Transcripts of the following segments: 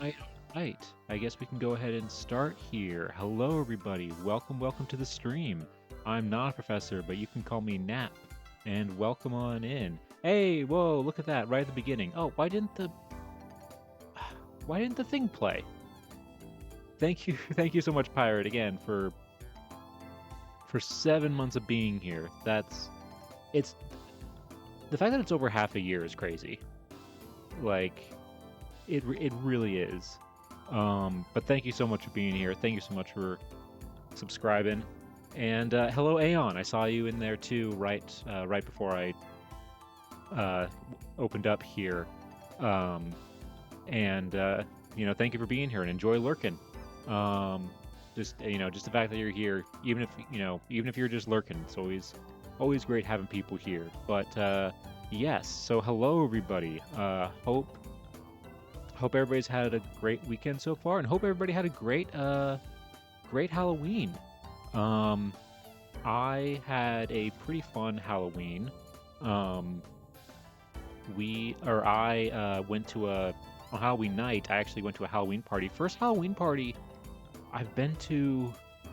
Right, right. I guess we can go ahead and start here. Hello, everybody. Welcome to the stream. I'm not a professor, but you can call me Nap. And welcome on in. Hey, whoa, look at that right at the beginning. Oh, why didn't the thing play? Thank you, thank you so much, Pirate, again for 7 months of being here. It's the fact that it's over half a year is crazy. Like, it really is. But thank you so much for being here. Thank you so much for subscribing. And hello, Aeon. I saw you in there too, right before I uh, opened up here. Um, and thank you for being here and enjoy lurking. Um, just the fact that you're here, even if you're just lurking, it's always great having people here. But yes, so hello everybody. Hope everybody's had a great weekend so far, and hope everybody had a great Halloween. Um, I had a pretty fun Halloween. Um, I went to on Halloween night. I actually went to a Halloween party. First Halloween party I've been to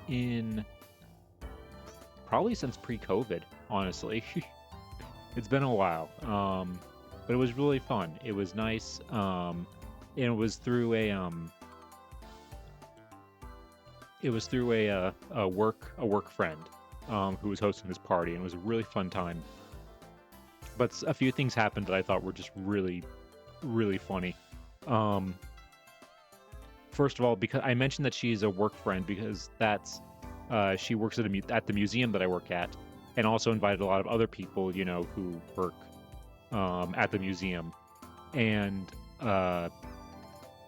in probably since pre-COVID. Honestly, it's been a while. But it was really fun. It was nice. And it was through a work friend who was hosting this party, and it was a really fun time. But a few things happened that I thought were just really funny. Um, First of all, because I mentioned that she's a work friend because she works at the museum that I work at, and also invited a lot of other people who work at the museum. And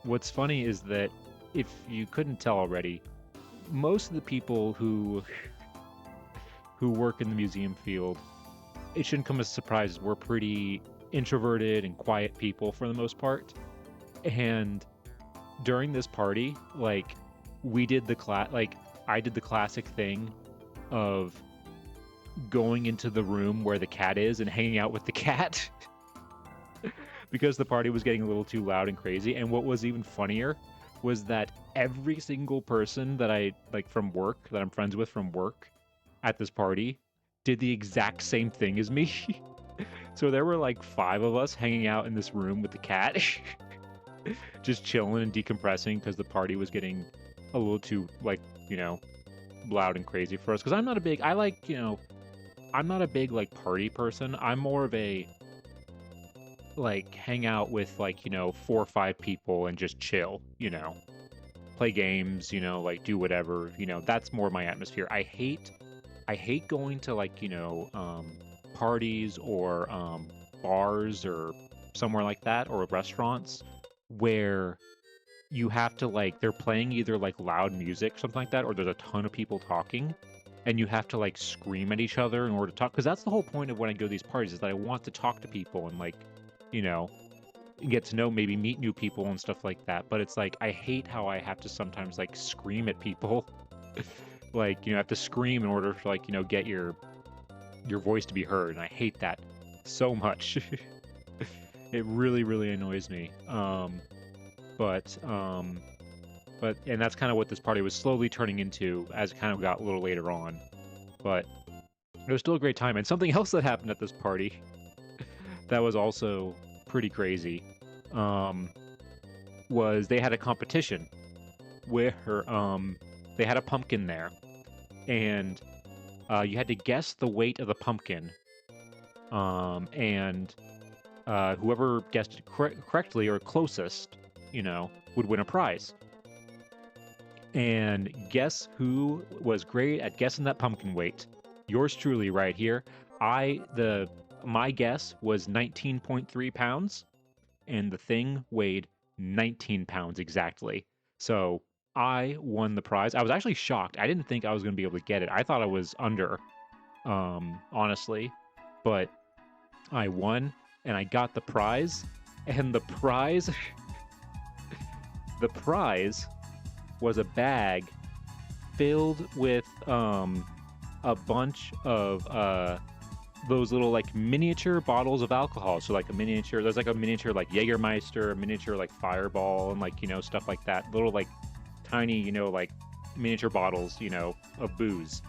what's funny is that if you couldn't tell already, most of the people who work in the museum field, it shouldn't come as a surprise. We're pretty introverted and quiet people for the most part. And during this party, like I did the classic thing of going into the room where the cat is and hanging out with the cat because the party was getting a little too loud and crazy. And what was even funnier was that every single person that I'm friends with from work at this party did the exact same thing as me. So there were like 5 of us hanging out in this room with the cat, just chilling and decompressing because the party was getting a little too loud and crazy for us. Because I'm not a big like party person. I'm more of a like hang out with 4 or 5 people and just chill, play games, like do whatever, that's more my atmosphere. I hate going to parties or bars or somewhere like that or restaurants where you have to they're playing either like loud music, something like that, or there's a ton of people talking and you have to like scream at each other in order to talk. Because that's the whole point of when I go to these parties is that I want to talk to people and you know, get to know, maybe meet new people and stuff like that. But it's like I hate how I have to sometimes like scream at people. I have to scream in order to get your voice to be heard, and I hate that so much. It really annoys me. But and that's kind of what this party was slowly turning into as it kind of got a little later on. But it was still a great time. And something else that happened at this party that was also pretty crazy was they had a competition where they had a pumpkin there, and you had to guess the weight of the pumpkin, and whoever guessed it correctly or closest, would win a prize. And guess who was great at guessing that pumpkin weight? Yours truly, right here. My guess was 19.3 pounds, and the thing weighed 19 pounds exactly. So I won the prize. I was actually shocked. I didn't think I was going to be able to get it. I thought I was under, honestly. But I won, and I got the prize. And the prize, the prize was a bag filled with a bunch of those little like miniature bottles of alcohol. So like there's like a miniature like Jägermeister, a miniature like Fireball, and like, stuff like that. Little like tiny, like miniature bottles, of booze.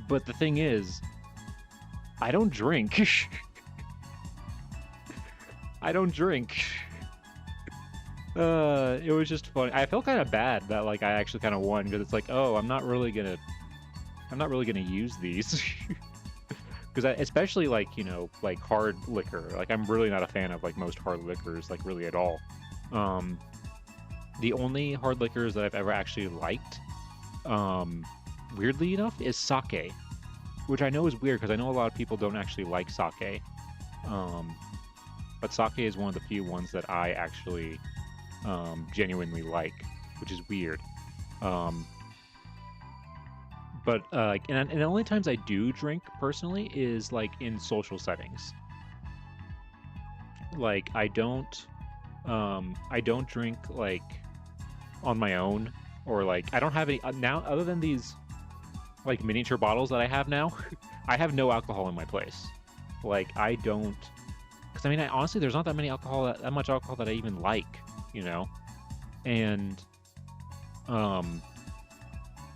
But the thing is, I don't drink. I don't drink. It was just funny. I felt kind of bad that like I actually kind of won, because it's like, oh, I'm not really gonna use these. Because especially like, like hard liquor, like I'm really not a fan of like most hard liquors, like really at all. The only hard liquors that I've ever actually liked, weirdly enough, is sake, which I know is weird because I know a lot of people don't actually like sake. But sake is one of the few ones that I actually genuinely like, which is weird. But and the only times I do drink personally is like in social settings. Like I don't drink like on my own, or like I don't have any now other than these like miniature bottles that I have now. I have no alcohol in my place. Like I don't, because I mean, honestly, there's not that much alcohol that I even like, and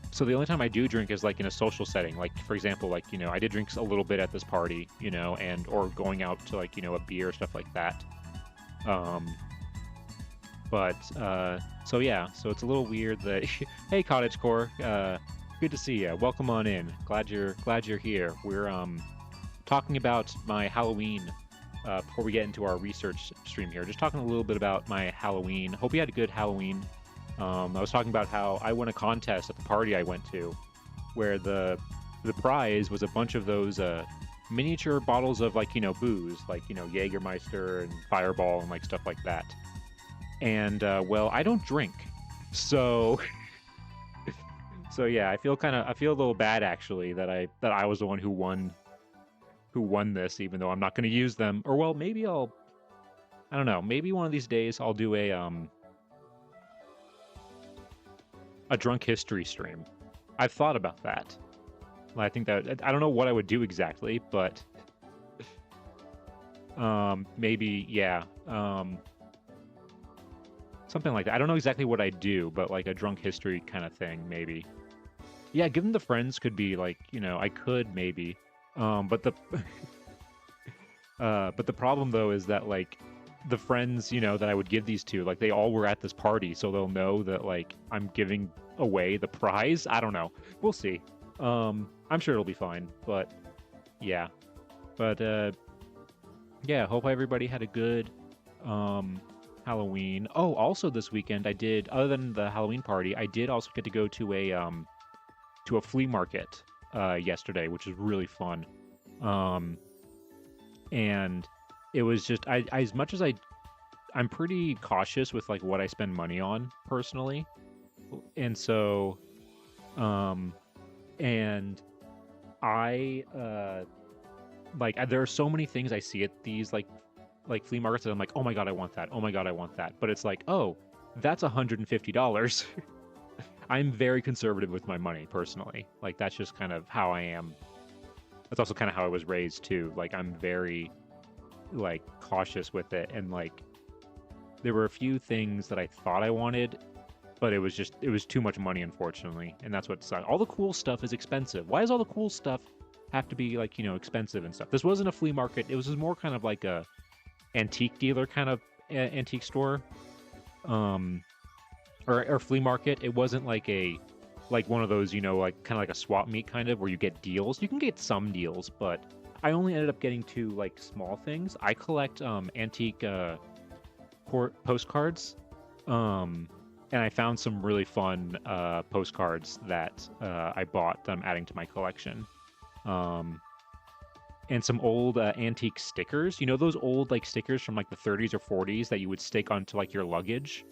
so the only time I do drink is like in a social setting. Like for example, like I did drink a little bit at this party, and or going out to like a beer, stuff like that. So yeah, so it's a little weird that hey Cottagecore, good to see you. Welcome on in. Glad you're here. We're talking about my Halloween before we get into our research stream here. Just talking a little bit about my Halloween. Hope you had a good Halloween. I was talking about how I won a contest at the party I went to, where the prize was a bunch of those miniature bottles of like booze, like Jägermeister and Fireball and like stuff like that. And well, I don't drink, so so yeah, I feel a little bad actually that I was the one who won this, even though I'm not going to use them. Or well, maybe I don't know, maybe one of these days I'll do a drunk history stream. I've thought about that. I think that I don't know what I would do exactly, but maybe yeah, something like that. I don't know exactly what I do, but like a drunk history kind of thing, maybe. Yeah, given the friends could be like, I could maybe, but the problem though is that like the friends, that I would give these to, like they all were at this party, so they'll know that like I'm giving away the prize. I don't know. We'll see. I'm sure it'll be fine, but yeah. But yeah, hope everybody had a good Halloween. Oh, also this weekend I did, other than the Halloween party, I did also get to go to a flea market yesterday, which was really fun. And it was just I as much as I'm pretty cautious with like what I spend money on personally. And so and I like there are so many things I see at these like flea markets that I'm like, oh my god, I want that. Oh my god, I want that. But it's like, oh, that's $150. I'm very conservative with my money personally. Like that's just kind of how I am. That's also kind of how I was raised too. Like I'm very like cautious with it, and like there were a few things that I thought I wanted, but it was too much money, unfortunately, and that's what sucked. All the cool stuff is expensive. Why does all the cool stuff have to be like expensive and stuff? This wasn't a flea market. It was more kind of like a antique dealer kind of antique store, or flea market. It wasn't like one of those like kind of like a swap meet kind of where you get deals. You can get some deals, but I only ended up getting two like small things. I collect antique postcards, and I found some really fun postcards that I bought that I'm adding to my collection. And some old antique stickers. Those old like stickers from like the 30s or 40s that you would stick onto like your luggage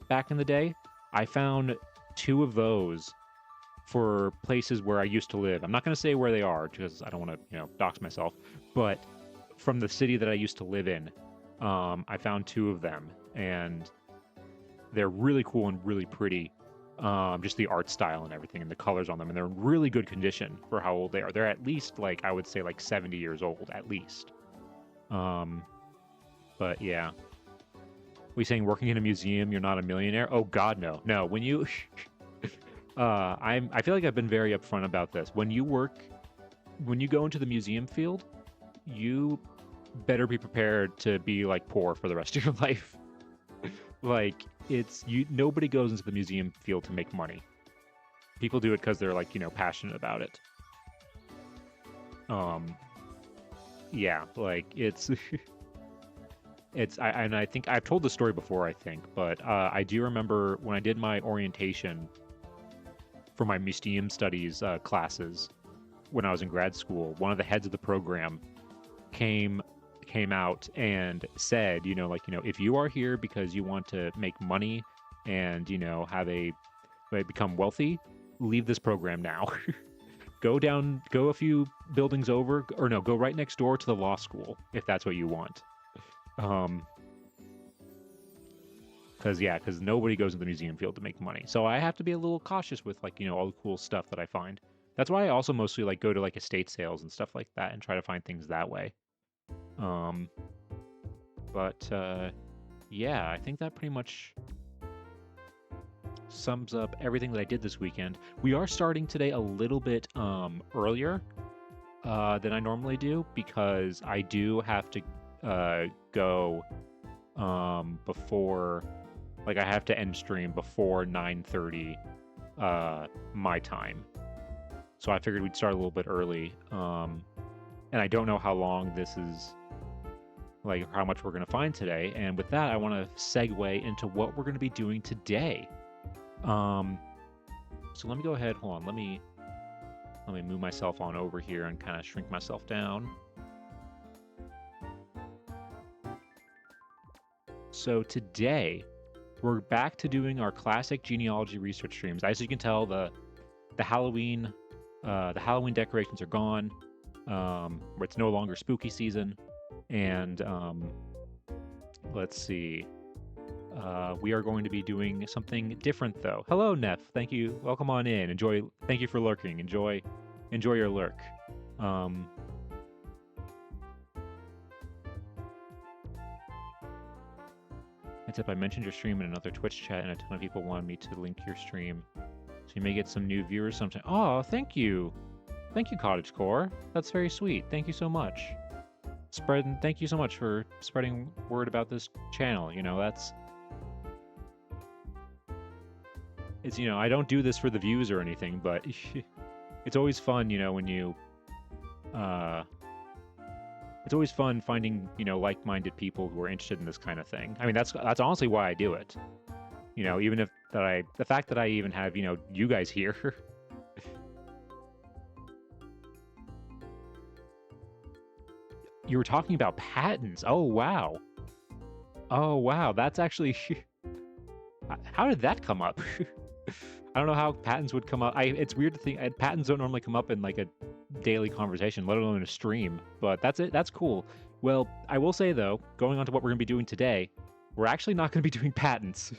back in the day. I found two of those for places where I used to live. I'm not going to say where they are because I don't want to, dox myself. But from the city that I used to live in, I found two of them, and they're really cool and really pretty. just the art style and everything and the colors on them, and they're in really good condition for how old they are. They're at least like, I would say like 70 years old at least. But yeah. We saying working in a museum, you're not a millionaire? Oh God, no. No, when you I feel like I've been very upfront about this. When you go into the museum field, you better be prepared to be like poor for the rest of your life. Like, nobody goes into the museum field to make money. People do it because they're like, passionate about it. Yeah, like it's and I think I've told the story before, I think, but I do remember when I did my orientation for my museum studies classes when I was in grad school, one of the heads of the program came out and said, if you are here because you want to make money and, become wealthy, leave this program now. Go a few buildings over, or no, go right next door to the law school if that's what you want. Because nobody goes to the museum field to make money. So I have to be a little cautious with all the cool stuff that I find. That's why I also mostly go to estate sales and stuff like that and try to find things that way. Yeah, I think that pretty much sums up everything that I did this weekend. We are starting today a little bit earlier than I normally do because I do have to go before, I have to end stream before 9:30 my time. So I figured we'd start a little bit early. And I don't know how long this is, how much we're going to find today. And with that, I want to segue into what we're going to be doing today. So let me go ahead. Hold on. Let me move myself on over here and kind of shrink myself down. So today, we're back to doing our classic genealogy research streams. As you can tell, the Halloween decorations are gone. It's no longer spooky season, and let's see. We are going to be doing something different, though. Hello, Neff. Thank you. Welcome on in. Thank you for lurking. Enjoy your lurk. Except I mentioned your stream in another Twitch chat, and a ton of people wanted me to link your stream, so you may get some new viewers sometime. Oh, thank you. Thank you, Cottagecore. That's very sweet. Thank you so much. Thank you so much for spreading word about this channel. It's I don't do this for the views or anything, but it's always fun, when you it's always fun finding, like-minded people who are interested in this kind of thing. I mean, that's honestly why I do it. Even if the fact that I even have, you guys here. You were talking about patents. Oh, wow. Oh, wow. That's actually... How did that come up? I don't know how patents would come up. It's weird to think... Patents don't normally come up in, a daily conversation, let alone a stream. But that's it. That's cool. Well, I will say, though, going on to what we're going to be doing today, we're actually not going to be doing patents.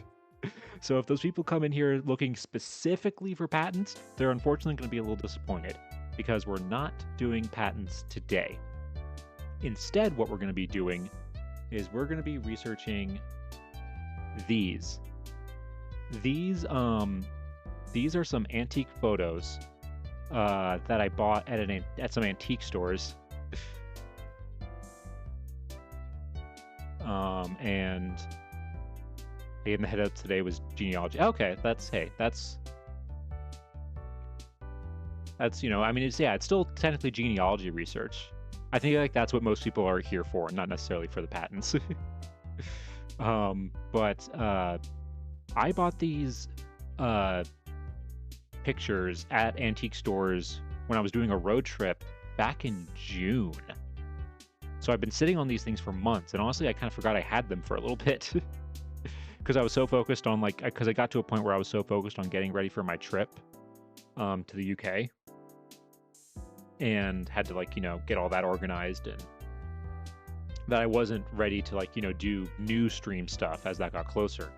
So if those people come in here looking specifically for patents, they're unfortunately going to be a little disappointed, because we're not doing patents today. Instead, what we're going to be doing is we're going to be researching these. These are some antique photos that I bought at some antique stores. And in the head-up today was genealogy. Okay, that's it's still technically genealogy research. I think that's what most people are here for, not necessarily for the patents. But I bought these pictures at antique stores when I was doing a road trip back in June. So I've been sitting on these things for months, and honestly, I kind of forgot I had them for a little bit. Because I was so focused on, because I got to a point where I was so focused on getting ready for my trip to the UK. And had to, get all that organized, and that I wasn't ready to, do new stream stuff as that got closer.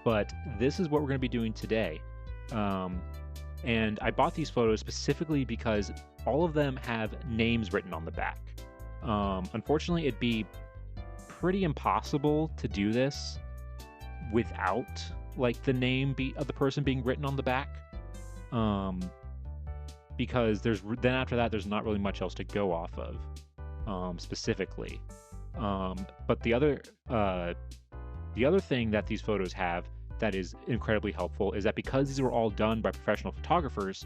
But this is what we're going to be doing today. And I bought these photos specifically because all of them have names written on the back. Unfortunately, it'd be pretty impossible to do this without like the name of the person being written on the back. Because then after that, there's not really much else to go off of, specifically. But the other thing that these photos have that is incredibly helpful is that because these were all done by professional photographers,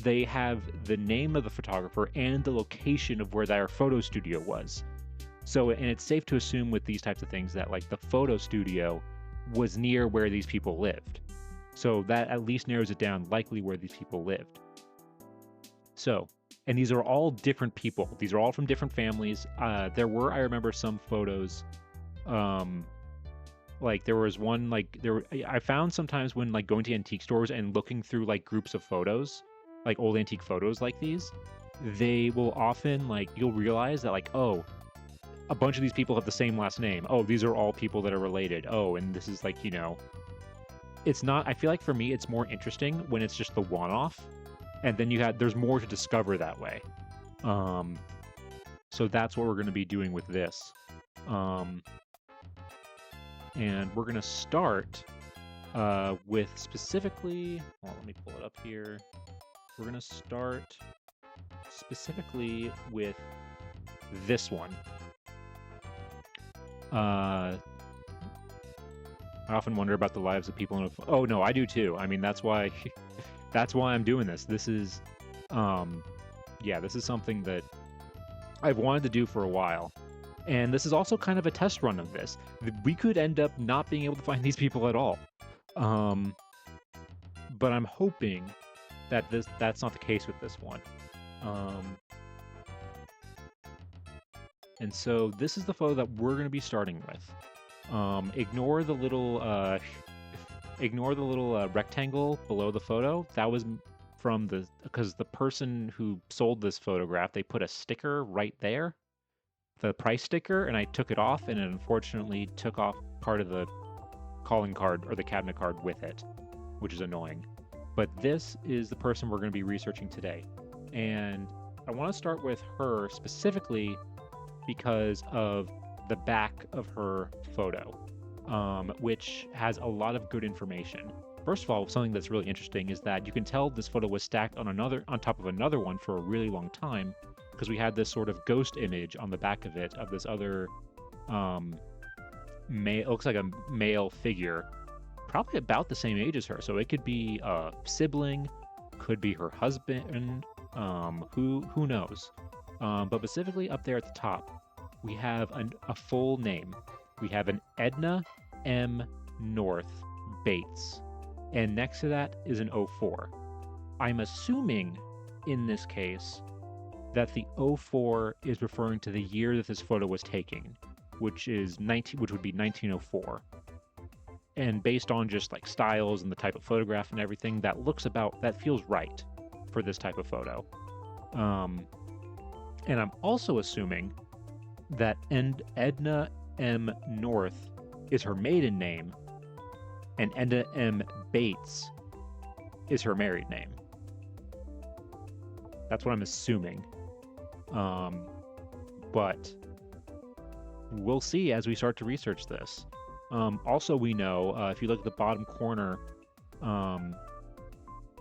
they have the name of the photographer and the location of where their photo studio was. So, and it's safe to assume with these types of things that like the photo studio was near where these people lived. So that at least narrows it down likely where these people lived. So, and these are all different people. These are all from different families. There were, I remember, some photos, like there was one, I found sometimes when like going to antique stores and looking through like groups of photos, like old antique photos like these, they will often like, you'll realize that like, oh, a bunch of these people have the same last name. Oh, these are all people that are related. Oh, and this is like, it's not, I feel like for me, it's more interesting when it's just the one-off. And then there's more to discover that way. So that's what we're going to be doing with this. And we're going to start with specifically, let me pull it up here. We're going to start specifically with this one. I often wonder about the lives of people in oh no, I do too. I mean, that's why I'm doing this. This is this is something that I've wanted to do for a while. And this is also kind of a test run of this. We could end up not being able to find these people at all. But I'm hoping that that's not the case with this one. And so this is the photo that we're going to be starting with. Ignore the little rectangle below the photo. That was because the person who sold this photograph, they put a sticker right there, the price sticker, and I took it off, and it unfortunately took off part of the calling card or the cabinet card with it, which is annoying. But this is the person we're going to be researching today. And I want to start with her specifically because of the back of her photo, which has a lot of good information. First of all, something that's really interesting is that you can tell this photo was stacked on top of another one for a really long time, because we had this sort of ghost image on the back of it of this other it looks like a male figure, probably about the same age as her. So it could be a sibling, could be her husband, who knows? But specifically up there at the top, we have a full name. We have an Edna M. North Bates. And next to that is an 04. I'm assuming in this case that the 04 is referring to the year that this photo was taken, which would be 1904. And based on just like styles and the type of photograph and everything, that feels right for this type of photo. And I'm also assuming that Edna M. North is her maiden name, and Edna M. Bates is her married name. That's what I'm assuming. But we'll see as we start to research this. Also, we know, if you look at the bottom corner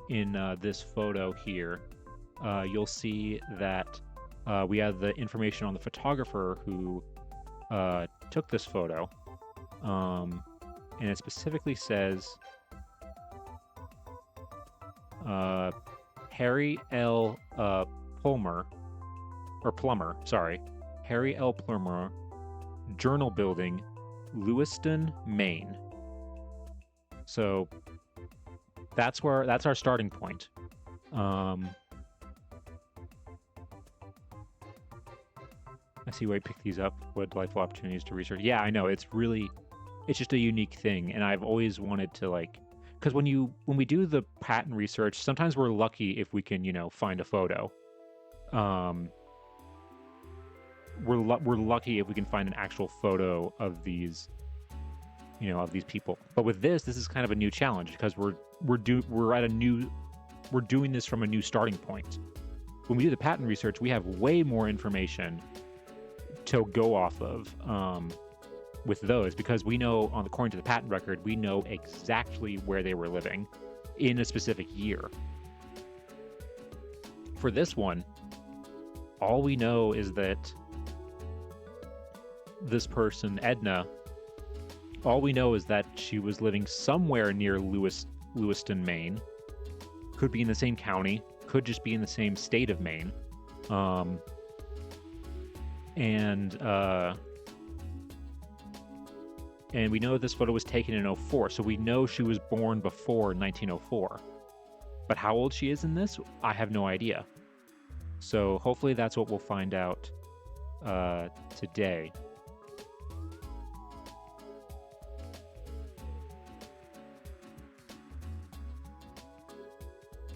in this photo here, you'll see that we have the information on the photographer who took this photo. And it specifically says Harry L. Plummer, Harry L. Plummer, Journal Building, Lewiston, Maine. So that's our starting point. I see where I picked these up. What delightful opportunities to research. Yeah, I know. It's just a unique thing, and I've always wanted to because when we do the patent research, sometimes we're lucky if we can find a photo. We're lucky if we can find an actual photo of these you know, of these people. But with this is kind of a new challenge because we're doing this from a new starting point. When we do the patent research, we have way more information to go off of with those, because we know, according to the patent record, we know exactly where they were living in a specific year. For this one, all we know is that this person, Edna, all we know is that she was living somewhere near Lewiston, Maine. Could be in the same county, could just be in the same state of Maine. And we know this photo was taken in 2004, so we know she was born before 1904. But how old she is in this, I have no idea. So hopefully that's what we'll find out today.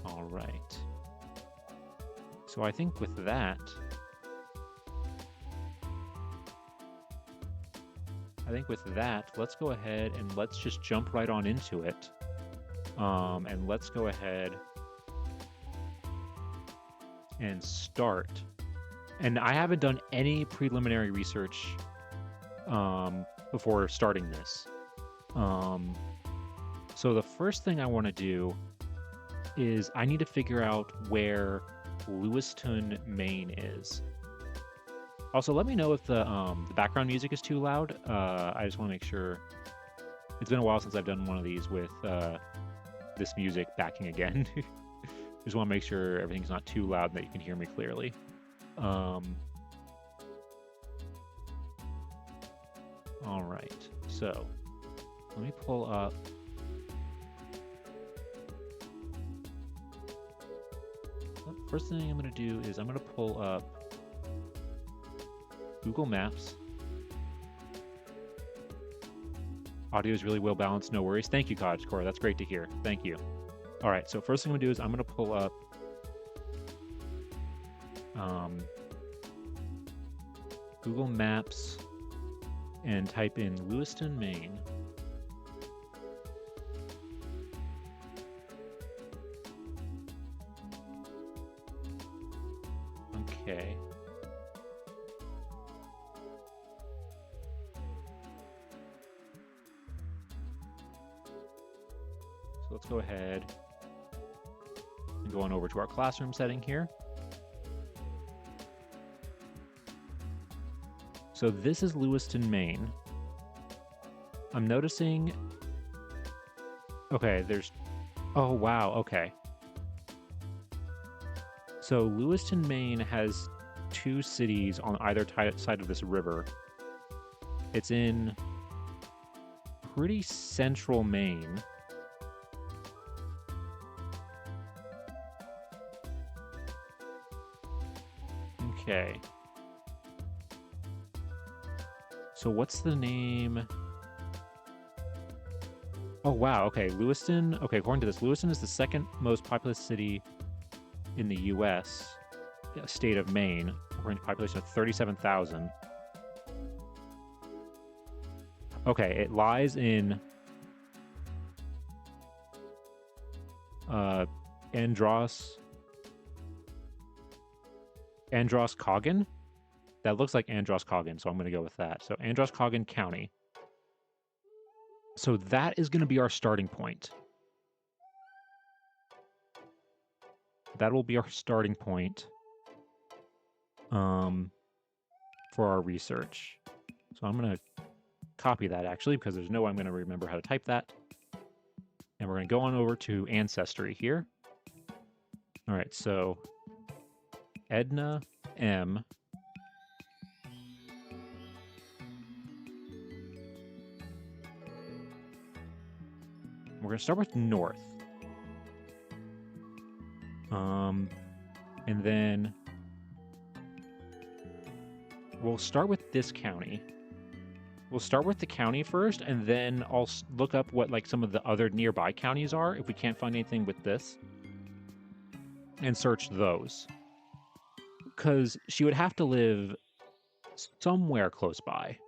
All right. So I think with that, let's go ahead and let's just jump right on into it. And let's go ahead and start. And I haven't done any preliminary research before starting this. So the first thing I want to do is I need to figure out where Lewiston, Maine is. Also, let me know if the background music is too loud. I just want to make sure. It's been a while since I've done one of these with this music backing again. Just want to make sure everything's not too loud and that you can hear me clearly. All right, so let me pull up. First thing I'm going to do is I'm going to pull up Google Maps. Audio is really well balanced, no worries. Thank you, Cottage Core. That's great to hear. Thank you. All right, so first thing I'm going to do is I'm going to pull up Google Maps and type in Lewiston, Maine. Okay. So let's go ahead and go on over to our classroom setting here. So this is Lewiston, Maine. I'm noticing... Okay, there's... Oh, wow, okay. So Lewiston, Maine has two cities on either side of this river. It's in pretty central Maine. Okay. So what's the name? Oh, wow. Okay, Lewiston. Okay, according to this, Lewiston is the second most populous city in the U.S., state of Maine, according to population of 37,000. Okay, it lies in Androscoggin. That looks like Androscoggin, so I'm going to go with that. So Androscoggin County. So that is going to be our starting point. That will be our starting point for our research. So I'm going to copy that, actually, because there's no way I'm going to remember how to type that. And we're going to go on over to Ancestry here. All right, so Edna M. We're going to start with North. And then we'll start with this county. We'll start with the county first, and then I'll look up what like some of the other nearby counties are if we can't find anything with this, and search those. Because she would have to live somewhere close by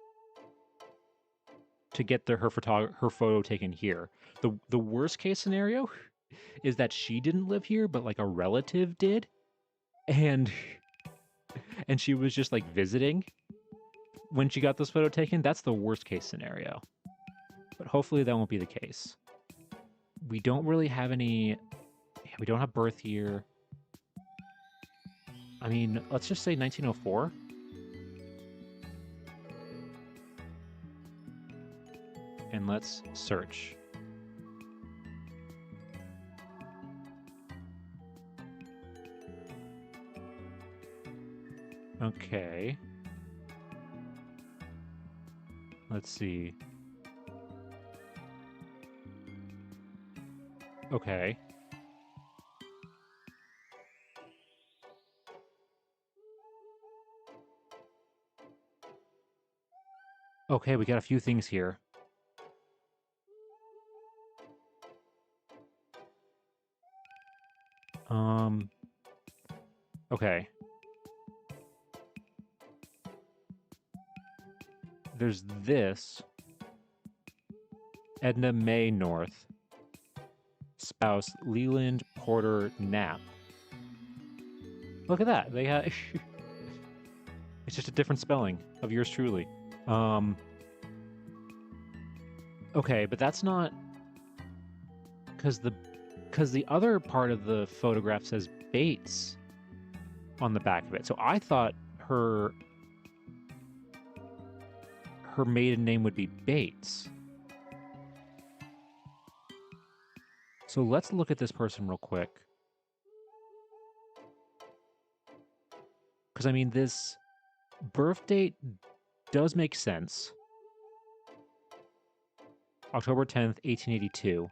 to get her photo taken here. The worst case scenario is that she didn't live here, but like a relative did, and she was just like visiting when she got this photo taken. That's the worst case scenario, but hopefully that won't be the case. We don't really have any. We don't have birth year. I mean, let's just say 1904. And let's search. Okay. Let's see. Okay. Okay, we got a few things here. Okay. There's this. Edna May North. Spouse Leland Porter Knapp. Look at that. They had it's just a different spelling of yours truly. Okay, but that's not because the other part of the photograph says Bates on the back of it. So I thought her maiden name would be Bates. So let's look at this person real quick. Because, I mean, this birth date does make sense. October 10th, 1882.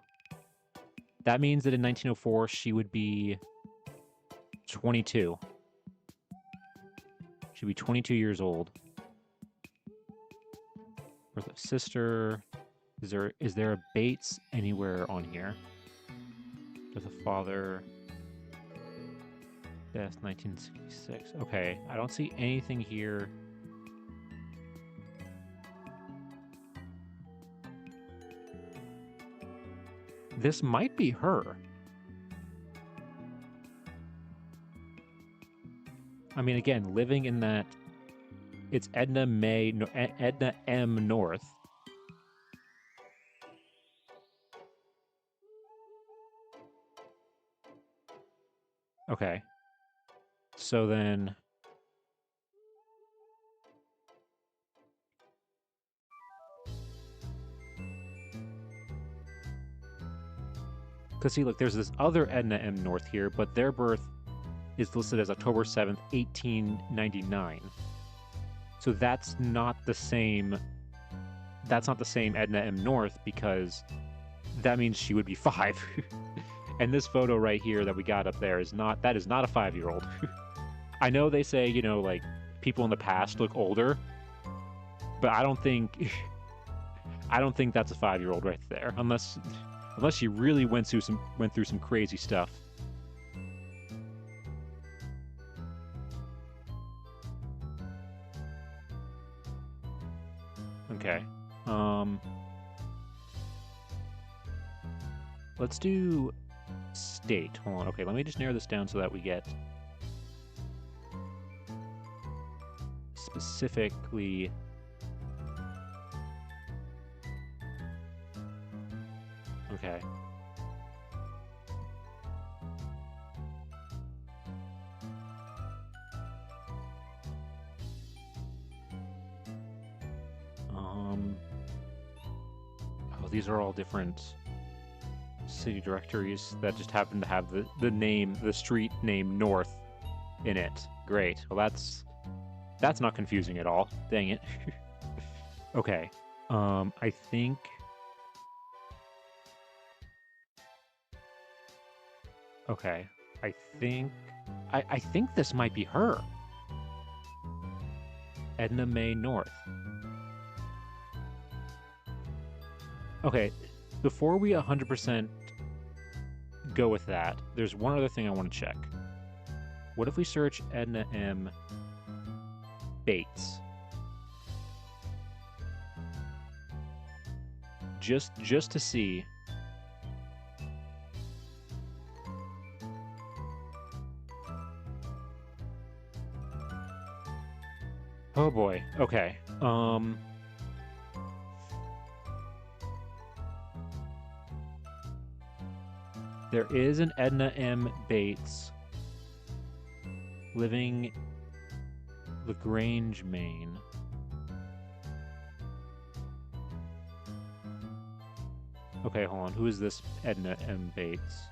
That means that in 1904, she would be 22. She'd be 22 years old. Birth of sister. Is there a Bates anywhere on here? With a father. Death 1966. Okay, I don't see anything here. This might be her. I mean, again, living in that. It's Edna M. North. Okay. So then... Because see, look, there's this other Edna M. North here, but their birth is listed as October 7th, 1899. So that's not the same... That's not the same Edna M. North, because that means she would be 5. And this photo right here that we got up there is not... That is not a 5-year-old. I know they say, you know, like, people in the past look older, but I don't think... I don't think that's a 5-year-old right there, unless she really went through some crazy stuff. Okay. Let's do state. Hold on. Okay, let me just narrow this down so that we get specifically... Okay. Oh, these are all different city directories that just happen to have the street name North in it. Great. Well, that's not confusing at all. Dang it. Okay. I think... Okay, I think this might be her. Edna May North. Okay, before we 100% go with that, there's one other thing I want to check. What if we search Edna M. Bates? just to see. Oh boy. Okay. There is an Edna M. Bates living LaGrange, Maine. Okay, hold on. Who is this Edna M. Bates?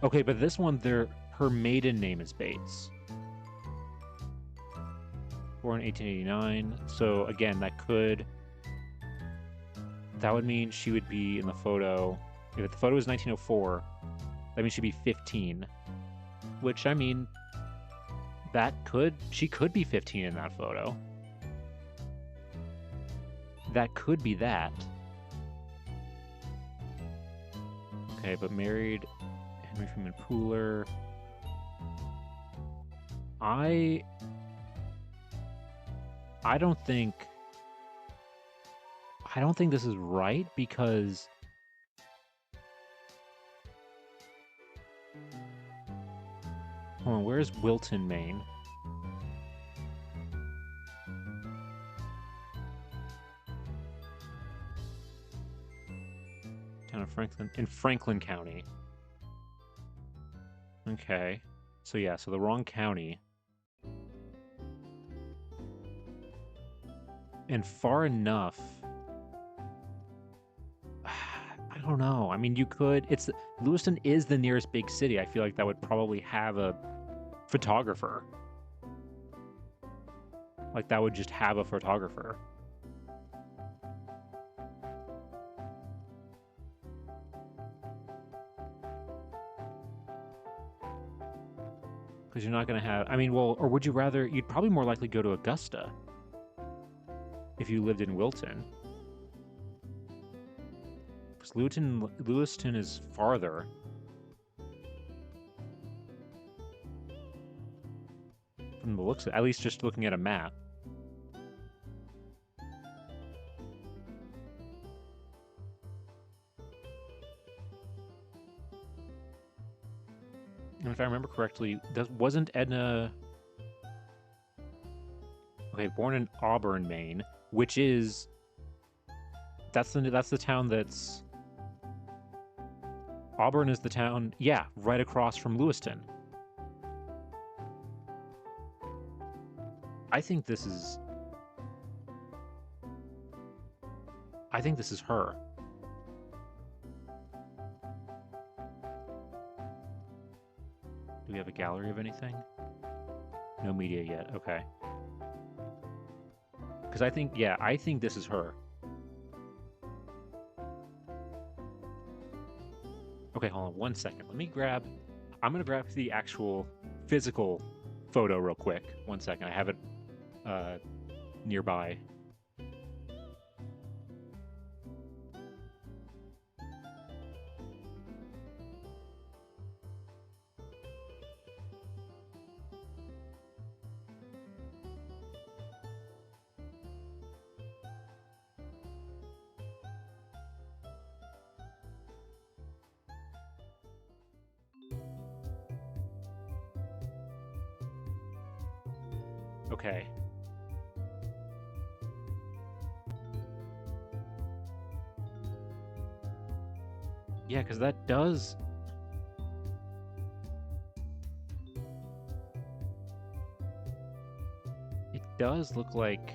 Okay, but this one, her maiden name is Bates. Born 1889. So again, that would mean she would be in the photo. If the photo is 1904, that means she'd be 15. Which, I mean, she could be 15 in that photo. That could be that. Okay, but married Henry Freeman Pooler. I don't think this is right because hold on, where's Wilton, Maine? Town of Franklin, in Franklin County. Okay. So yeah, so the wrong county. And far enough. I don't know. I mean, you could. Lewiston is the nearest big city. I feel like that would probably have a photographer. Like, that would just have a photographer. Because you're not going to have... I mean, well, or would you rather... You'd probably more likely go to Augusta if you lived in Wilton. Because Lewiston is farther. From the looks of it, at least just looking at a map. And if I remember correctly, wasn't Edna... Okay, born in Auburn, Maine, which is... That's the town that's... Auburn is the town, yeah, right across from Lewiston. I think this is her. Do we have a gallery of anything? No media yet, okay. Because I think this is her. Okay, hold on 1 second. I'm going to grab the actual physical photo real quick. 1 second. I have it nearby. Okay. Yeah, because that does... It does look like...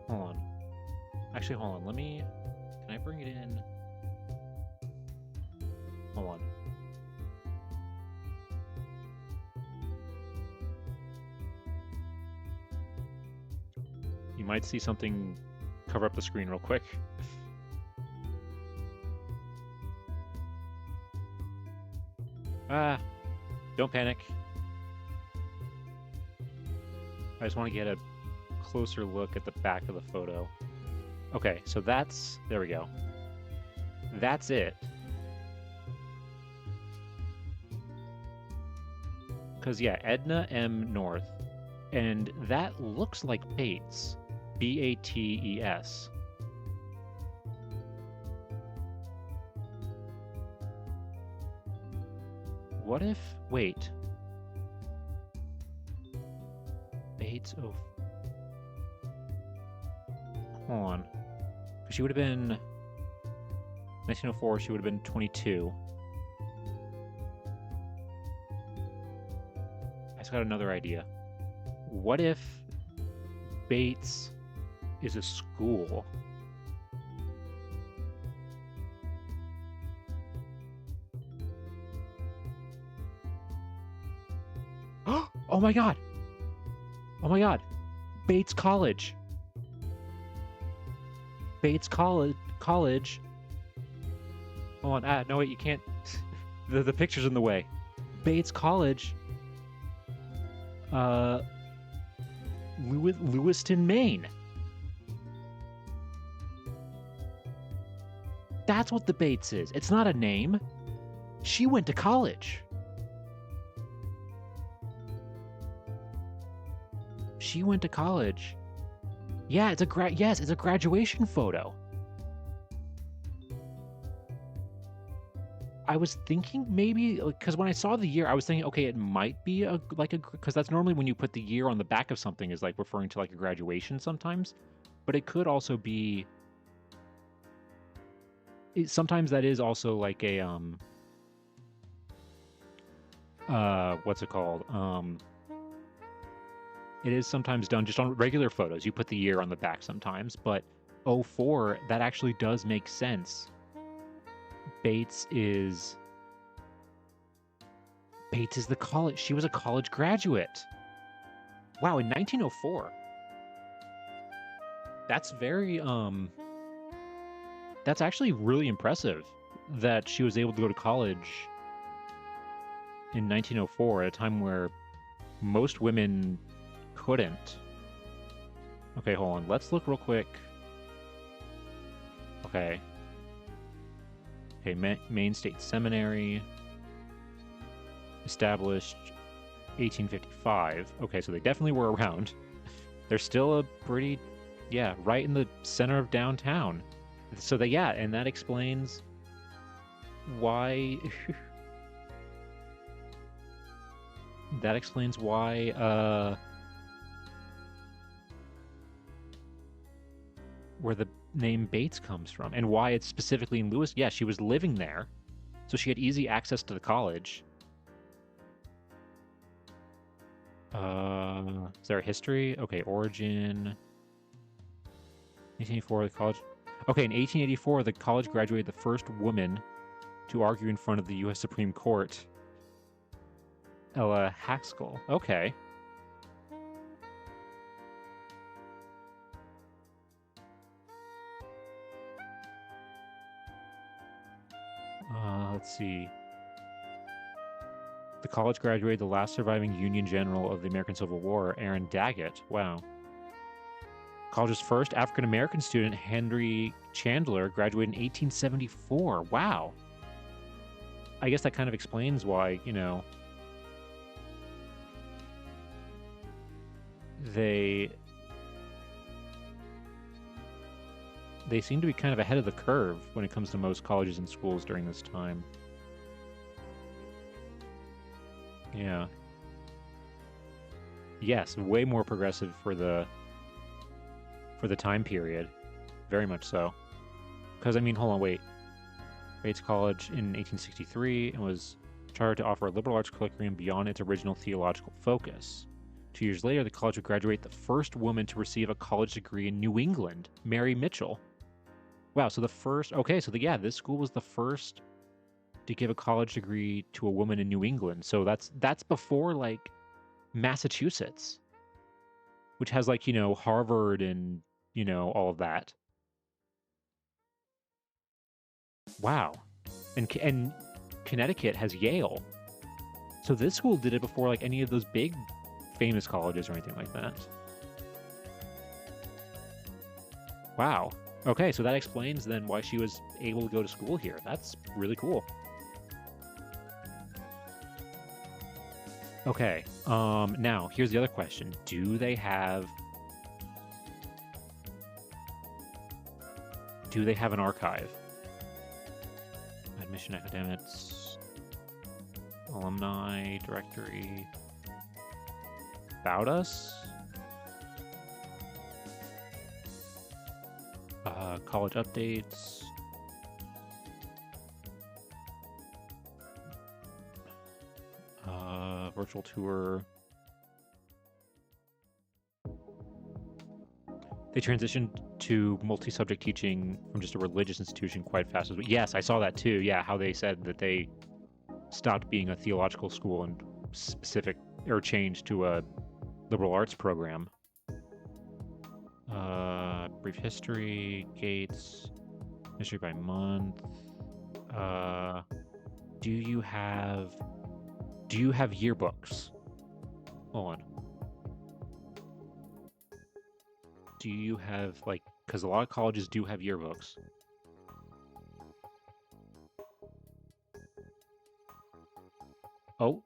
Hold on. Actually, hold on. Can I bring it in? Hold on. You might see something cover up the screen real quick. Don't panic. I just want to get a closer look at the back of the photo. Okay, so there we go. That's it. Because, yeah, Edna M. North. And that looks like Bates. Bates. What if... Wait. Bates... Oh. Hold on. She would have been... 1904, she would have been 22. I just got another idea. What if Bates is a school? Oh my god! Oh my god! Bates College! Bates College. Hold on. No wait, you can't. the picture's in the way. Bates College. Lewiston, Maine. That's what the Bates is. It's not a name. She went to college. She went to college. Yeah, it's a graduation photo. I was thinking maybe, because when I saw the year, I was thinking, okay, it might be because that's normally when you put the year on the back of something is like referring to like a graduation sometimes, but it could also be, sometimes that is also like a, what's it called? It is sometimes done just on regular photos. You put the year on the back sometimes, but 04, that actually does make sense. Bates is the college. She was a college graduate. Wow, in 1904. That's very, that's actually really impressive that she was able to go to college in 1904 at a time where most women couldn't. Okay, hold on. Let's look real quick. Okay. Okay, Maine State Seminary. Established 1855. Okay, so they definitely were around. They're still a pretty, yeah, right in the center of downtown. So that, yeah, and that explains why... that explains why, where the name Bates comes from and why it's specifically in Lewis. Yeah, she was living there, so she had easy access to the college. Is there a history? Okay, origin. 1884, the college. Okay, in 1884, the college graduated the first woman to argue in front of the U.S. Supreme Court. Ella Haskell. Okay. Let's see. The college graduated the last surviving Union general of the American Civil War, Aaron Daggett. Wow. College's first African-American student, Henry Chandler, graduated in 1874. Wow. I guess that kind of explains why, you know, they seem to be kind of ahead of the curve when it comes to most colleges and schools during this time. Yeah. Yes, way more progressive for the time period. Very much so. Because, I mean, hold on, wait. Bates College in 1863 and was chartered to offer a liberal arts curriculum beyond its original theological focus. 2 years later, the college would graduate the first woman to receive a college degree in New England, Mary Mitchell. Wow, so the first... Okay, so yeah, this school was the first to give a college degree to a woman in New England. So that's before, like, Massachusetts, which has, like, you know, Harvard and, you know, all of that. Wow. And Connecticut has Yale. So this school did it before, like, any of those big famous colleges or anything like that. Wow. Okay, so that explains then why she was able to go to school here. That's really cool. Okay. Now here's the other question: Do they have an archive? Admission academics, alumni directory. About us? College updates. Virtual tour. They transitioned to multi-subject teaching from just a religious institution quite fast. Yes, I saw that too. Yeah, how they said that they stopped being a theological school and specific or changed to a liberal arts program. Brief history, Gates, history by month. Do you have yearbooks? Hold on. Do you have, like, because a lot of colleges do have yearbooks. Oh.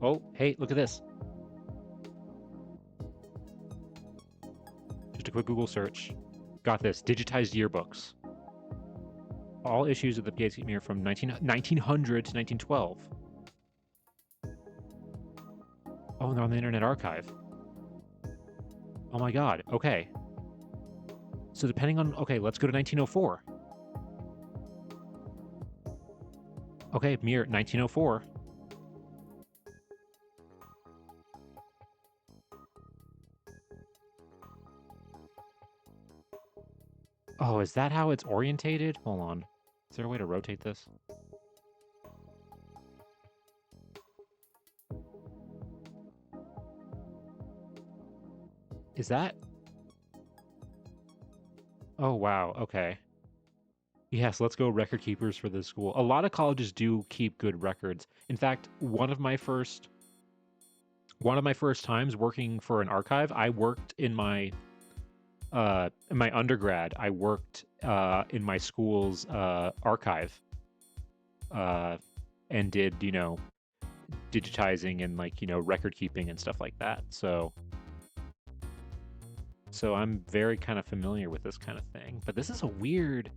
Oh, hey, look at this. Just a quick Google search. Got this. Digitized yearbooks. All issues of the PhD mirror from 1900 to 1912. Oh, they're on the Internet Archive. Oh my god. Okay. So depending on... Okay, let's go to 1904. Okay, mirror, 1904. Oh, is that how it's orientated? Hold on. Is there a way to rotate this? Is that... Oh, wow. Okay. Yes, let's go record keepers for this school. A lot of colleges do keep good records. In fact, one of my first times working for an archive, I worked in my undergrad, I worked in my school's archive and did, digitizing and, like, record keeping and stuff like that. So I'm very kind of familiar with this kind of thing. But this is a weird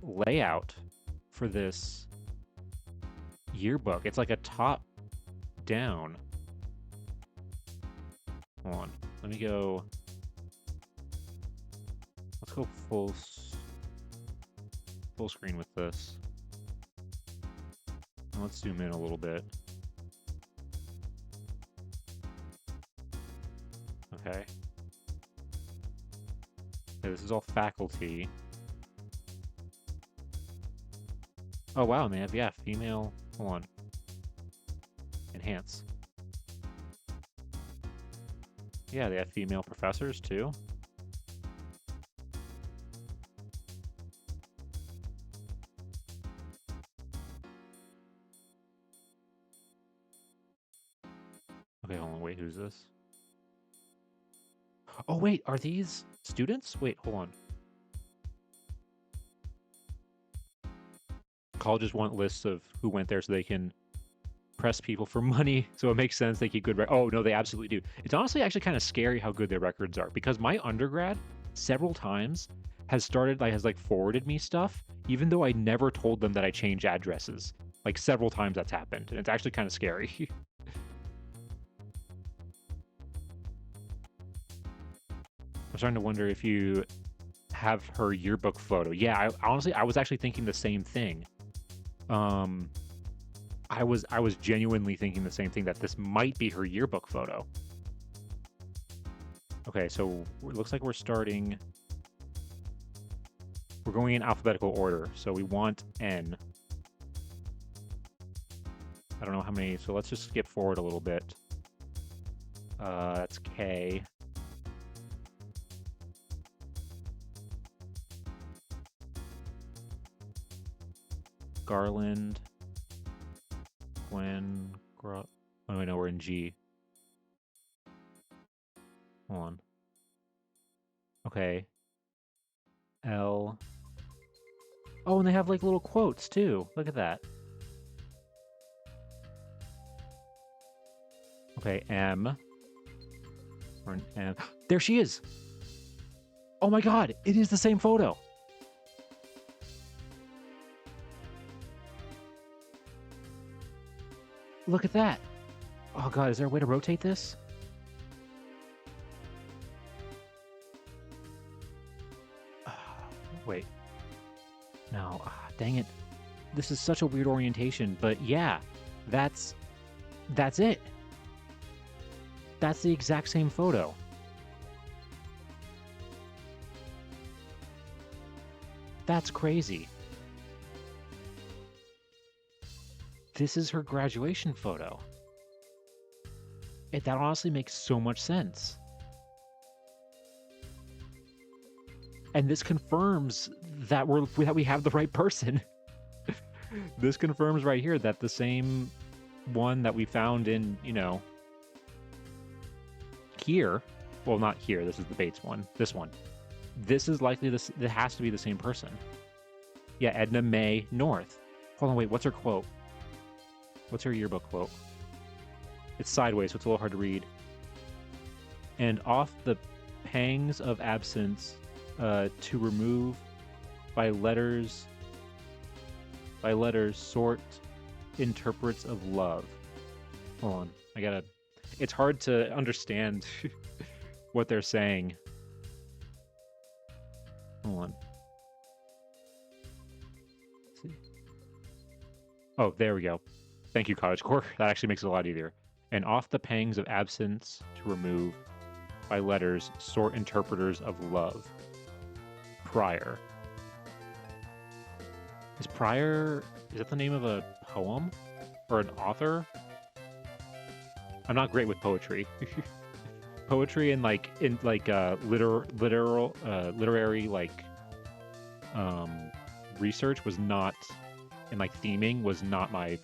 layout for this yearbook. It's like a top down. Hold on. Let me go. Let's go full screen with this. And let's zoom in a little bit. Okay. Okay, this is all faculty. Oh wow, and they have, yeah, female. Hold on. Enhance. Yeah, they have female professors too. Okay, hold on. Wait, who's this? Oh, wait, are these students? Wait, hold on. Colleges want lists of who went there so they can press people for money. So it makes sense they keep good oh, no, they absolutely do. It's honestly actually kind of scary how good their records are, because my undergrad several times has forwarded me stuff, even though I never told them that I changed addresses. Like, several times that's happened, and it's actually kind of scary. I'm starting to wonder if you have her yearbook photo. Yeah, I was actually thinking the same thing. I was genuinely thinking the same thing, that this might be her yearbook photo. Okay, so it looks like we're going in alphabetical order. So we want N. I don't know how many, so let's just skip forward a little bit. That's K. Garland. Gwen. Oh, I know we're in G. Hold on. Okay. L. Oh, and they have like little quotes too. Look at that. Okay, M. Or an M. There she is. Oh my god, it is the same photo. Look at that. Oh god, is there a way to rotate this? Wait. No, dang it. This is such a weird orientation, but yeah, that's it. That's the exact same photo. That's crazy. This is her graduation photo. That honestly makes so much sense. And this confirms that we have the right person. This confirms right here that the same one that we found in, you know, here. Well, not here. This is the Bates one. This one. This is likely this. It has to be the same person. Yeah, Edna Mae North. Hold on, wait. What's her quote? What's her yearbook quote? It's sideways, so it's a little hard to read. And off the pangs of absence, to remove by letters sort interprets of love. Hold on, I gotta. It's hard to understand what they're saying. Hold on. Let's see. Oh, there we go. Thank you, Cottagecore. That actually makes it a lot easier. And off the pangs of absence to remove by letters sort interpreters of love. Prior. Is that the name of a poem? Or an author? I'm not great with poetry. Poetry and literary research was not, and like theming was not my.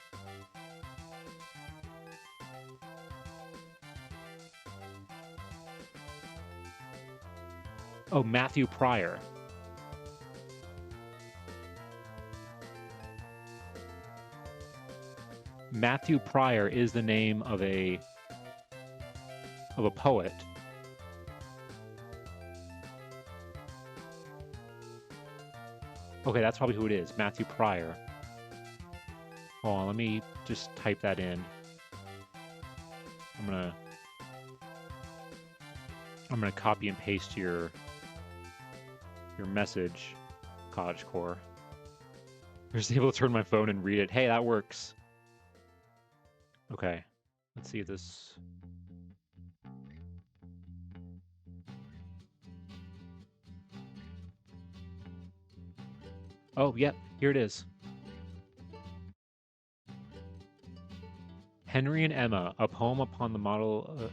Oh, Matthew Pryor. Matthew Pryor is the name of a poet. Okay, that's probably who it is. Matthew Pryor. Hold on, let me just type that in. I'm gonna copy and paste your message, Cottagecore. I was able to turn my phone and read it. Hey, that works. Okay, let's see if this. Oh, yep, here it is. Henry and Emma, a poem upon the model.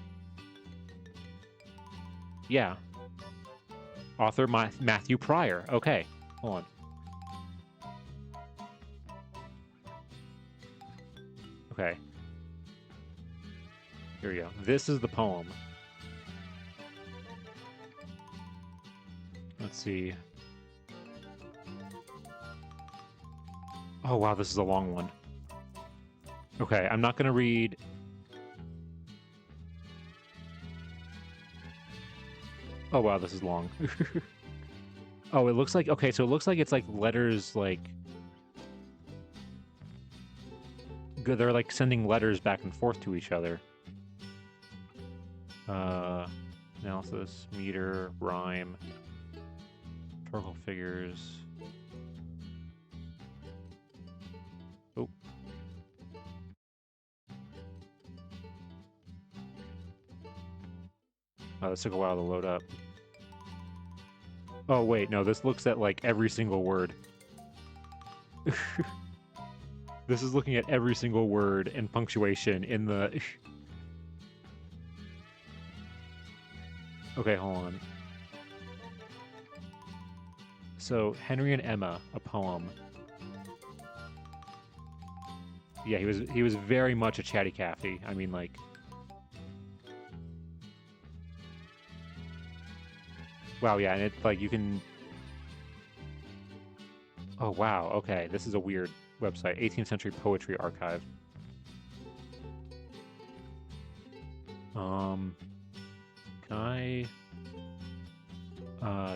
Yeah. Author Matthew Pryor. Okay, hold on. Okay. Here we go. This is the poem. Let's see. Oh, wow, this is a long one. Okay, I'm not going to read... Oh, wow, this is long. Oh, it looks like... Okay, so it looks like it's like letters, like... They're like sending letters back and forth to each other. Analysis, meter, rhyme, rhetorical figures. Oh. Oh, this took a while to load up. Oh, wait, no, this looks at, like, every single word. This is looking at every single word and punctuation in the... Okay, hold on. So, Henry and Emma, a poem. Yeah, he was very much a chatty Cathy. I mean, like... Wow, yeah, and it's like you can... Oh, wow. Okay, this is a weird website. 18th Century Poetry Archive. Can I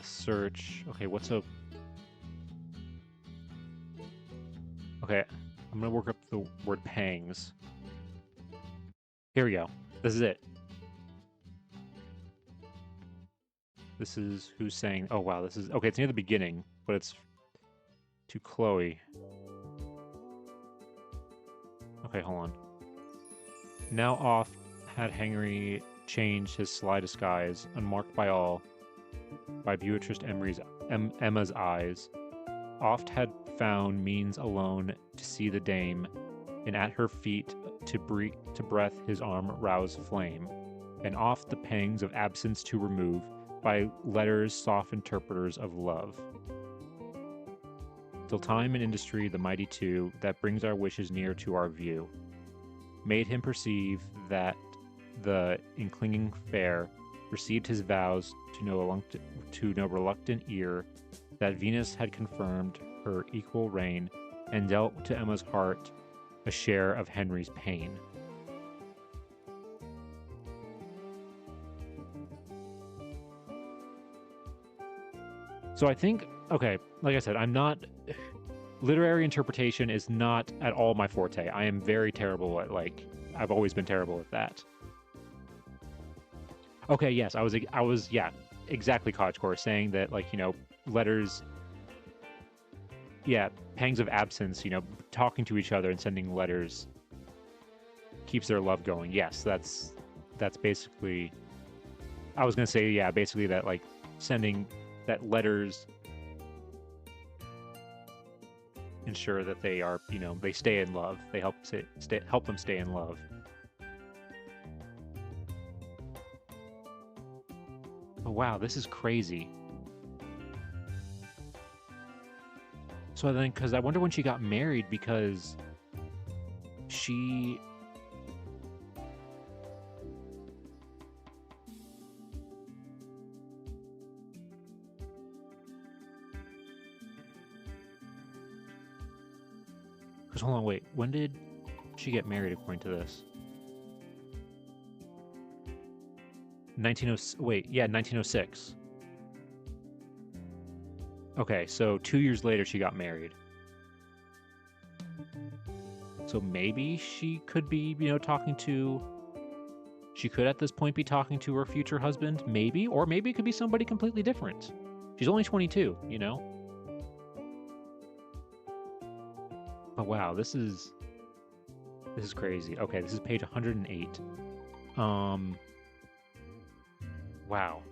search? Okay, what's a... Okay, I'm gonna work up the word pangs. Here we go. This is it. This is who's saying... Oh, wow, this is... Okay, it's near the beginning, but it's to Chloe. Okay, hold on. Now oft had Henry changed his sly disguise, unmarked by all, by Beatrice Emma's eyes. Oft had found means alone to see the dame, and at her feet to breath his arm rouse flame, and oft the pangs of absence to remove, by letters soft interpreters of love. Till time and industry, the mighty two, that brings our wishes near to our view, made him perceive that the inclinging fair received his vows to no reluctant ear, that Venus had confirmed her equal reign, and dealt to Emma's heart a share of Henry's pain. So I think, okay, like I said, I'm not... Literary interpretation is not at all my forte. I am very terrible at, like, I've always been terrible at that. Okay, yes, I was, yeah, exactly, Cottagecore, saying that, like, you know, letters, yeah, pangs of absence, you know, talking to each other and sending letters keeps their love going. Yes, that's basically, I was gonna say, yeah, basically that, like, sending that letters ensure that they are, you know, they stay in love. They help them stay in love. Oh, wow, this is crazy. So then, because I wonder when she got married, because she... Because, hold on, wait, when did she get married according to this? 1906. Okay, so 2 years later she got married. So maybe she could be, you know, she could at this point be talking to her future husband, maybe, or maybe it could be somebody completely different. She's only 22, you know? Oh, wow, this is crazy. Okay, this is page 108. Wow.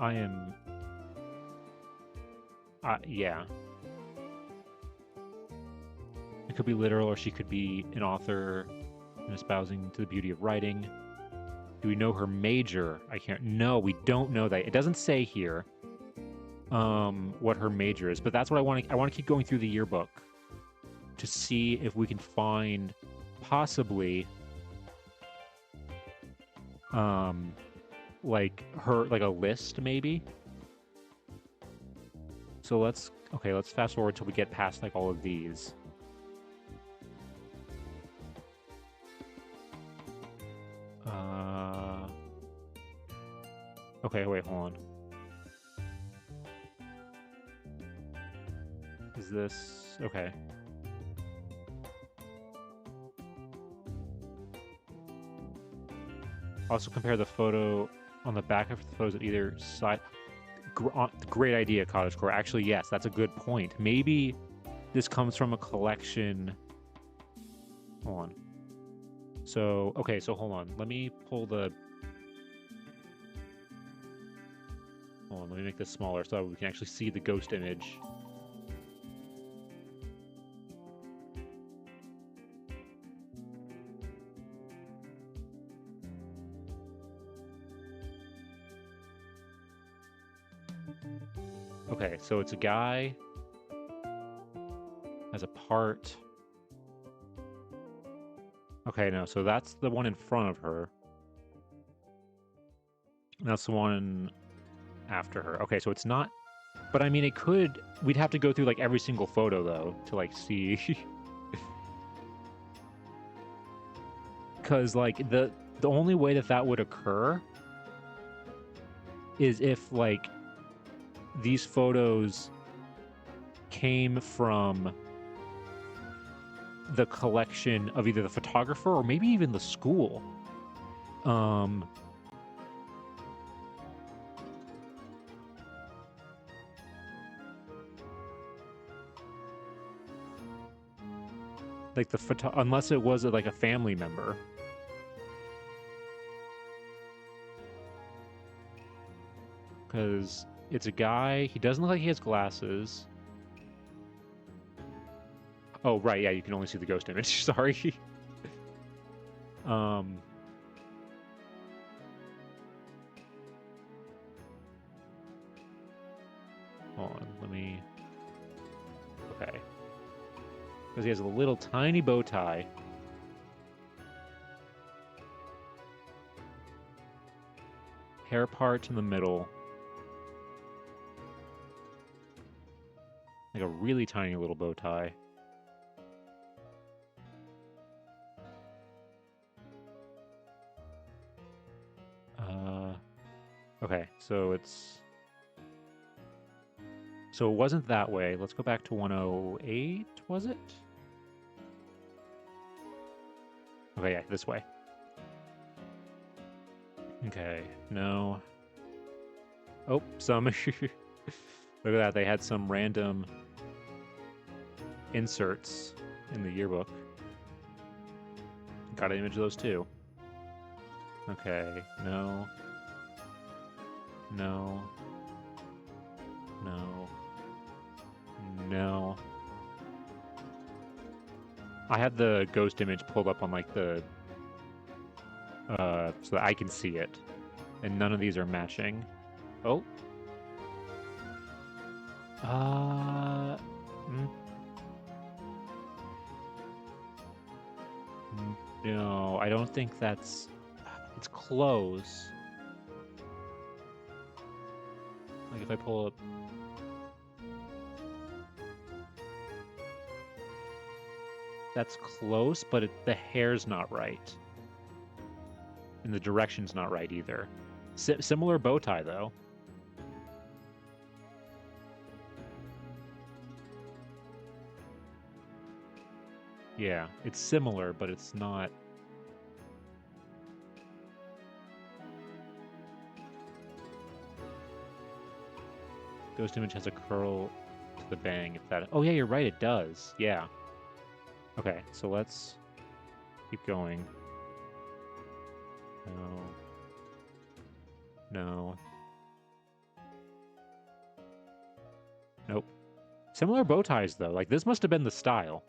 I am... yeah. It could be literal, or she could be an author and espousing to the beauty of writing. Do we know her major? No, we don't know that. It doesn't say here what her major is, but that's what I want to keep going through the yearbook to see if we can find possibly like a list maybe. So let's fast forward till we get past like all of these. Okay, wait, hold on. Is this... Okay. Also compare the photo on the back of the photos at either side. Great idea, Cottagecore. Actually, yes, that's a good point. Maybe this comes from a collection... Hold on. So, okay, so hold on. Let me pull the... Hold on, let me make this smaller so we can actually see the ghost image. Okay, so it's a guy has a part. Okay, no, so that's the one in front of her. That's the one after her. Okay, so it's not... But I mean, it could... We'd have to go through, like, every single photo, though, to, like, see... Because, like, the only way that that would occur is if, like, these photos came from the collection of either the photographer or maybe even the school. Like the unless it was like a family member. Because it's a guy, he doesn't look like he has glasses. Oh, right, yeah, you can only see the ghost image, sorry. Hold on, let me... Okay. Because he has a little tiny bow tie. Hair part in the middle. Like a really tiny little bow tie. Okay, so it's... So it wasn't that way. Let's go back to 108, was it? Okay, yeah, this way. Okay, no. Oh, some... Look at that, they had some random inserts in the yearbook. Got an image of those too. Okay, no. No. No. No. I have the ghost image pulled up on like the... so that I can see it. And none of these are matching. Oh. No, I don't think that's... It's close. Like if I pull up... That's close, but the hair's not right. And the direction's not right either. Similar bow tie, though. Yeah, it's similar, but it's not... Ghost image has a curl to the bang, if that... Oh yeah, you're right, it does. Yeah. Okay, so let's keep going. No. No. Nope. Similar bow ties, though. Like, this must have been the style.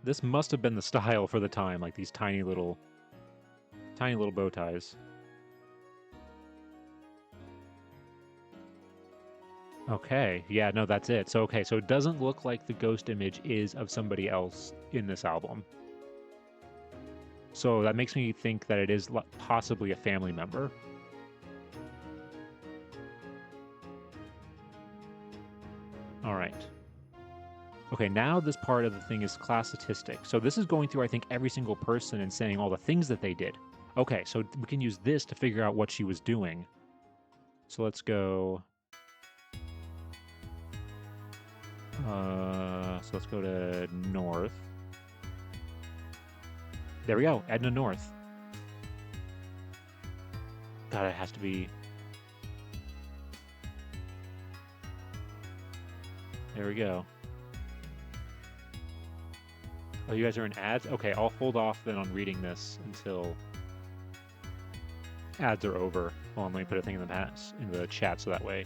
This must have been the style for the time, like these tiny little bow ties. Okay, yeah, no, that's it. So, okay, so it doesn't look like the ghost image is of somebody else in this album. So that makes me think that it is possibly a family member. All right. Okay, now this part of the thing is class statistics. So this is going through, I think, every single person and saying all the things that they did. Okay, so we can use this to figure out what she was doing. So let's go... so let's go to North. There we go, Edna North. God, it has to be... There we go. Oh, you guys are in ads? Okay, I'll hold off then on reading this until ads are over. Hold on, let me put a thing in the chat so that way.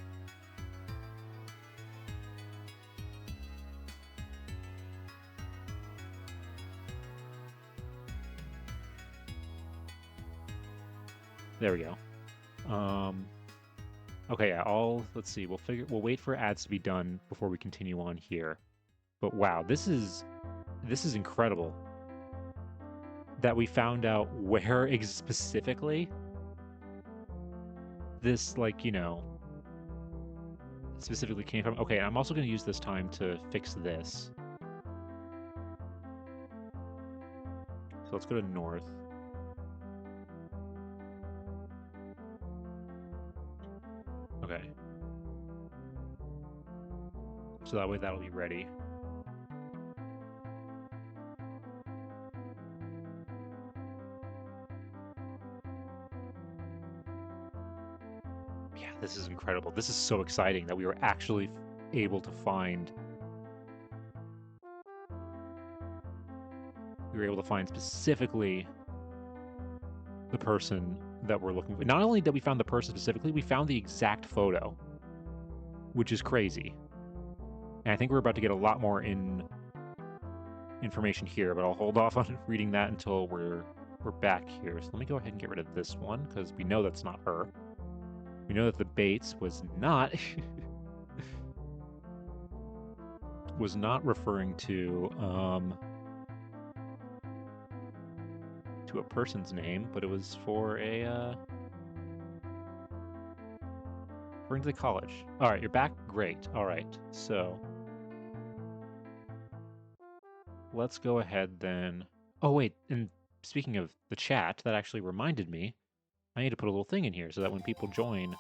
There we go. Okay, yeah, let's see. We'll wait for ads to be done before we continue on here. But wow, this is incredible. that we found out where specifically this, like, you know, specifically came from. Okay, I'm also going to use this time to fix this. So let's go to north. Okay. So that way that'll be ready. Yeah, this is incredible. This is so exciting that we were actually able to find... We were able to find specifically the person that we're looking for. Not only did we found the person specifically, we found the exact photo, which is crazy. And I think we're about to get a lot more information here, but I'll hold off on reading that until we're back here. So let me go ahead and get rid of this one, because we know that's not her. We know that the Bates was not was not referring to a person's name, but it was for a referring to the college. All right, you're back. Great. All right, so let's go ahead then. Oh wait, and speaking of the chat, that actually reminded me, I need to put a little thing in here so that when people join...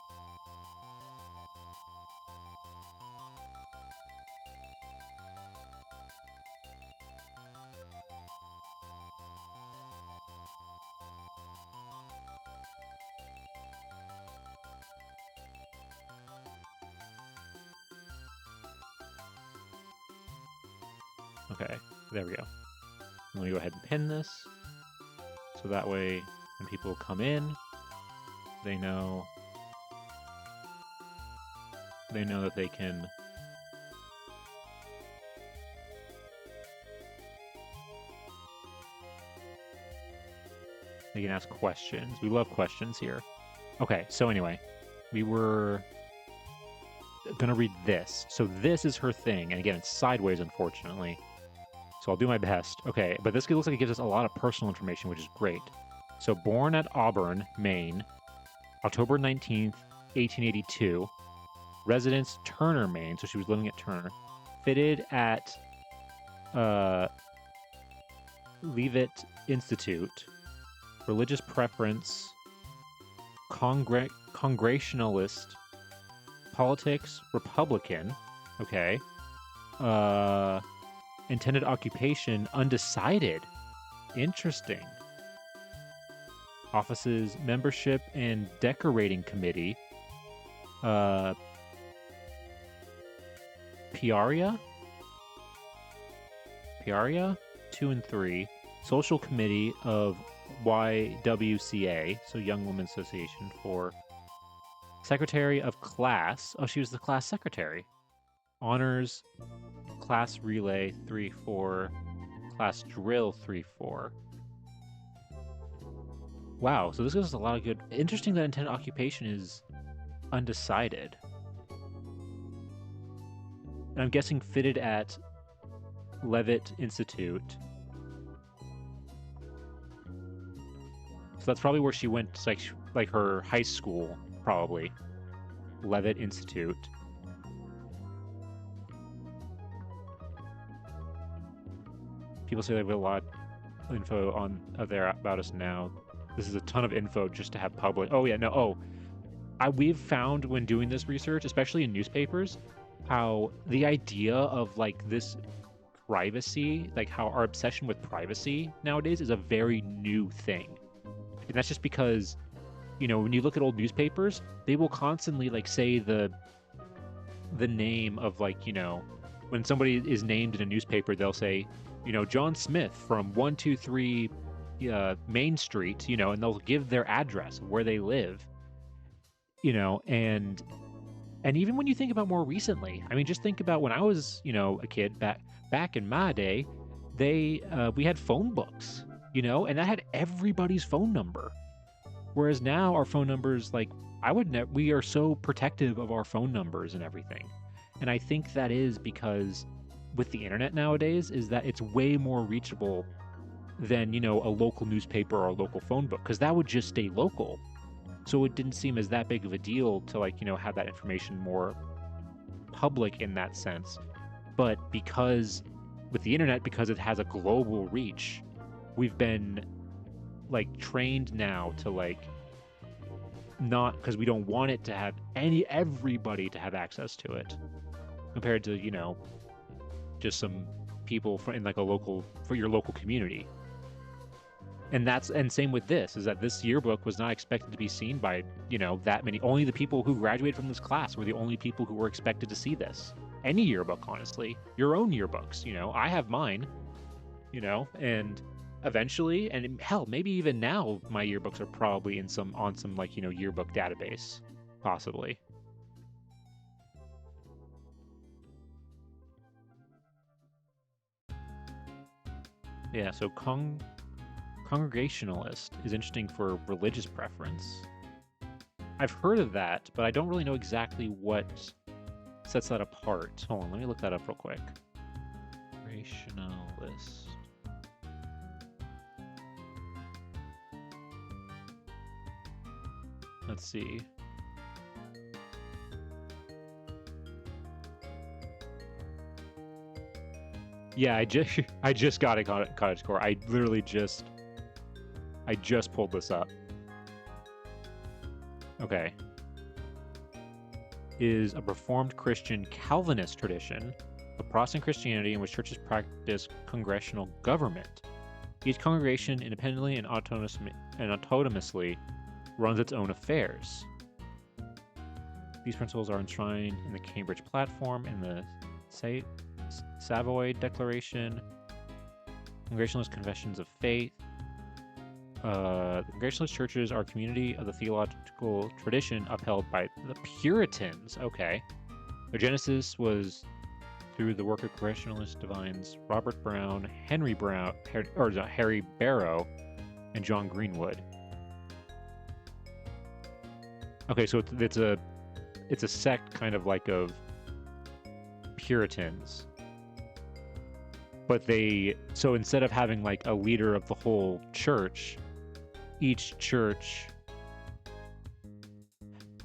Okay, there we go. Let me go ahead and pin this, so that way when people come in, they know that they can ask questions. We love questions here. Okay, so anyway, we were gonna read this. So this is her thing, and again, it's sideways, unfortunately. So I'll do my best. Okay, but this looks like it gives us a lot of personal information, which is great. So born at Auburn, Maine, October 19th, 1882. Residence, Turner, Maine. So she was living at Turner. Fitted at Leavitt Institute. Religious preference, Congregationalist. Politics, Republican. Okay. Intended occupation, undecided. Interesting. Offices, membership and decorating committee. Peoria, 2 and 3. Social committee of YWCA, so Young Women's Association for... Secretary of class. Oh, she was the class secretary. Honors, class relay 3-4, class drill 3-4. Wow, so this gives us a lot of good... Interesting that intended occupation is undecided. And I'm guessing fitted at Leavitt Institute. So that's probably where she went, like her high school, probably. Leavitt Institute. People say they have a lot of info on there about us now. This is a ton of info just to have public. Oh yeah, no. Oh, we've found when doing this research, especially in newspapers, how the idea of like this privacy, like how our obsession with privacy nowadays is a very new thing. And that's just because, you know, when you look at old newspapers, they will constantly like say the name of, like, you know, when somebody is named in a newspaper, they'll say, you know, John Smith from 123 Main Street, you know, and they'll give their address of where they live, you know, and even when you think about more recently, I mean, just think about when I was, you know, a kid back in my day, we had phone books, you know, and that had everybody's phone number. Whereas now our phone numbers, like, we are so protective of our phone numbers and everything. And I think that is because with the internet nowadays is that it's way more reachable than, you know, a local newspaper or a local phone book, because that would just stay local. So it didn't seem as that big of a deal to, like, you know, have that information more public in that sense. But because with the internet, because it has a global reach, we've been like trained now to like not, because we don't want it to have everybody to have access to it, compared to, you know, just some people in like for your local community. And same with this, is that this yearbook was not expected to be seen by, you know, that many. Only the people who graduated from this class were the only people who were expected to see this. Any yearbook, honestly. Your own yearbooks, you know. I have mine, you know, and eventually, and hell, maybe even now, my yearbooks are probably on some like, you know, yearbook database, possibly. Yeah, so Congregationalist is interesting for religious preference. I've heard of that, but I don't really know exactly what sets that apart. Hold on, let me look that up real quick. Congregationalist. Let's see. Yeah, I just got a cottage core. I just pulled this up. Okay. Is a Reformed Christian Calvinist tradition of Protestant Christianity in which churches practice congregational government. Each congregation independently and autonomously runs its own affairs. These principles are enshrined in the Cambridge Platform and the Savoy Declaration, Congregationalist Confessions of Faith. Congregationalist churches are a community of the theological tradition upheld by the Puritans. Okay. Their genesis was through the work of Congregationalist divines Robert Brown, Harry Barrow, and John Greenwood. Okay, so it's a sect kind of like of Puritans. But so instead of having like a leader of the whole church, each church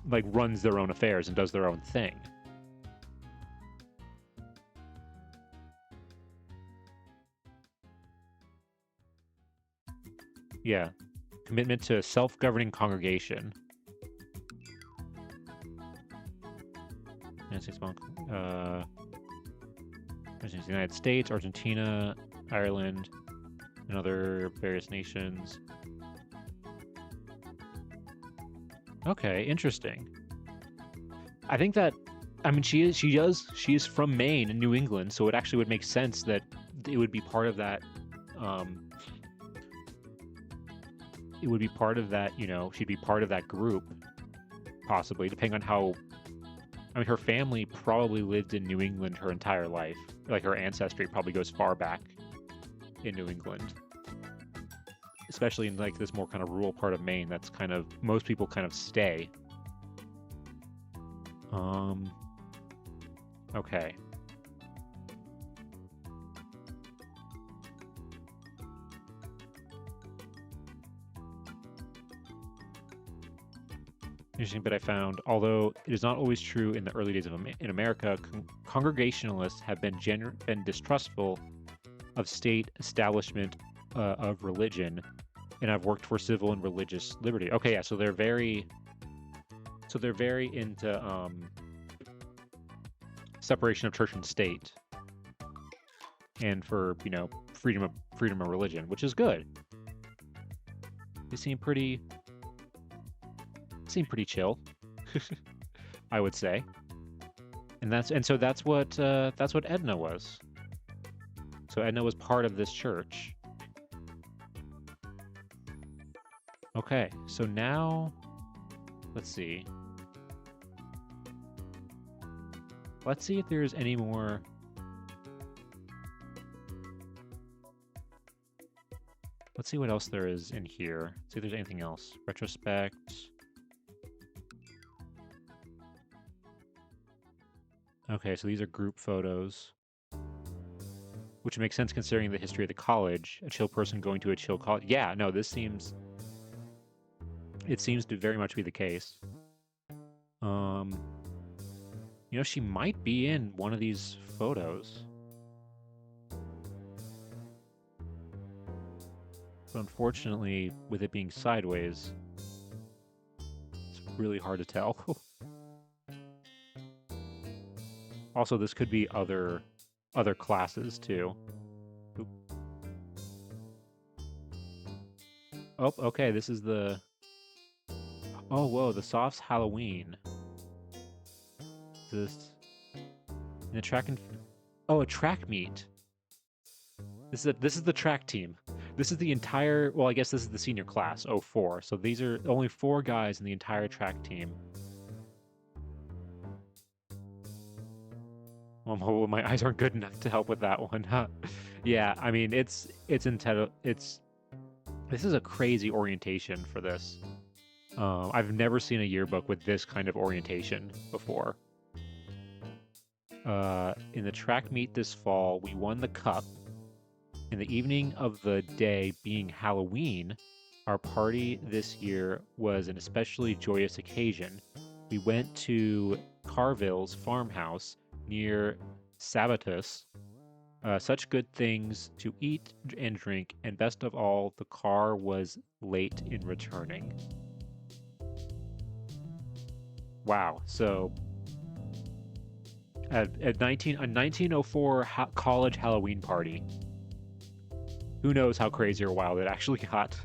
like runs their own affairs and does their own thing. Yeah. Commitment to self-governing congregation. The United States, Argentina, Ireland, and other various nations. Okay, interesting. I think that, I mean, she is from Maine in New England, so it actually would make sense that it would be part of that. It would be part of that, you know, she'd be part of that group, possibly, depending on how. I mean, her family probably lived in New England her entire life. Like, her ancestry probably goes far back in New England. Especially in, like, this more kind of rural part of Maine, that's kind of, most people kind of stay. Okay. Interesting bit I found, although it is not always true in the early days in America, Congregationalists have been distrustful of state establishment of religion, and have worked for civil and religious liberty. Okay, yeah, so they're very into separation of church and state, and for, you know, freedom of religion, which is good. They seem pretty chill, I would say. And so that's what Edna was. So Edna was part of this church. Okay, so now let's see. Let's see if there's any more. Let's see what else there is in here. See if there's anything else. Retrospect. Okay, so these are group photos. which makes sense considering the history of the college. A chill person going to a chill college. Yeah, no, it seems to very much be the case. You know, she might be in one of these photos. But unfortunately, with it being sideways, it's really hard to tell. Also, this could be other classes too. Oop. Oh, okay, this is the... Oh, whoa, the Soft's Halloween. Is this... In the track and... Oh, a track meet. This is the track team. This is the entire... Well, I guess this is the senior class, 04. So these are only 4 guys in the entire track team. Well, my eyes aren't good enough to help with that one. Yeah, I mean, it's entitled... This is a crazy orientation for this. I've never seen a yearbook with this kind of orientation before. In the track meet this fall, we won the cup. In the evening of the day being Halloween, our party this year was an especially joyous occasion. We went to Carville's farmhouse near Sabatus. Such good things to eat and drink, and best of all, the car was late in returning. Wow, so at a 1904 college Halloween party. Who knows how crazy or wild it actually got.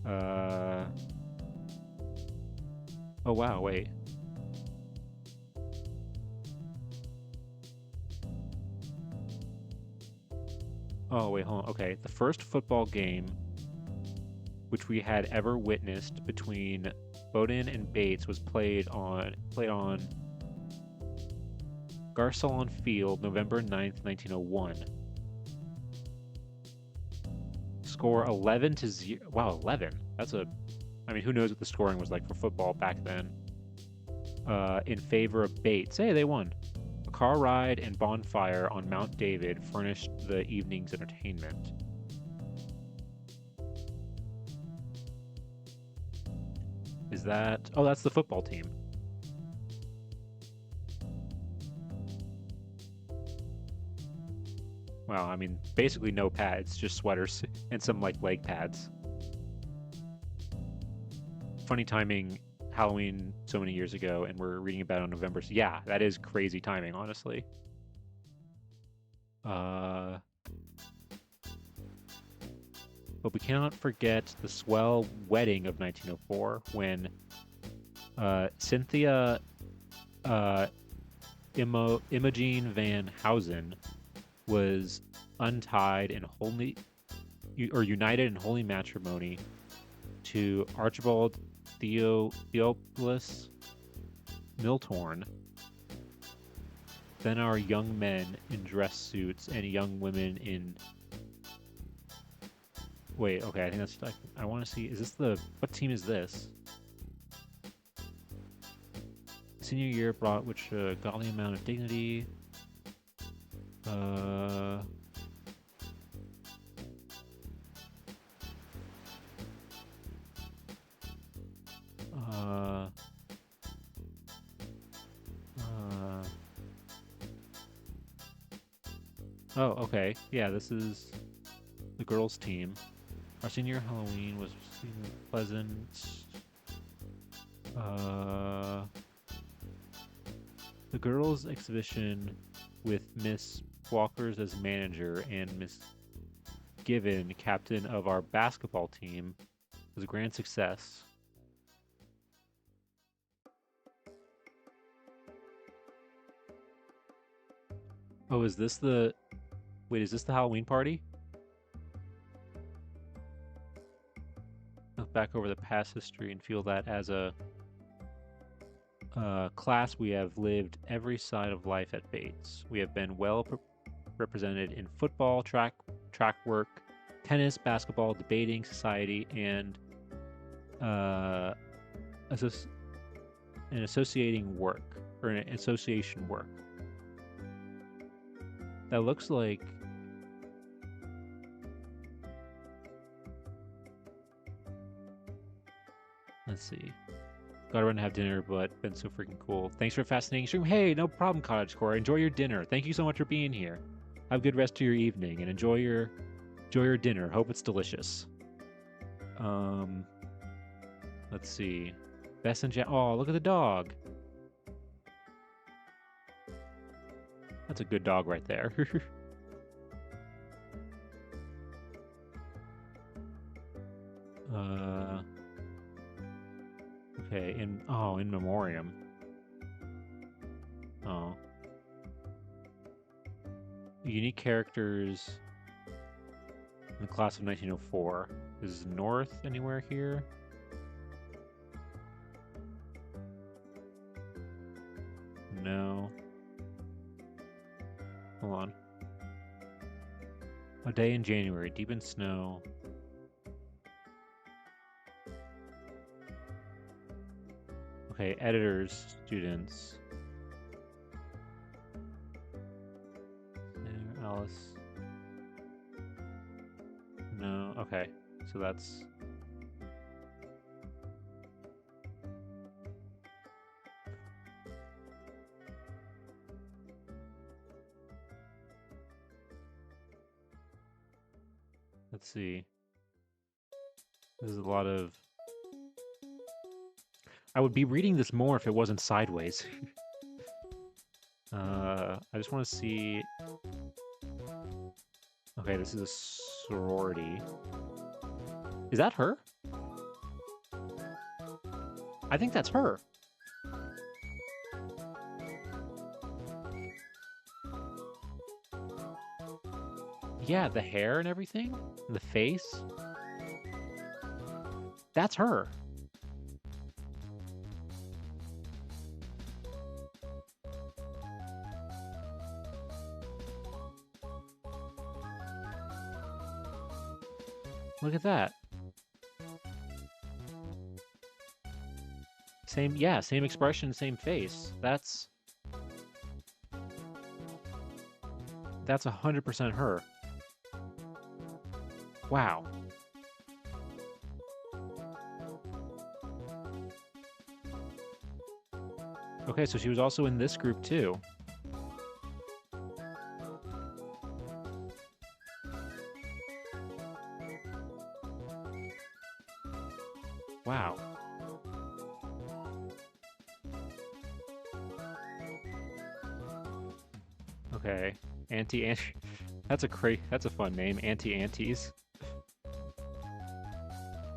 Oh wow, wait. Oh, wait, hold on. Okay, the first football game which we had ever witnessed between Bowdoin and Bates was played on Garcelon Field, November 9th, 1901. Score 11-0. Wow, 11. That's a... I mean, who knows what the scoring was like for football back then. In favor of Bates. Hey, they won. A car ride and bonfire on Mount David furnished the evening's entertainment. Is that... Oh, that's the football team. Wow, I mean, basically no pads, just sweaters and some, like, leg pads. Funny timing, Halloween so many years ago, and we're reading about it on November. So yeah, that is crazy timing, honestly. But we cannot forget the swell wedding of 1904 when Cynthia Imogen Van Housen was untied in united in holy matrimony to Archibald Theophilus Miltorn. Then our young men in dress suits and young women in... Wait, okay, I think that's... I want to see... Is this the... What team is this? Senior year brought which godly amount of dignity... Oh, okay. Yeah, this is the girls' team. Our senior Halloween was pleasant. The girls' exhibition with Miss Walkers as manager and Miss Given, captain of our basketball team, was a grand success. Oh, is this the... Wait, is this the Halloween party? Look back over the past history and feel that as a class we have lived every side of life at Bates. We have been well represented in football, track work, tennis, basketball, debating, society, and association work. That looks like... Let's see. Gotta run and have dinner, but been so freaking cool. Thanks for a fascinating stream. Hey, no problem, Cottagecore. Enjoy your dinner. Thank you so much for being here. Have a good rest of your evening and enjoy your dinner. Hope it's delicious. Let's see. Best and oh, look at the dog. That's a good dog right there. Okay, in memoriam. Oh. Unique characters in the class of 1904. Is North anywhere here? No. Hold on. A day in January, deep in snow. Okay, editors, students. Alice. No, okay. So that's... Let's see. This is a lot of... I would be reading this more if it wasn't sideways. I just want to see... Okay, this is a sorority. Is that her? I think that's her. Yeah, the hair and everything. The face. That's her. Look at that. Same, yeah, same expression, same face. That's 100% her. Wow. Okay, so she was also in this group too. Wow. Okay. Auntie. That's a fun name. Aunties.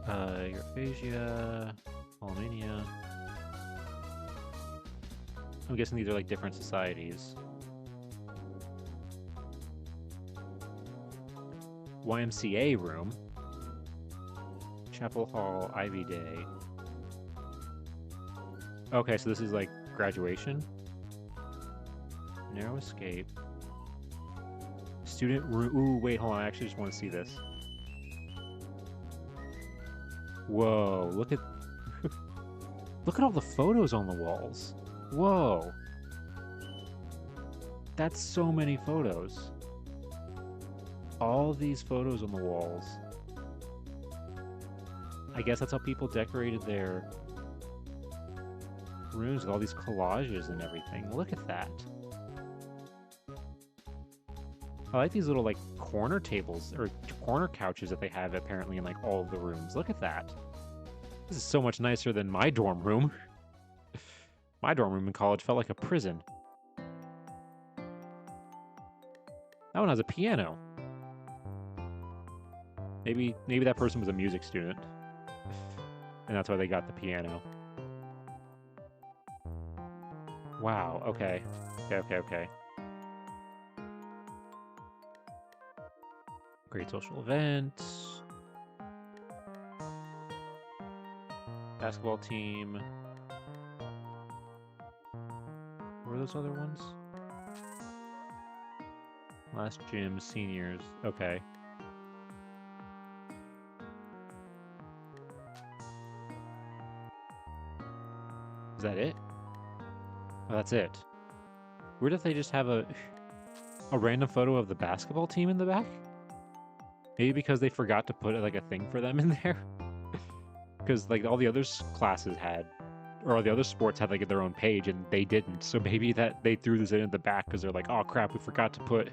Europhasia, Almania. I'm guessing these are like different societies. YMCA room. Chapel Hall, Ivy Day. Okay, so this is like graduation. Narrow escape. Student room. Ooh, wait, hold on. I actually just want to see this. Whoa, look at look at all the photos on the walls. Whoa. That's so many photos. All these photos on the walls. I guess that's how people decorated their rooms with all these collages and everything. Look at that. I like these little, like, corner tables, or corner couches that they have, apparently, in, like, all of the rooms. Look at that. This is so much nicer than my dorm room. My dorm room in college felt like a prison. That one has a piano. Maybe that person was a music student. And that's why they got the piano. Wow, okay. Okay. Great social event. Basketball team. What were those other ones? Last gym, seniors. Okay. Is that it? Oh, that's it. Weird if they just have a... A random photo of the basketball team in the back? Maybe because they forgot to put like a thing for them in there. Because like all the other classes had, or all the other sports had like their own page, and they didn't. So maybe that they threw this in at the back because they're like, oh crap, we forgot to put,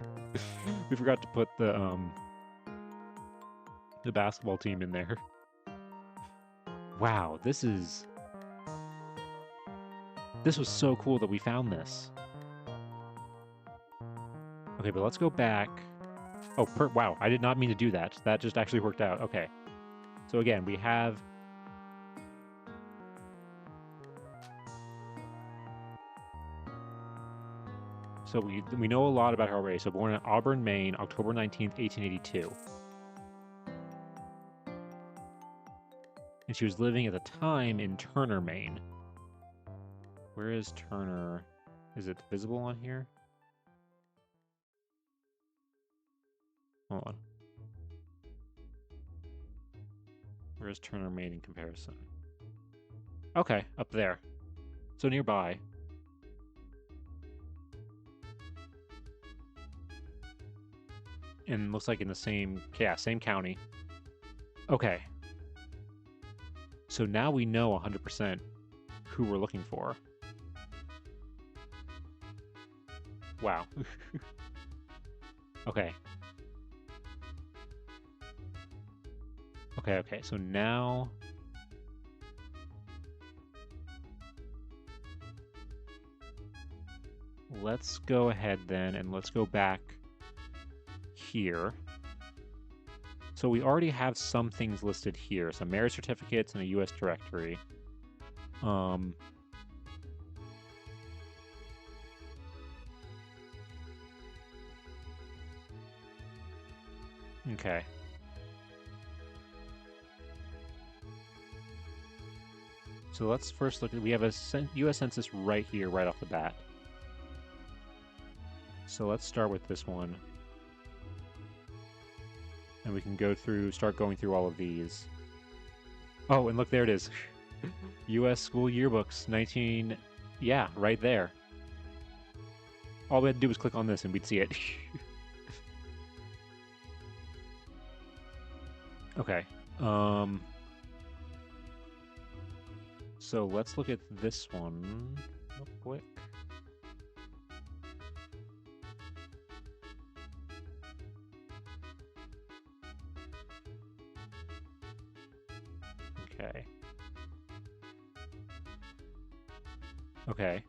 we forgot to put the basketball team in there. Wow, this was so cool that we found this. Okay, but let's go back. Oh, wow, I did not mean to do that. That just actually worked out. Okay. So again, we have... So we know a lot about her already. So born in Auburn, Maine, October 19th, 1882. And she was living at the time in Turner, Maine. Where is Turner? Is it visible on here? Hold on. Where is Turner, Maine in comparison? Okay, up there. So nearby. And looks like in the same, yeah, same county. Okay. So now we know 100% who we're looking for. Wow. Okay. Okay, so now... Let's go ahead then, and let's go back here. So we already have some things listed here. Some marriage certificates and a U.S. directory. Okay. So let's first look at... We have a U.S. Census right here, right off the bat. So let's start with this one. And we can go through, start going through all of these. Oh, and look, there it is. U.S. School Yearbooks, 19... Yeah, right there. All we had to do was click on this and we'd see it. Okay. So let's look at this one real quick. Okay. Okay.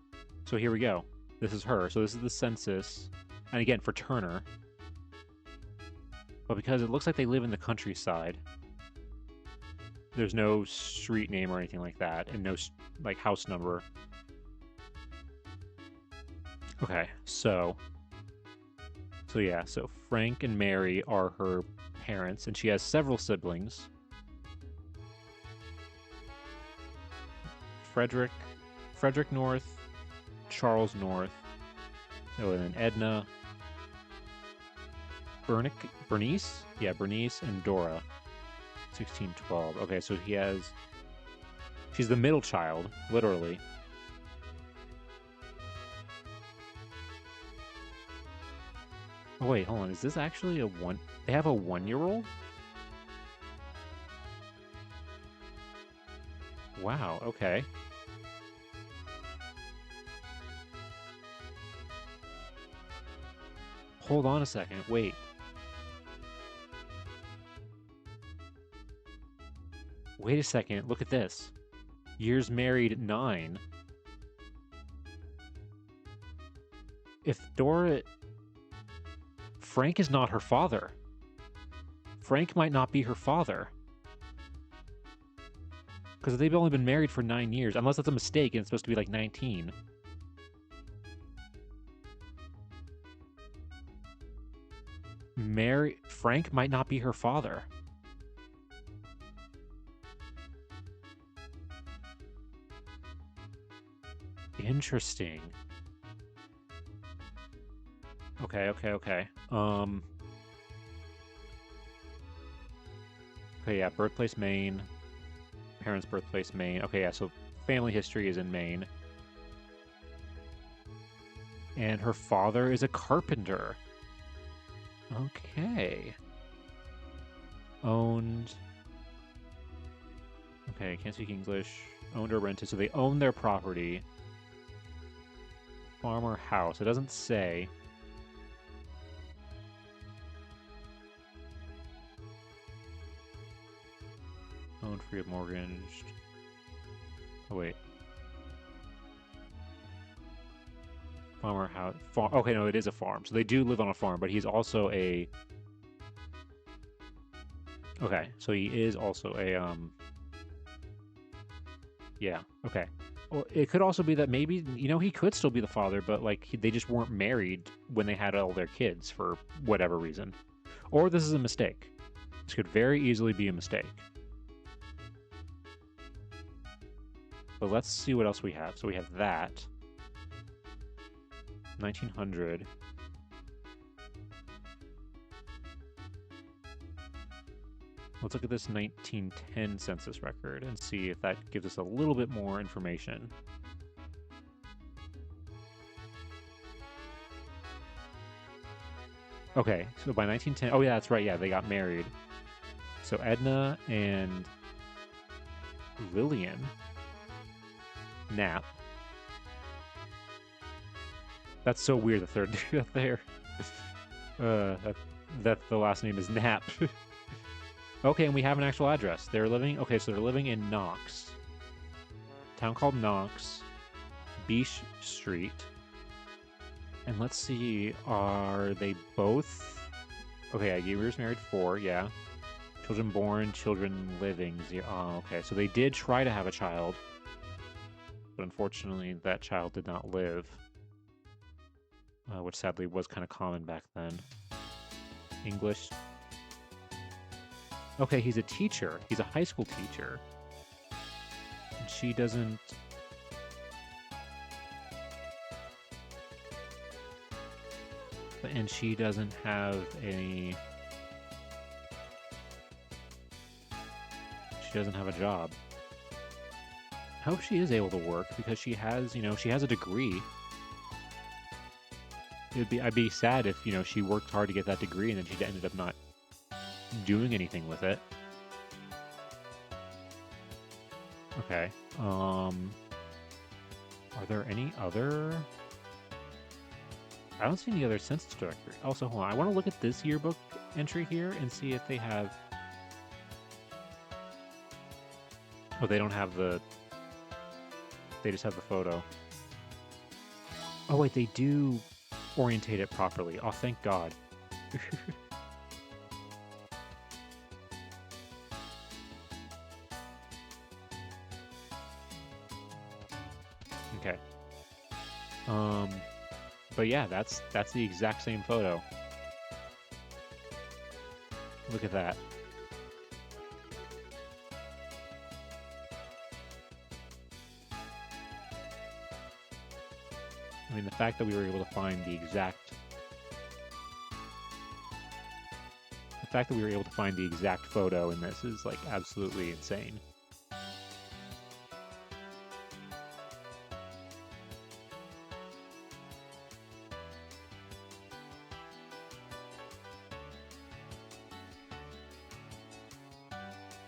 So here we go. This is her. So this is the census. And again, for Turner. But because it looks like they live in the countryside, there's no street name or anything like that, and no, like, house number. Okay, so yeah, so Frank and Mary are her parents, and she has several siblings. Frederick North, Charles North, oh, and then Edna, Bernice? Yeah, Bernice and Dora. 1612. Okay, so she's the middle child, literally. Oh wait, hold on. Is this actually they have a 1-year-old? Wow, okay. Hold on a second, wait. Wait a second, look at this. Years married, 9. If Frank is not her father. Frank might not be her father. Because they've only been married for 9 years, unless that's a mistake and it's supposed to be like 19. Frank might not be her father. Interesting. Okay. Okay, yeah, birthplace Maine. Parents' birthplace Maine. Okay, yeah, so family history is in Maine. And her father is a carpenter. Okay. Owned. Okay, can't speak English. Owned or rented. So they own their property. Farm or house. It doesn't say. Owned, free of mortgaged. Oh, wait. Farmer house. Farm. Okay, no, it is a farm. So they do live on a farm, but he's also a. Okay, so he is also a. Yeah. Okay. Well, it could also be that maybe he could still be the father, but like they just weren't married when they had all their kids for whatever reason, or this is a mistake. This could very easily be a mistake. But let's see what else we have. So we have that. 1900. Let's look at this 1910 census record and see if that gives us a little bit more information. Okay, so by 1910, oh yeah, that's right, yeah, they got married. So Edna and Lillian Knapp. That's so weird that they're there. That the last name is Knapp. Okay, and we have an actual address. They're living. Okay, so they're living in Knox, town called Knox, Beach Street. And let's see, are they both? Okay, Gabriel's married 4. Yeah. Children born, children living 0. Oh, okay, so they did try to have a child, but unfortunately, that child did not live. Which sadly was kind of common back then. English. Okay, he's a teacher. He's a high school teacher. And she doesn't... And she doesn't have any... She doesn't have a job. I hope she is able to work because she has, she has a degree. I'd be sad if, she worked hard to get that degree and then she ended up not doing anything with it. Okay. Are there any other... I don't see any other census directory. Also, hold on. I want to look at this yearbook entry here and see if they have... Oh, they don't have the... They just have the photo. Oh, wait, they do orientate it properly. Oh, thank God. Okay. But yeah, that's the exact same photo. Look at that. I mean, the fact that we were able to find the exact... The fact that we were able to find the exact photo in this is, like, absolutely insane.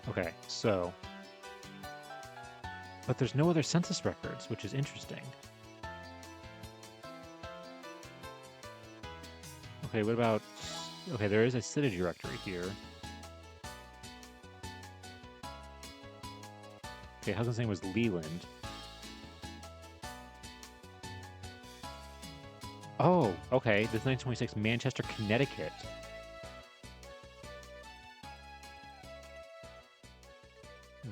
Okay, so... But there's no other census records, which is interesting. Okay, what about... Okay, there is a city directory here. Okay, husband's name was Leland. Oh, okay, this is 1926, Manchester, Connecticut.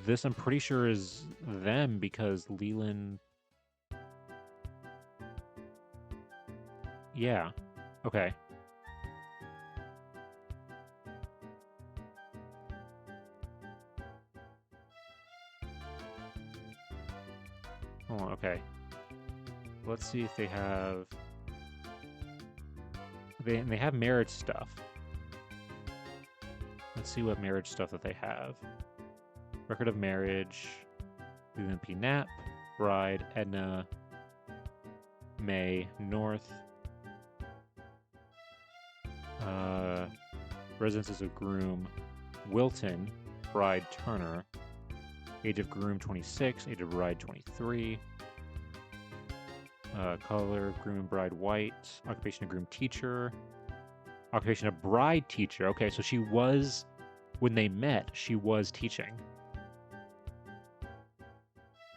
This, I'm pretty sure, is them because Leland... Yeah, okay. Hold on, okay. Let's see if they have... They have marriage stuff. Let's see what marriage stuff that they have. Record of marriage, Leland P. Knapp, bride, Edna, May, North. Residences of groom Wilton, bride Turner. Age of groom 26, age of bride 23. Color groom and bride white. Occupation of groom teacher. Occupation of bride teacher. Okay, so she was, when they met, she was teaching.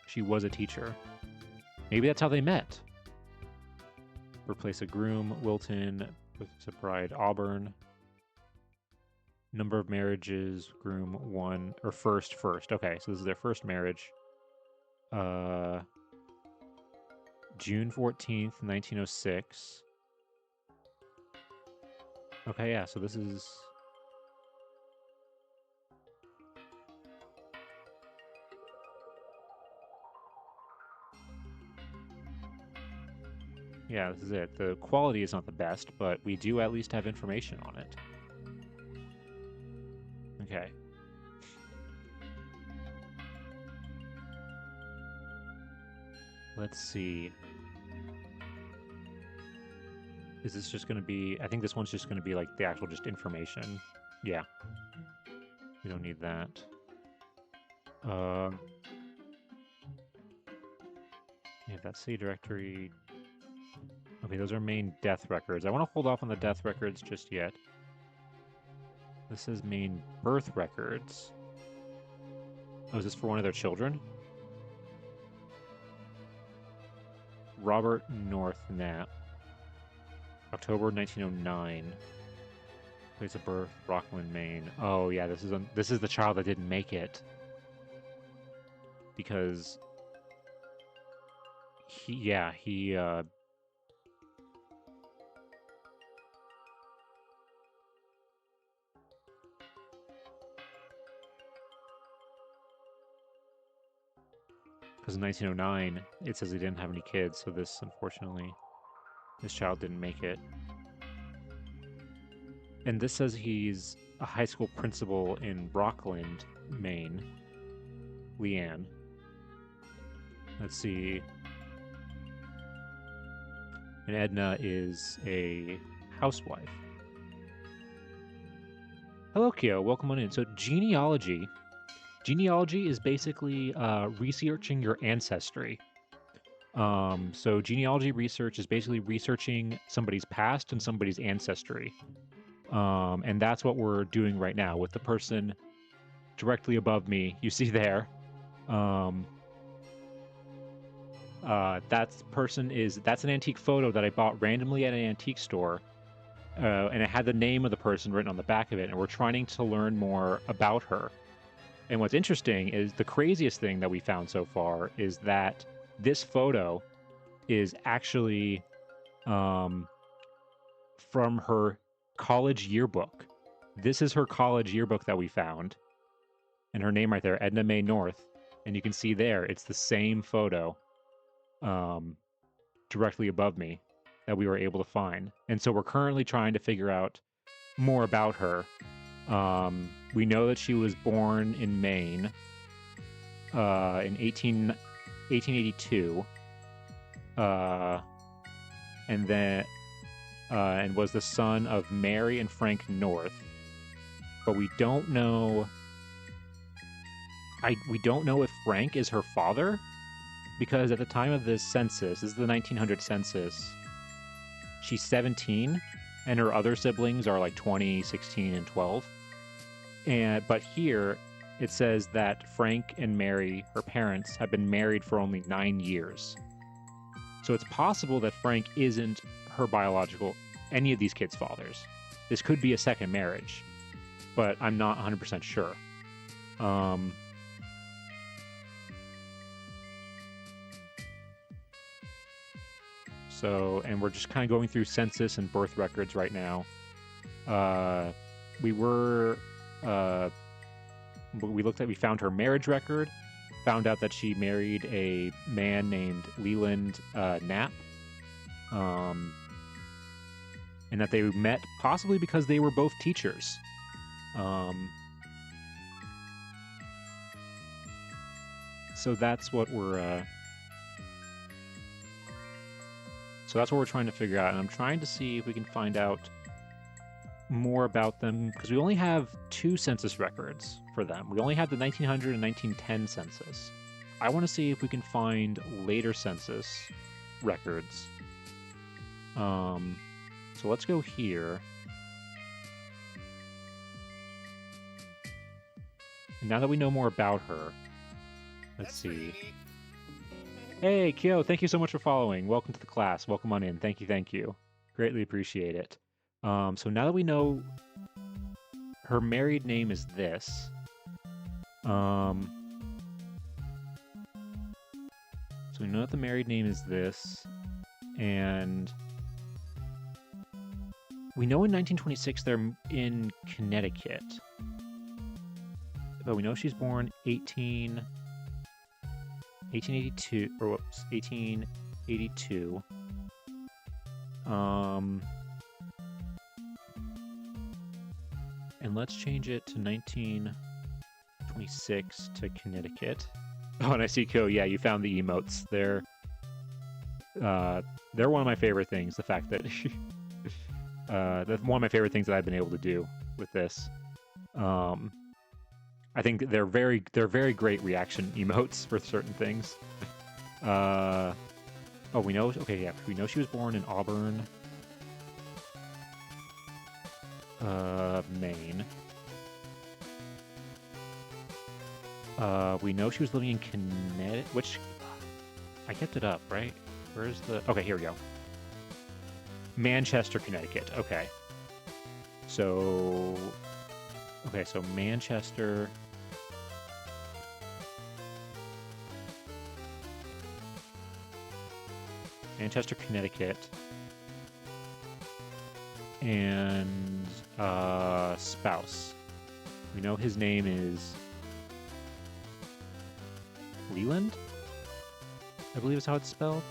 She was a teacher. Maybe that's how they met. Replace a groom, Wilton, with a bride, Auburn. Number of marriages, groom 1, or first. Okay, so this is their first marriage. June 14th, 1906. Okay, yeah, so this is... Yeah, this is it. The quality is not the best, but we do at least have information on it. Okay. Let's see. Is this just going to be... I think this one's just going to be like the actual just information. Yeah. We don't need that. Yeah, that city directory... Okay, those are main death records. I want to hold off on the death records just yet. This is main birth records. Oh, is this for one of their children? Robert North Knapp. October 1909. Place of birth, Rockland, Maine. Oh yeah, this is the child that didn't make it. Because he because in 1909, it says he didn't have any kids, so this, unfortunately, this child didn't make it. And this says he's a high school principal in Rockland, Maine. Leanne. Let's see. And Edna is a housewife. Hello, Kyo. Welcome on in. So, genealogy. Genealogy is basically researching your ancestry. So genealogy research is basically researching somebody's past and somebody's ancestry. And that's what we're doing right now with the person directly above me. You see there. That's an antique photo that I bought randomly at an antique store. And it had the name of the person written on the back of it. And we're trying to learn more about her. And what's interesting is the craziest thing that we found so far is that this photo is actually from her college yearbook. This is her college yearbook that we found. And her name right there, Edna Mae North. And you can see there, it's the same photo directly above me that we were able to find. And so we're currently trying to figure out more about her. We know that she was born in Maine in 1882, and then and was the son of Mary and Frank North. But we don't know. We don't know if Frank is her father, because at the time of this census, this is the 1900 census, she's 17, and her other siblings are like 20, 16, and 12. But here, it says that Frank and Mary, her parents, have been married for only 9 years. So it's possible that Frank isn't her biological, any of these kids' fathers. This could be a second marriage, but I'm not 100% sure. And we're just kind of going through census and birth records right now. We found her marriage record, found out that she married a man named Leland Knapp, and that they met possibly because they were both teachers. So that's what we're trying to figure out, and I'm trying to see if we can find out more about them because we only have 2 census records for them. We only have the 1900 and 1910 census. I want to see if we can find later census records. So let's go here. And now that we know more about her, let's see. Hey, Kyo, thank you so much for following. Welcome to the class. Welcome on in. Thank you. Greatly appreciate it. So now that we know her married name is this, so we know that the married name is this, and we know in 1926 they're in Connecticut, but we know she's born 1882, or whoops, 1882. And let's change it to 1926 to Connecticut. Oh, and I see, Ko, yeah, you found the emotes. They're one of my favorite things, the fact that that's one of my favorite things that I've been able to do with this. I think they're very great reaction emotes for certain things. Oh, we know. Okay, yeah, we know she was born in Auburn, Maine. We know she was living in Connecticut, which I kept it up, right? Where's the? Okay, here we go. Manchester, Connecticut. Okay. So Manchester. Manchester, Connecticut. And spouse. We know his name is Leland, I believe is how it's spelled.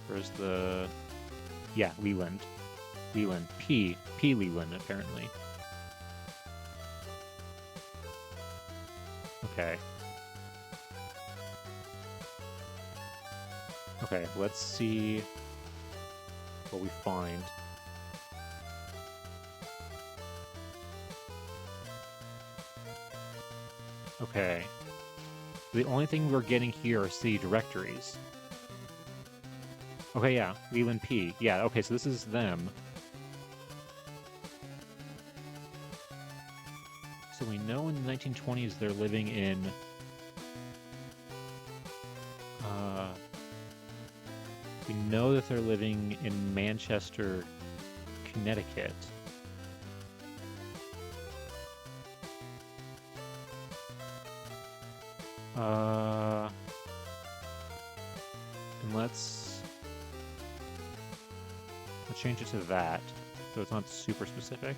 Where's the... Yeah, Leland. Leland. P. Leland, apparently. Okay. Okay, let's see what we find. Okay. The only thing we're getting here are city directories. Okay, yeah. Leland P. Yeah, okay, so this is them. So we know in the 1920s they're living in... we know that they're living in Manchester, Connecticut. And let's change it to that, so it's not super specific.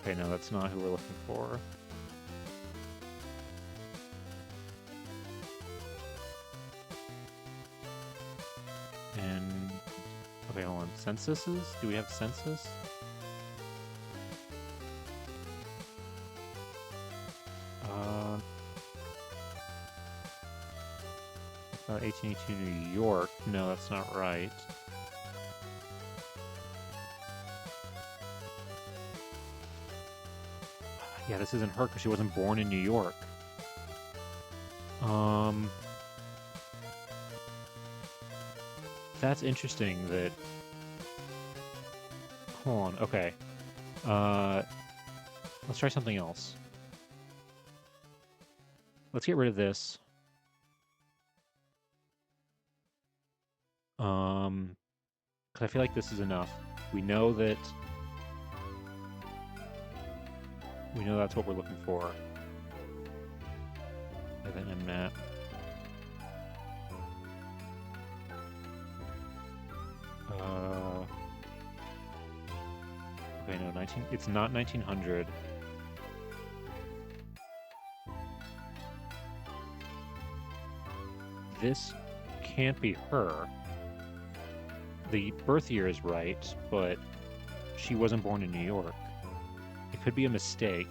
Okay, no, that's not who we're looking for. And, okay, hold on. Censuses? Do we have census? 1882 New York. No, that's not right. Yeah, this isn't her because she wasn't born in New York. That's interesting that... Hold on, okay. Let's try something else. Let's get rid of this. Because I feel like this is enough. We know that... We know that's what we're looking for. And then in map. Okay, no, it's not 1900. This can't be her. The birth year is right, but she wasn't born in New York. It could be a mistake.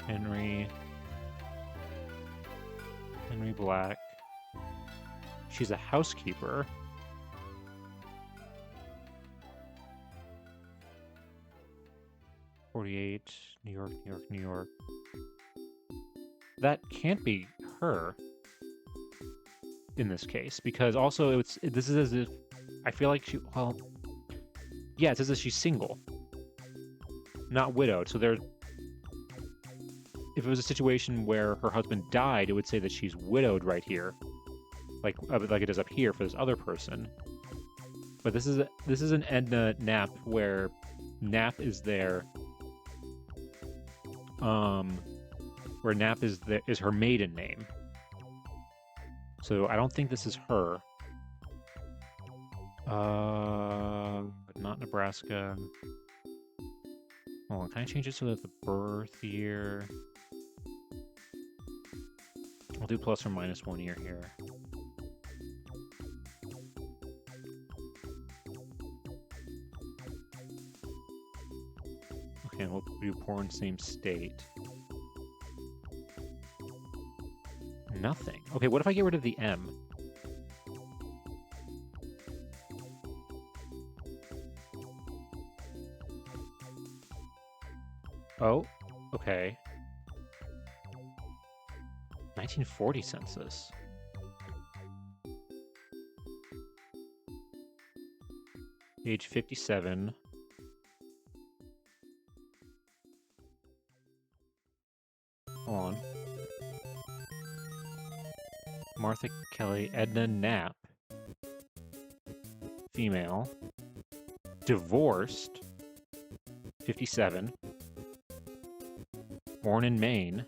Henry Black. She's a housekeeper. '48, New York, New York, New York. That can't be her in this case, because also this is as if I feel like yeah, it says that she's single, not widowed. So if it was a situation where her husband died, it would say that she's widowed right here, like it is up here for this other person. But this is an Edna Knapp where Knapp is there. Where Knapp is her maiden name. So I don't think this is her. But not Nebraska. Hold on, can I change it so that the birth year... I'll do plus or minus 1 year here. Okay, we'll do born same state. Nothing. Okay, what if I get rid of the M? Oh, okay. 1940 census. Age 57. Hold on. Martha Kelly, Edna Knapp. Female. Divorced. 57. Born in Maine.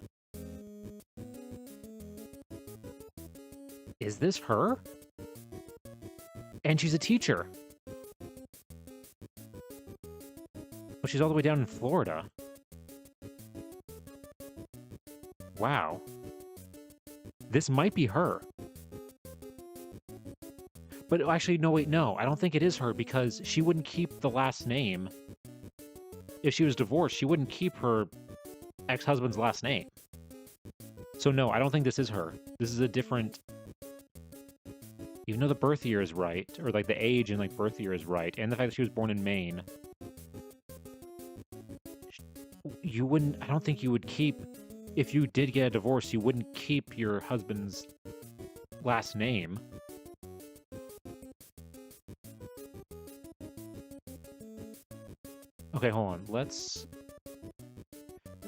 Is this her? And she's a teacher. But she's all the way down in Florida. Wow. This might be her. But actually, no, wait, no. I don't think it is her because she wouldn't keep the last name. If she was divorced, she wouldn't keep her ex-husband's last name. So no, I don't think this is her. This is a different... Even though the birth year is right, or like the age and like birth year is right, and the fact that she was born in Maine, you wouldn't... I don't think you would keep... If you did get a divorce, you wouldn't keep your husband's last name. Okay, hold on. Let's...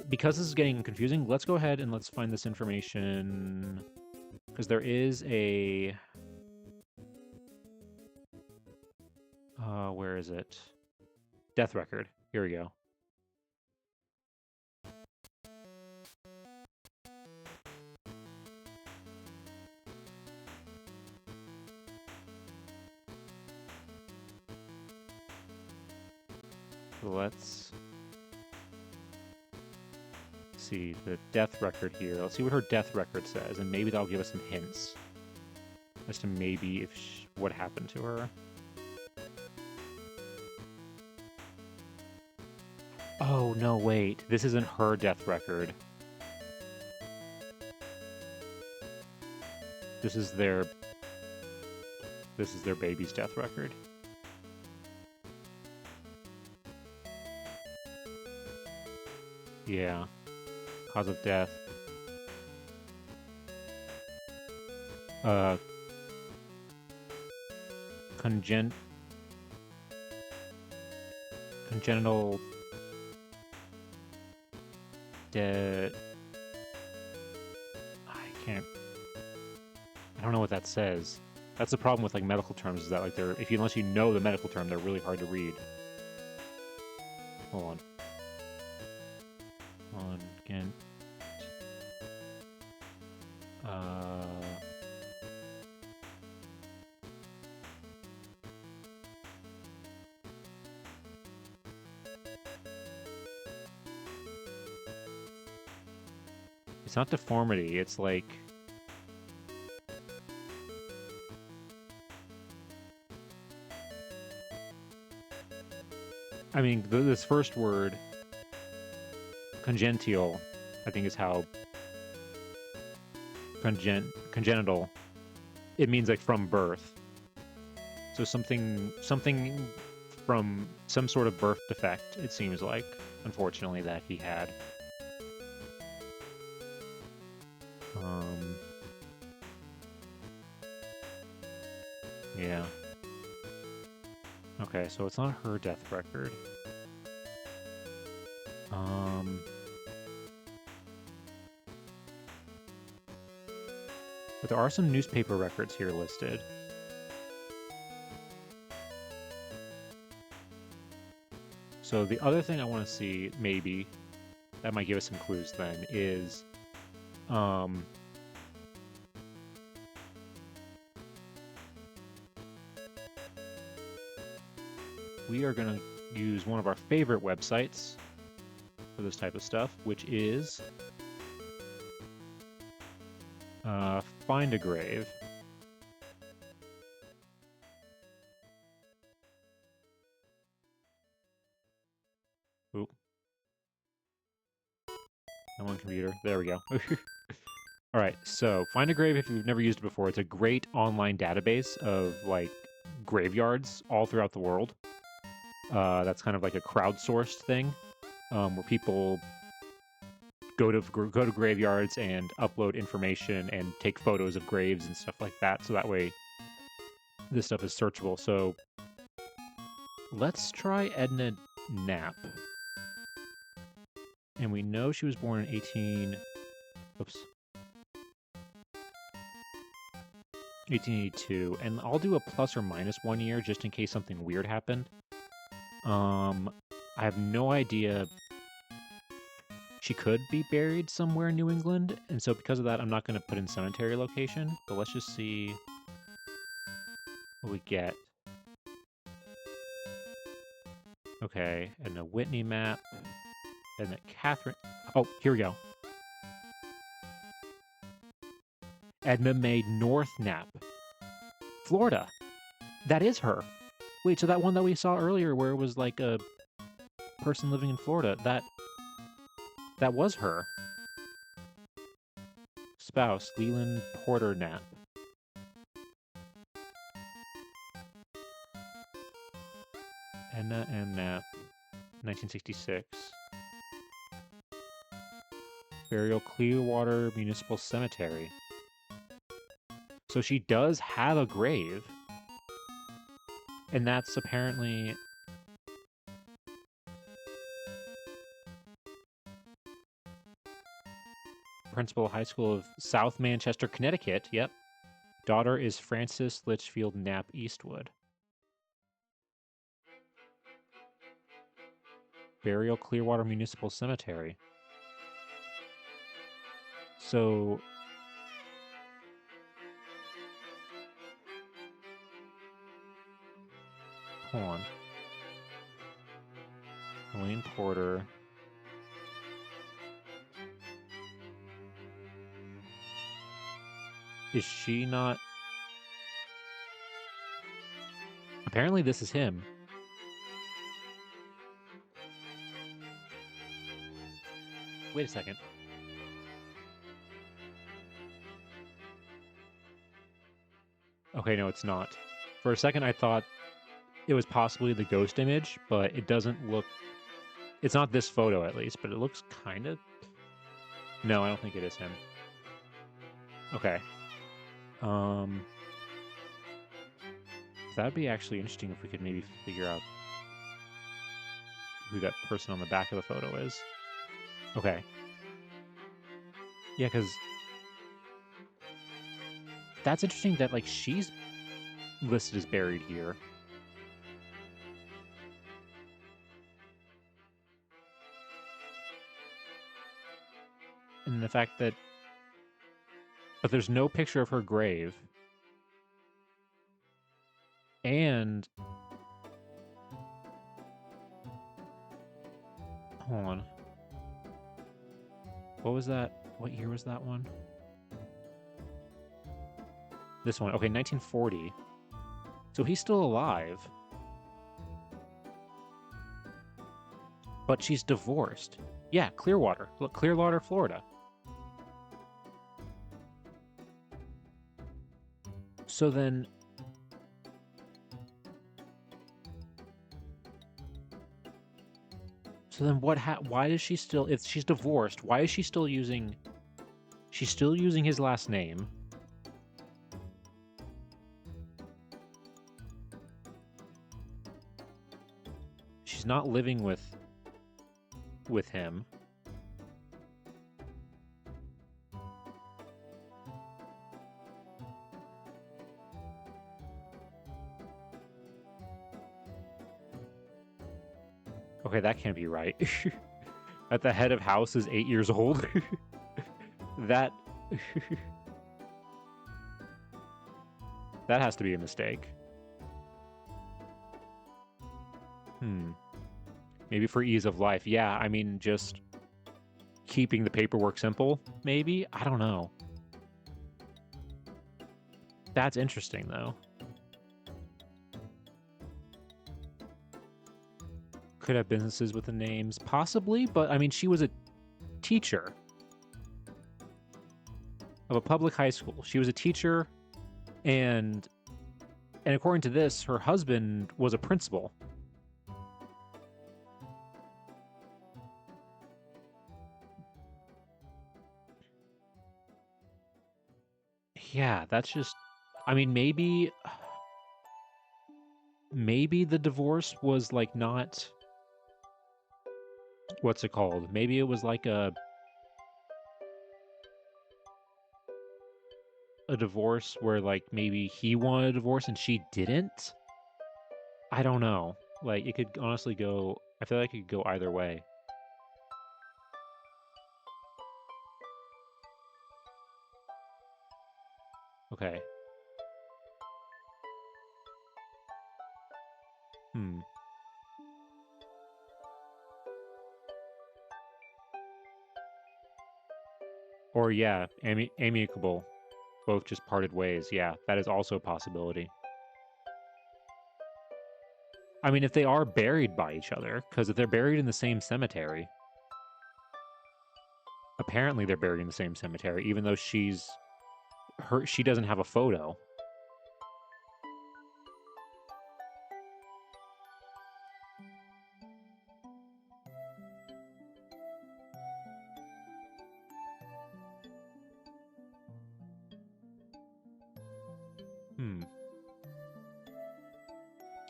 Because this is getting confusing, let's go ahead and let's find this information. Because there is a... where is it? Death record. Here we go. Let's see the death record here. Let's see what her death record says, and maybe that'll give us some hints as to maybe what happened to her. Oh, no, wait. This isn't her death record. This is their baby's death record. Yeah. Cause of death. Congenital dead. I don't know what that says. That's the problem with like medical terms, is that like unless you know the medical term, they're really hard to read. Hold on. Again. It's not deformity, it's like... I mean, this first word, congenital, I think is how congenital, it means like from birth. So something from some sort of birth defect, it seems like, unfortunately, that he had. Yeah. Okay, so it's not her death record. But there are some newspaper records here listed. So the other thing I want to see, maybe, that might give us some clues then, is we are going to use one of our favorite websites for this type of stuff, which is Find a Grave. Oop. I'm on computer. There we go. All right, so Find a Grave, if you've never used it before, it's a great online database of, like, graveyards all throughout the world. That's kind of like a crowdsourced thing, where people go to graveyards and upload information and take photos of graves and stuff like that, so that way this stuff is searchable. So let's try Edna Knapp. And we know she was born in 1882, and I'll do a plus or minus 1 year just in case something weird happened. I have no idea. She could be buried somewhere in New England, and so because of that, I'm not going to put in cemetery location, but let's just see what we get. Okay, and a Whitney map, and a Catherine. Oh, here we go. Edna Mae North Knapp, Florida. That is her. Wait, so that one that we saw earlier where it was like a person living in Florida, that was her. Spouse, Leland Porter Knapp. Edna M. Knapp, 1966. Burial, Clearwater Municipal Cemetery. So she does have a grave. And that's apparently... Principal High School of South Manchester, Connecticut. Yep. Daughter is Frances Litchfield Knapp Eastwood. Burial, Clearwater Municipal Cemetery. So... Hold on. Elaine Porter. Is she not... Apparently this is him. Wait a second. Okay, no, it's not. For a second, I thought it was possibly the ghost image, but it doesn't look... It's not this photo, at least, but it looks kind of... No, I don't think it is him. Okay. That'd be actually interesting if we could maybe figure out who that person on the back of the photo is. Okay. Yeah, because... That's interesting that, like, she's listed as buried here. And the fact that... But there's no picture of her grave. And... Hold on. What was that? What year was that one? This one. Okay, 1940. So he's still alive. But she's divorced. Yeah, Clearwater. Look, Clearwater, Florida. So then why is she still, if she's divorced, why is she still using, she's still using his last name. She's not living with him. Okay, that can't be right. At the head of house is 8 years old. That that has to be a mistake. Maybe for ease of life. Yeah, I mean, just keeping the paperwork simple, maybe? I don't know. That's interesting, though. Could have businesses with the names, possibly, but I mean, she was a teacher of a public high school. She was a teacher, and according to this, her husband was a principal. Yeah, that's just, I mean, maybe the divorce was like not, what's it called? Maybe it was like a divorce where like maybe he wanted a divorce and she didn't. I don't know. Like it could honestly go, I feel like it could go either way. Okay. Or yeah, amicable. Both just parted ways. Yeah, that is also a possibility. I mean, if they are buried by each other, because if they're buried in the same cemetery, apparently they're buried in the same cemetery, even though she doesn't have a photo.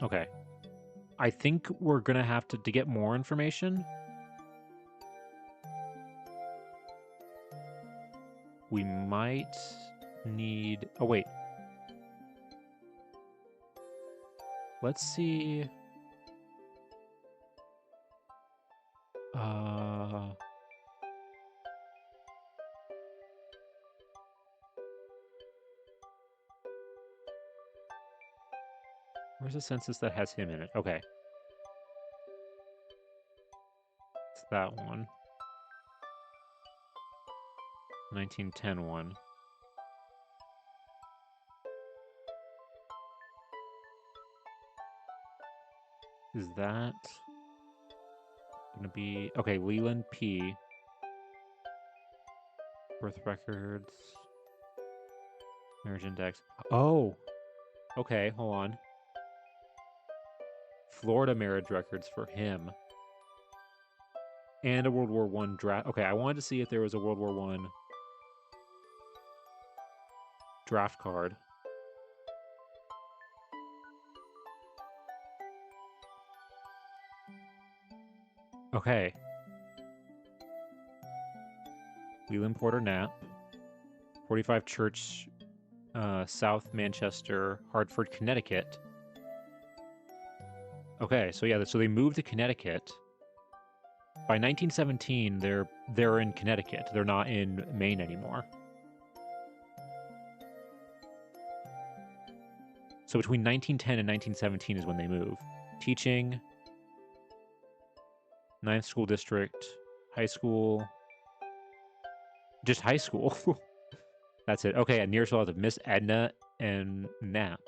Okay. I think we're gonna have to get more information. We might need, oh wait. Let's see. Where's the census that has him in it? Okay. It's that one. 1910 one. Is that gonna be, okay, Leland P. Birth records. Marriage index. Oh! Okay, hold on. Florida marriage records for him. And a World War I draft. Okay, I wanted to see if there was a World War I draft card. Okay. Leland Porter Knapp. 45 Church, South Manchester, Hartford, Connecticut. Okay, so yeah, so they moved to Connecticut. By 1917, they're in Connecticut. They're not in Maine anymore. So between 1910 and 1917 is when they move. Teaching, 9th School District, high school, just high school. That's it. Okay, at nearest relative, Miss Edna and Knapp.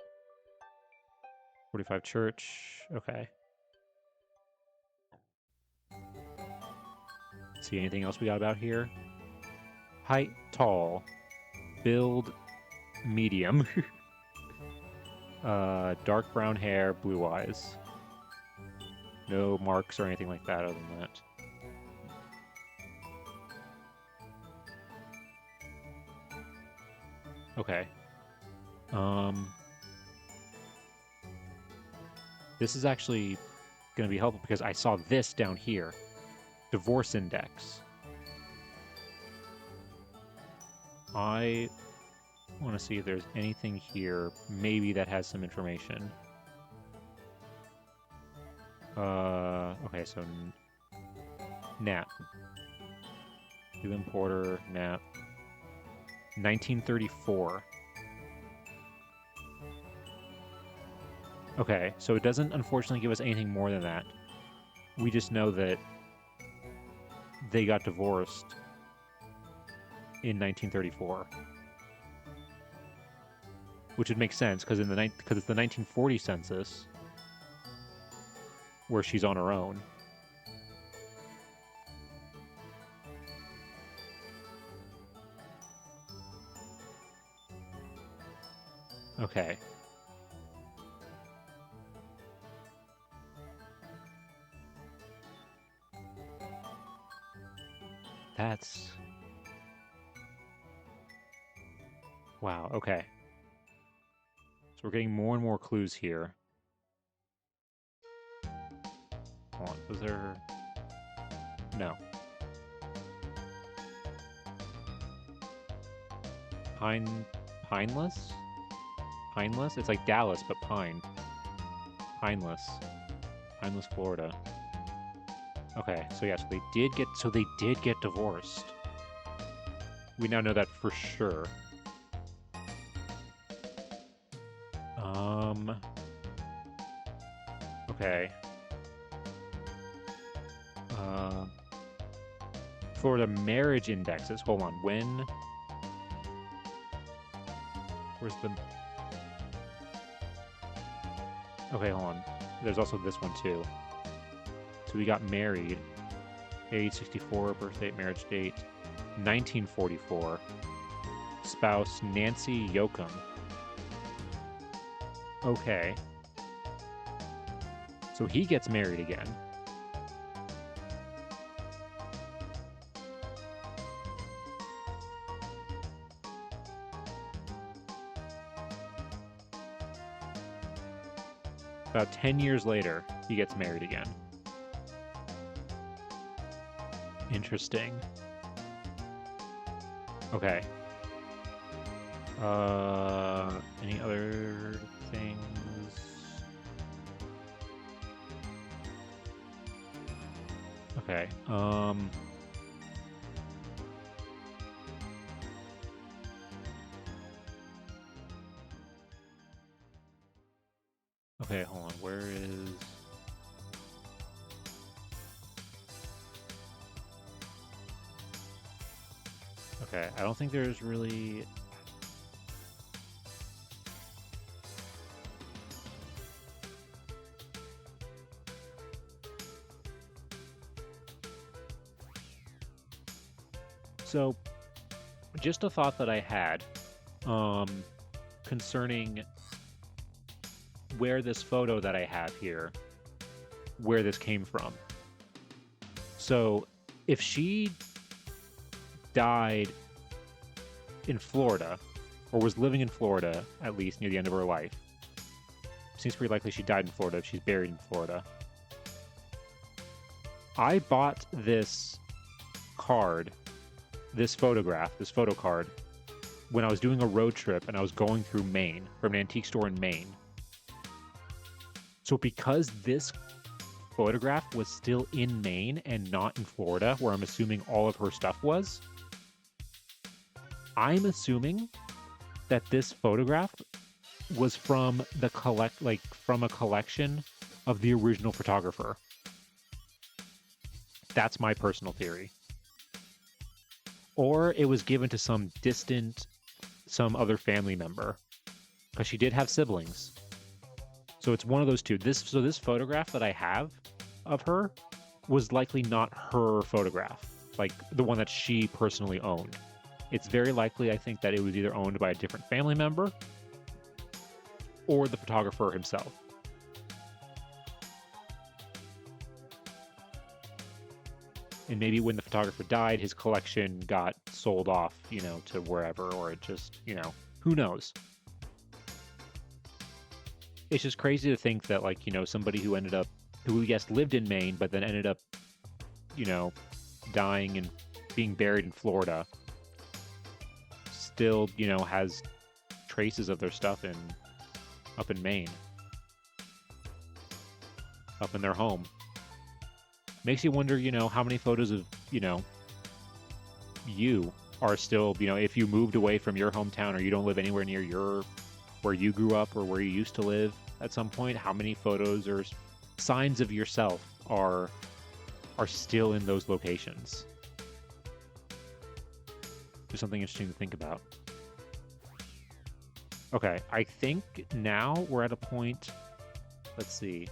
45 Church. Okay. See anything else we got about here? Height, tall. Build, medium. Dark brown hair, blue eyes. No marks or anything like that other than that. Okay. This is actually going to be helpful because I saw this down here. Divorce index. I want to see if there's anything here maybe that has some information. Okay, so Nap. Leland Porter, Nap. 1934. Okay, so it doesn't unfortunately give us anything more than that. We just know that they got divorced in 1934. Which would make sense because it's the 1940 census where she's on her own. Okay. That's... Wow, okay. So we're getting more and more clues here. Hold on, was there... No. Pineless? Pineless? It's like Dallas, but Pine. Pineless. Pineless, Florida. Okay, so yeah, so they did get divorced. We now know that for sure. Okay. Florida marriage indexes. Hold on. When? Where's the... Okay, hold on. There's also this one, too. So we got married. Age 64, birth date, marriage date. 1944. Spouse Nancy Yoakum. Okay. So he gets married again. About 10 years later, he gets married again. Interesting. Okay. Any other things? Okay. Okay, hold on. Where is... Okay, I don't think there's really... So, just a thought that I had concerning where this photo that I have here, where this came from. So, if she died in Florida, or was living in Florida, at least near the end of her life, seems pretty likely she died in Florida if she's buried in Florida. I bought this card, this photograph, this photo card, when I was doing a road trip and I was going through Maine, from an antique store in Maine. So because this photograph was still in Maine and not in Florida, where I'm assuming all of her stuff was, I'm assuming that this photograph was from the from a collection of the original photographer. That's my personal theory. Or it was given to some other family member, because she did have siblings. So it's one of those two. This photograph that I have of her was likely not her photograph like the one that she personally owned. It's very likely, I think, that it was either owned by a different family member or the photographer himself. And maybe when the photographer died, his collection got sold off, you know, to wherever, or it just, you know, who knows? It's just crazy to think that, like, you know, somebody who yes, lived in Maine, but then ended up, you know, dying and being buried in Florida, still, you know, has traces of their stuff up in Maine, up in their home. Makes you wonder, you know, how many photos of, you know, you are still, you know, if you moved away from your hometown or you don't live anywhere near where you grew up or where you used to live at some point, how many photos or signs of yourself are still in those locations? Just something interesting to think about. Okay, I think now we're at a point, let's see.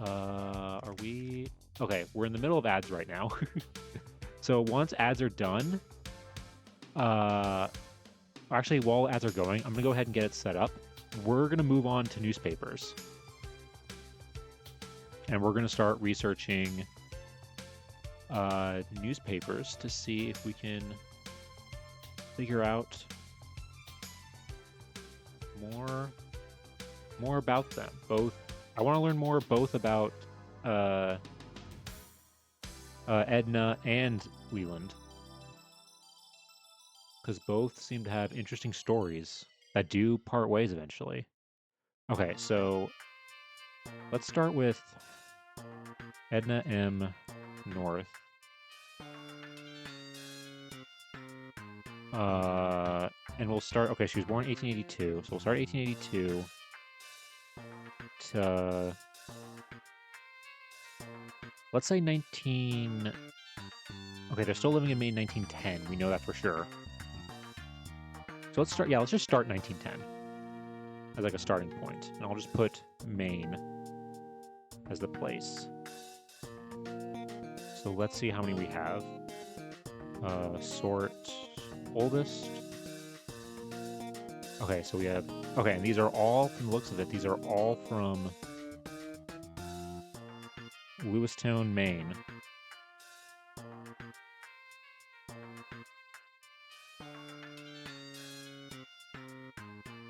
Are we... Okay, we're in the middle of ads right now. So once ads are done, actually, while ads are going, I'm going to go ahead and get it set up. We're going to move on to newspapers. And we're going to start researching newspapers to see if we can figure out more about them. Both, I want to learn more both about Edna and Leland, because both seem to have interesting stories that do part ways eventually. Okay, so let's start with Edna M. North. And we'll start... Okay, she was born in 1882, so we'll start 1882 to... Let's say 19... Okay, they're still living in Maine 1910. We know that for sure. So let's start... Yeah, let's just start 1910 as like a starting point. And I'll just put Maine as the place. So let's see how many we have. Sort oldest. Okay, so we have... Okay, and these are all, from the looks of it, these are all from Lewistown, Maine.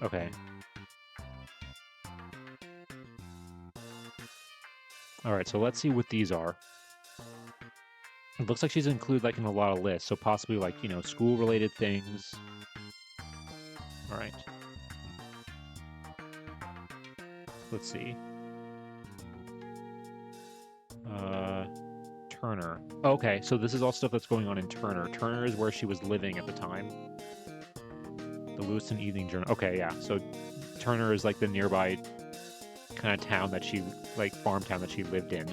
Okay. Alright, so let's see what these are. It looks like she's included, like, in a lot of lists, so possibly, like, you know, school-related things. Alright. Let's see. Turner. Okay, so this is all stuff that's going on in Turner. Turner is where she was living at the time. The Lewiston Evening Journal. Okay, yeah, so Turner is, like, the nearby kind of town that she, like, farm town that she lived in.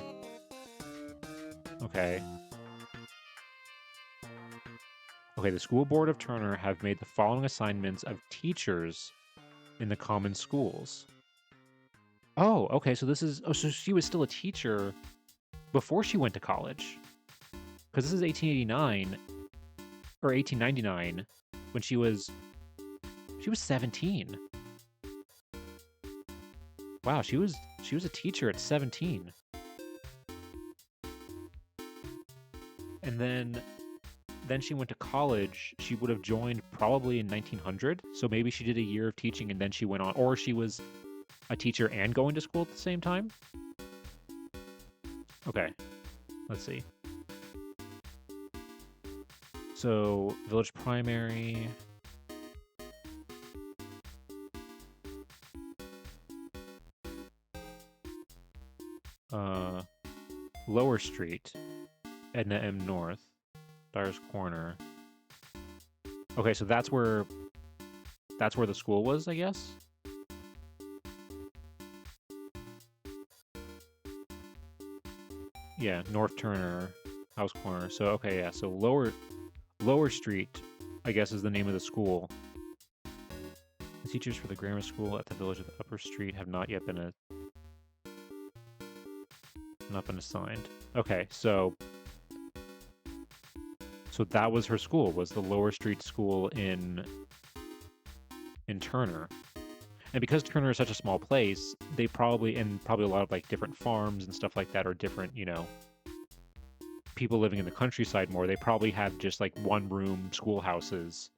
Okay. Okay, the school board of Turner have made the following assignments of teachers in the common schools. Oh, okay, so this is... Oh, so she was still a teacher before she went to college. Because this is 1889, or 1899, when she was 17. Wow, she was a teacher at 17. And then she went to college. She would have joined probably in 1900. So maybe she did a year of teaching and then she went on, or she was a teacher and going to school at the same time. Okay, let's see. So village primary. Lower Street, Edna M. North, Dyer's Corner. Okay, so that's where the school was, I guess. Yeah, North Turner, House Corner. So okay, yeah. So Lower Street, I guess, is the name of the school. The teachers for the grammar school at the village of the Upper Street have not yet been assigned. Okay, so So that was her school, was the Lower Street School in Turner. And because Turner is such a small place, they probably a lot of like different farms and stuff like that, or different, people living in the countryside more, they probably have just like one-room schoolhouses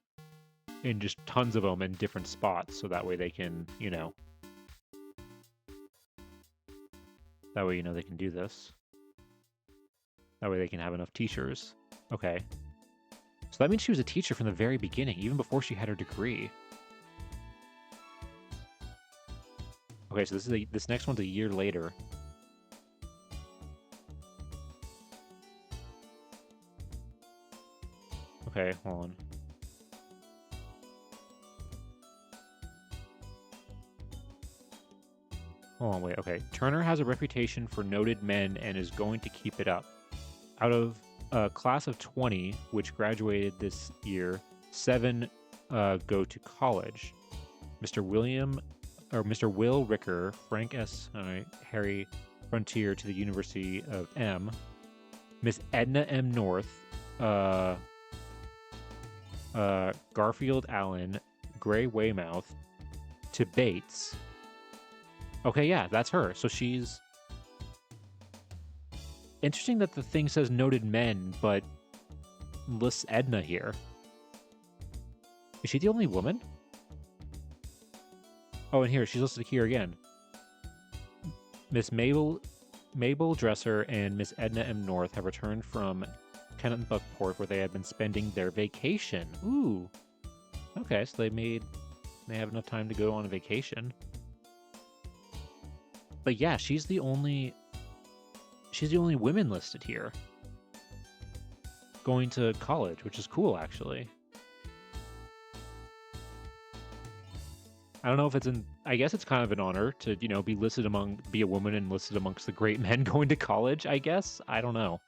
and just tons of them in different spots, so that way they can, they can do this. That way they can have enough teachers. Okay. So that means she was a teacher from the very beginning, even before she had her degree. Okay, so this next one's a year later. Okay, hold on. Hold on, wait, okay. Turner has a reputation for noted men and is going to keep it up. Out of a class of 20, which graduated this year, 7 go to college. Mr. Will Ricker, Frank S. Harry Frontier to the University of M. Miss Edna M. North, Garfield Allen, Gray Weymouth to Bates. Okay, yeah, that's her. So she's... Interesting that the thing says noted men, but lists Edna here. Is she the only woman? Oh, and here, she's listed here again. Miss Mabel Dresser and Miss Edna M. North have returned from Kennetbuckport, where they had been spending their vacation. Ooh. Okay, so they have enough time to go on a vacation. But yeah, she's the only women listed here going to college, which is cool, actually. I don't know if I guess it's kind of an honor to, be a woman and listed amongst the great men going to college, I guess. I don't know.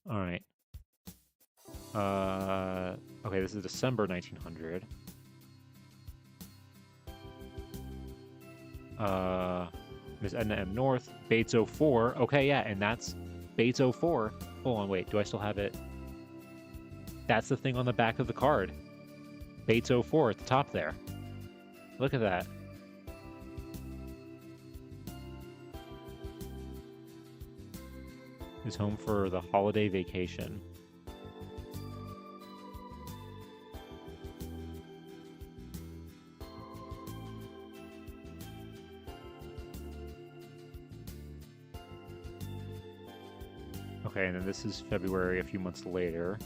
All right. Okay, this is December 1900. Miss Edna M. North, Bates 04. Okay, yeah, and that's Bates 04. Hold on, wait, do I still have it? That's the thing on the back of the card. Bates 04 at the top there. Look at that. Is home for the holiday vacation. Okay, and then this is February, a few months later.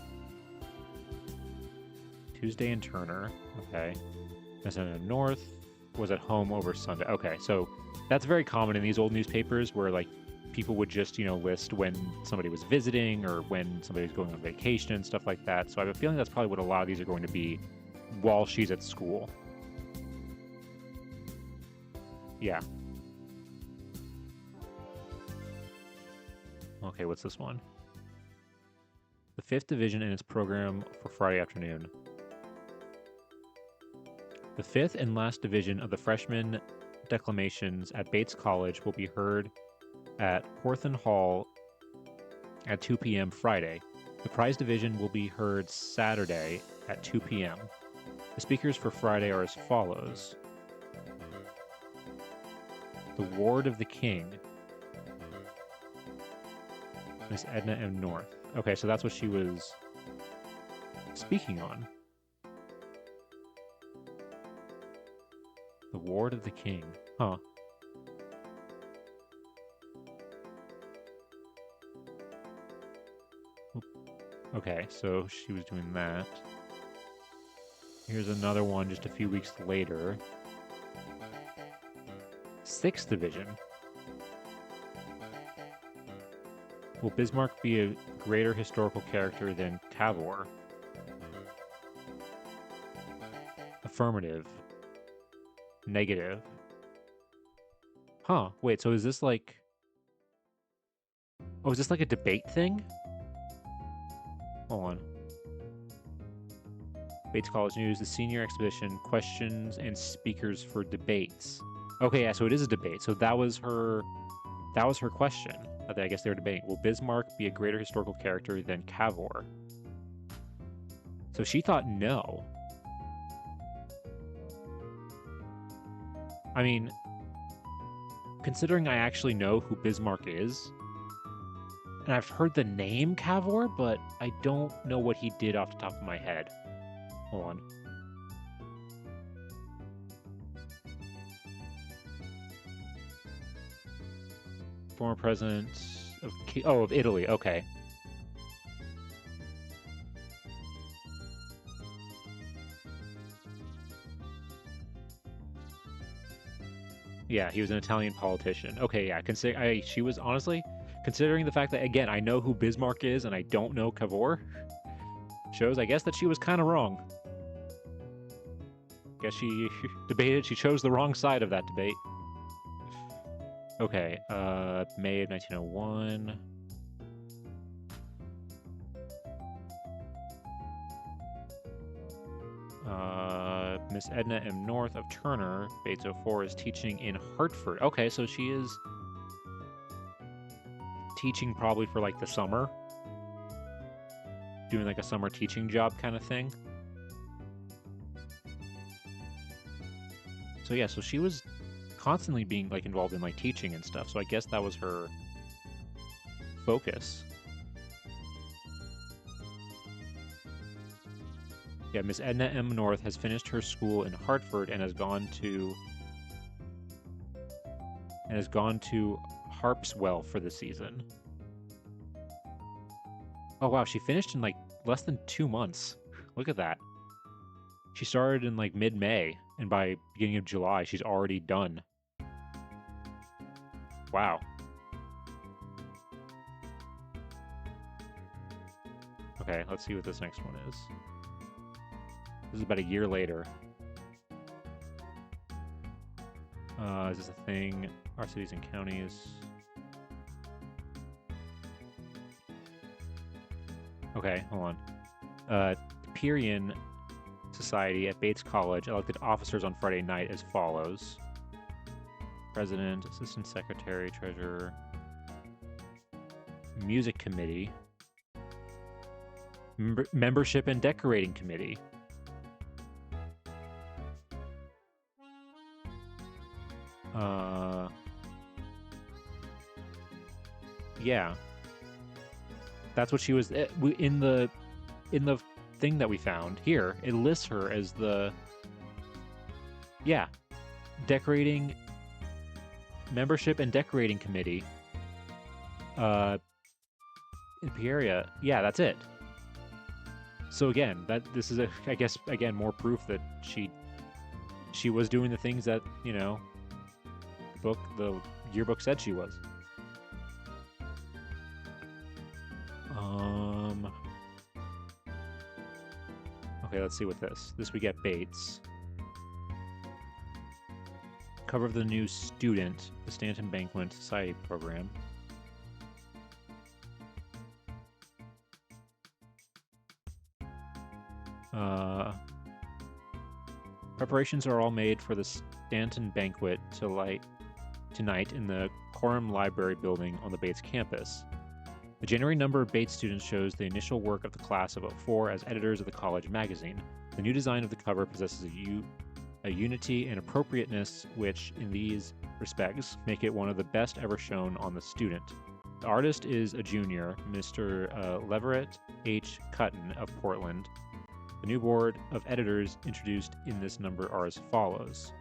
Tuesday in Turner. Okay. Miss Edna North was at home over Sunday. Okay, so that's very common in these old newspapers where, like, people would just, list when somebody was visiting or when somebody was going on vacation and stuff like that. So I have a feeling that's probably what a lot of these are going to be while she's at school. Yeah. Okay, what's this one? The 5th Division and its program for Friday afternoon. The 5th and last division of the freshman declamations at Bates College will be heard at Porthen Hall at 2 p.m. Friday. The prize division will be heard Saturday at 2 p.m. The speakers for Friday are as follows. The Ward of the King. Miss Edna M. North. Okay, so that's what she was speaking on. The Ward of the King. Huh. Okay, so she was doing that. Here's another one just a few weeks later. 6th Division. Will Bismarck be a greater historical character than Cavour? Affirmative. Negative. Huh, wait, so is this like... Oh, is this like a debate thing? Hold on. Bates College News, the senior exhibition, questions and speakers for debates. Okay, yeah, so it is a debate. So that was her question. I guess they were debating, will Bismarck be a greater historical character than Cavour? So she thought no. I mean, considering I actually know who Bismarck is, and I've heard the name Cavour, but I don't know what he did off the top of my head. Hold on. Former president of Italy. Okay. Yeah, he was an Italian politician. Okay, yeah. She was honestly, considering the fact that, again, I know who Bismarck is and I don't know Cavour, shows, I guess, that she was kind of wrong. Guess she debated. She chose the wrong side of that debate. Okay, May of 1901. Miss Edna M. North of Turner, Bates 04, is teaching in Hartford. Okay, so she is teaching probably for like the summer. Doing like a summer teaching job kind of thing. So yeah, so she was constantly being like involved in like teaching and stuff. So I guess that was her focus. Yeah, Miss Edna M. North has finished her school in Hartford and has gone to Harpswell for the season. Oh wow, she finished in like less than 2 months. Look at that. She started in like mid-May, and by beginning of July, she's already done. Wow. Okay, let's see what this next one is. This is about a year later. Is this a thing? Our cities and counties. Okay, hold on. Pierian Society at Bates College elected officers on Friday night as follows. President, Assistant Secretary, Treasurer, Music Committee, Membership and Decorating Committee. Yeah. That's what she was in the thing that we found here. It lists her as the decorating membership and decorating committee. In Peoria. Yeah, that's it. So again, this is I guess again more proof that she was doing the things that, you know, the yearbook said she was. Okay, let's see what this we get Bates. Cover of the new student, the Stanton Banquet Society program. Preparations are all made for the Stanton Banquet tonight in the Coram Library building on the Bates campus. The January number of Bates students shows the initial work of the class of '04 as editors of the college magazine. The new design of the cover possesses a unity and appropriateness which, in these respects, make it one of the best ever shown on the student. The artist is a junior, Mr. Leverett H. Cutton of Portland. The new board of editors introduced in this number are as follows.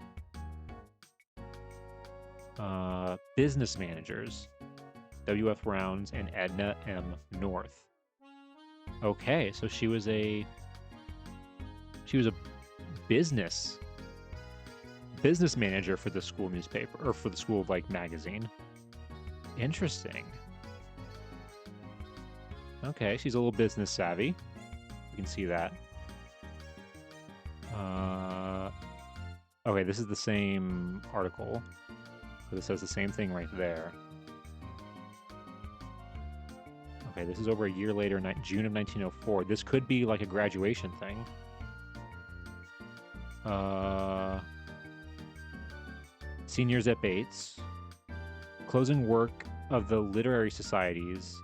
Business managers, W.F. Rounds and Edna M. North. Okay, so she was a business manager for the school newspaper, or for the school like magazine. Interesting. Okay, she's a little business savvy. You can see that. Okay, this is the same article. So this says the same thing right there. Okay, this is over a year later, June of 1904. This could be like a graduation thing. Seniors at Bates. Closing work of the literary societies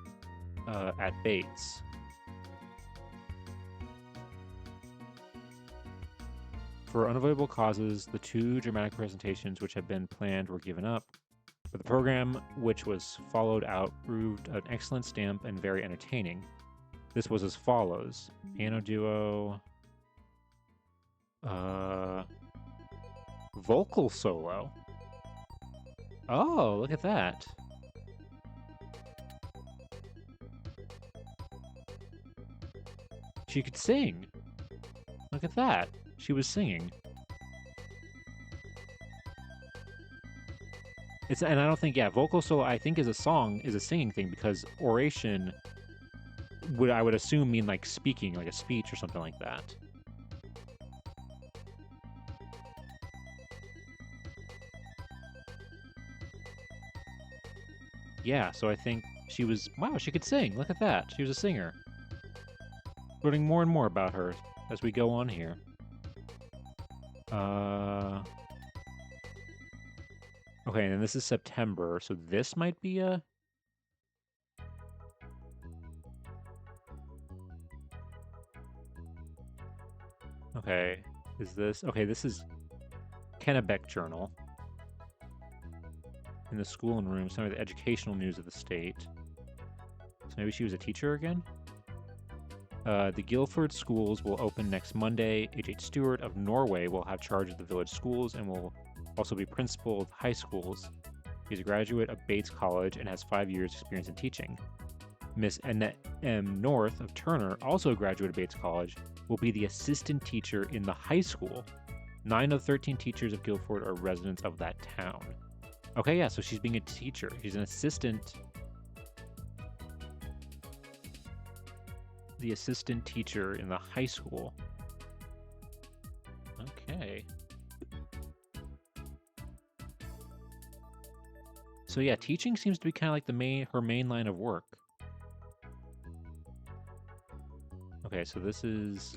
at Bates. For unavoidable causes, the 2 dramatic presentations which had been planned were given up, but the program which was followed out proved an excellent stamp and very entertaining. This was as follows: piano duo, vocal solo. Oh, look at that. She could sing. Look at that. She was singing. And I don't think, yeah, vocal solo I think is a singing thing, because oration I would assume mean like speaking, like a speech or something like that. Yeah, so I think she was, wow, she could sing. Look at that. She was a singer. Learning more and more about her as we go on here. Okay, and this is September, so this might be a... Okay, is this... Okay, this is Kennebec Journal. In the school and room, some of the educational news of the state. So maybe she was a teacher again? The Guildford schools will open next Monday. H.H. Stewart of Norway will have charge of the village schools and will also be principal of high schools. He's a graduate of Bates College and has 5 years' experience in teaching. Miss Annette M. North of Turner, also a graduate of Bates College, will be the assistant teacher in the high school. 9 of 13 teachers of Guildford are residents of that town. Okay, yeah, so she's being a teacher. She's an assistant. The assistant teacher in the high school. Okay. So yeah, teaching seems to be kind of like her main line of work. Okay, so this is...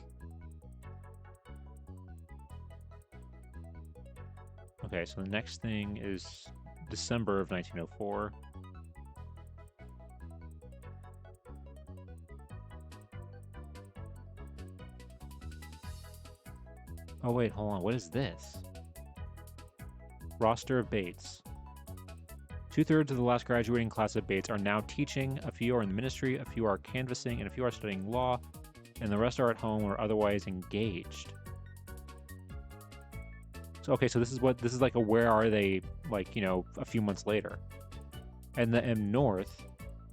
Okay, so the next thing is December of 1904. Oh wait, hold on, what is this? Roster of Bates. 2/3 of the last graduating class of Bates are now teaching, a few are in the ministry, a few are canvassing, and a few are studying law, and the rest are at home or otherwise engaged. So, okay, so this is like a where are they, like, you know, a few months later. And the M. North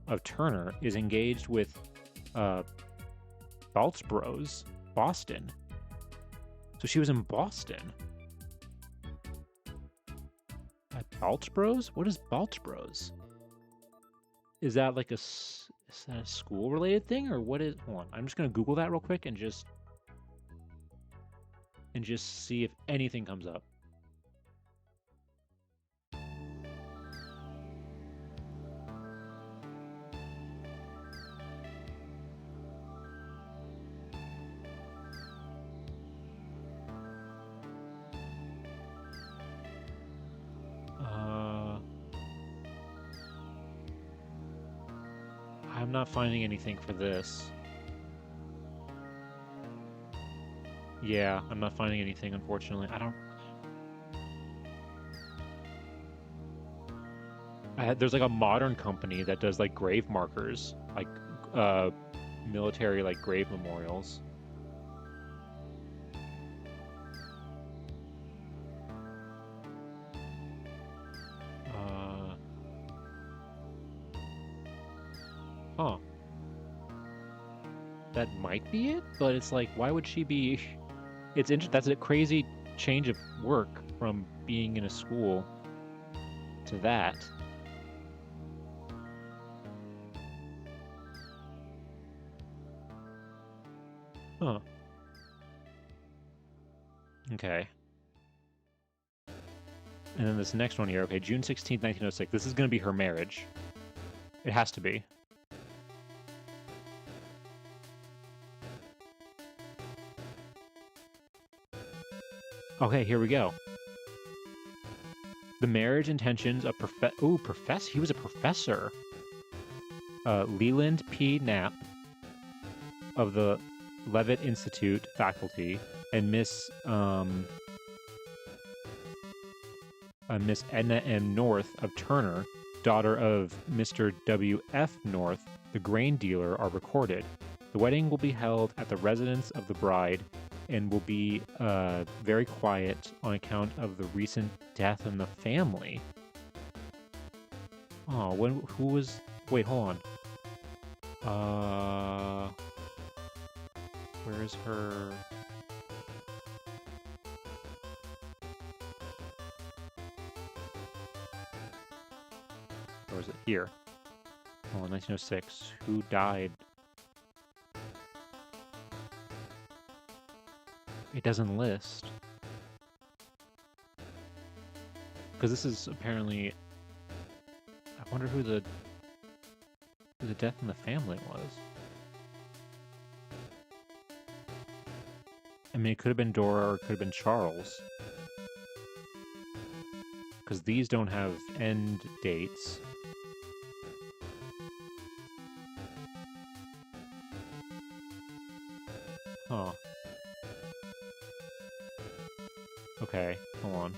of Turner is engaged with Balchbros, Boston. So she was in Boston. At Balchbros? What is Balchbros? Is that like is that a school related thing, or what is... Hold on, I'm just gonna Google that real quick and just see if anything comes up. I'm not finding anything for this. Yeah, I'm not finding anything, unfortunately. There's like a modern company that does like grave markers, like military like grave memorials. Huh. That might be it, but it's like, why would she be... It's that's a crazy change of work from being in a school to that. Huh. Okay. And then this next one here, okay, June 16th, 1906. This is going to be her marriage. It has to be. Okay, here we go. The marriage intentions of professor. He was a professor. Leland P. Knapp of the Levitt Institute faculty, and Miss Edna M. North of Turner, daughter of Mr. W. F. North, the grain dealer, are recorded. The wedding will be held at the residence of the bride and will be very quiet on account of the recent death in the family. Oh, who was... Wait, hold on. Where's her... Or is it here? Oh, 1906. Who died? It doesn't list. Because this is apparently... I wonder who the death in the family was. I mean, it could have been Dora or it could have been Charles. Because these don't have end dates. Huh. Okay, hold on.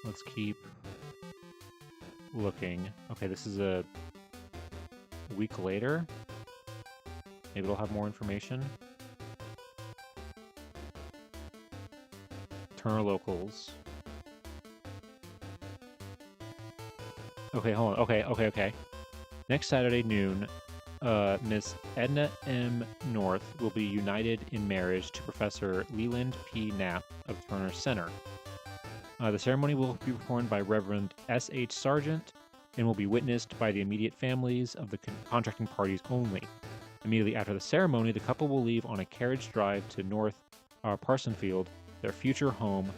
Let's keep looking. Okay, this is a week later. Maybe it'll have more information. Turner locals. Okay, hold on. Okay. Next Saturday noon, Miss Edna M. North will be united in marriage to Professor Leland P. Knapp of Turner Center. The ceremony will be performed by Reverend S.H. Sargent and will be witnessed by the immediate families of the contracting parties only. Immediately after the ceremony, the couple will leave on a carriage drive to North Parsonfield, their future home,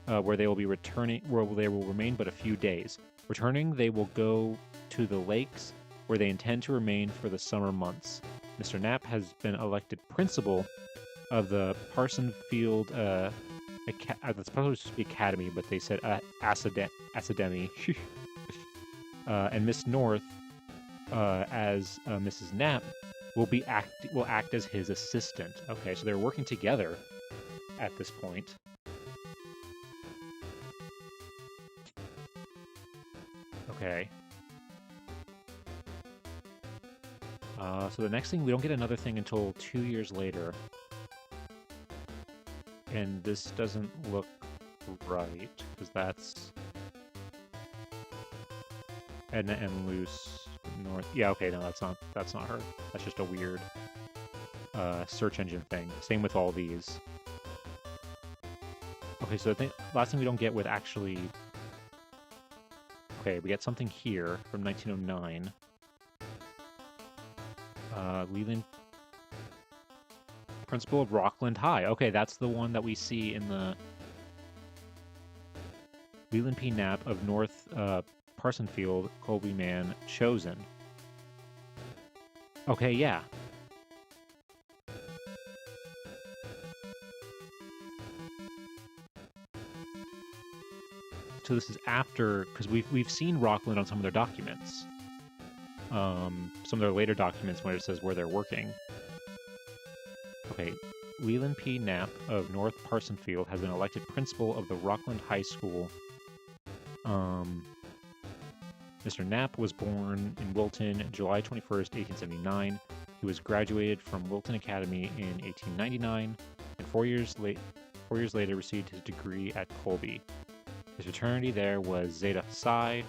where they will remain but a few days. Returning, they will go to the lakes, where they intend to remain for the summer months. Mr. Knapp has been elected principal of the Parsonfield that's supposed to be academy, but they said academy. And Miss North, as Mrs. Knapp, will act as his assistant. Okay, so they're working together at this point. Okay. So the next thing, we don't get another thing until 2 years later. And this doesn't look right, because that's Edna M. Luce North. Yeah, okay, no, that's not her. That's just a weird search engine thing. Same with all these. Okay, so I think last thing we don't get with actually... Okay, we get something here from 1909. Leland... Principal of Rockland High. Okay, that's the one that we see in the... Leland P. Knapp of North Parsonfield, Colby Man, chosen. Okay, yeah. So this is after, because we've seen Rockland on some of their documents. Some of their later documents where it says where they're working. Okay, Leland P. Knapp of North Parsonfield has been elected principal of the Rockland High School. Mr. Knapp was born in Wilton, July 21st, 1879. He was graduated from Wilton Academy in 1899, and 4 years later received his degree at Colby. His fraternity there was Zeta Psi.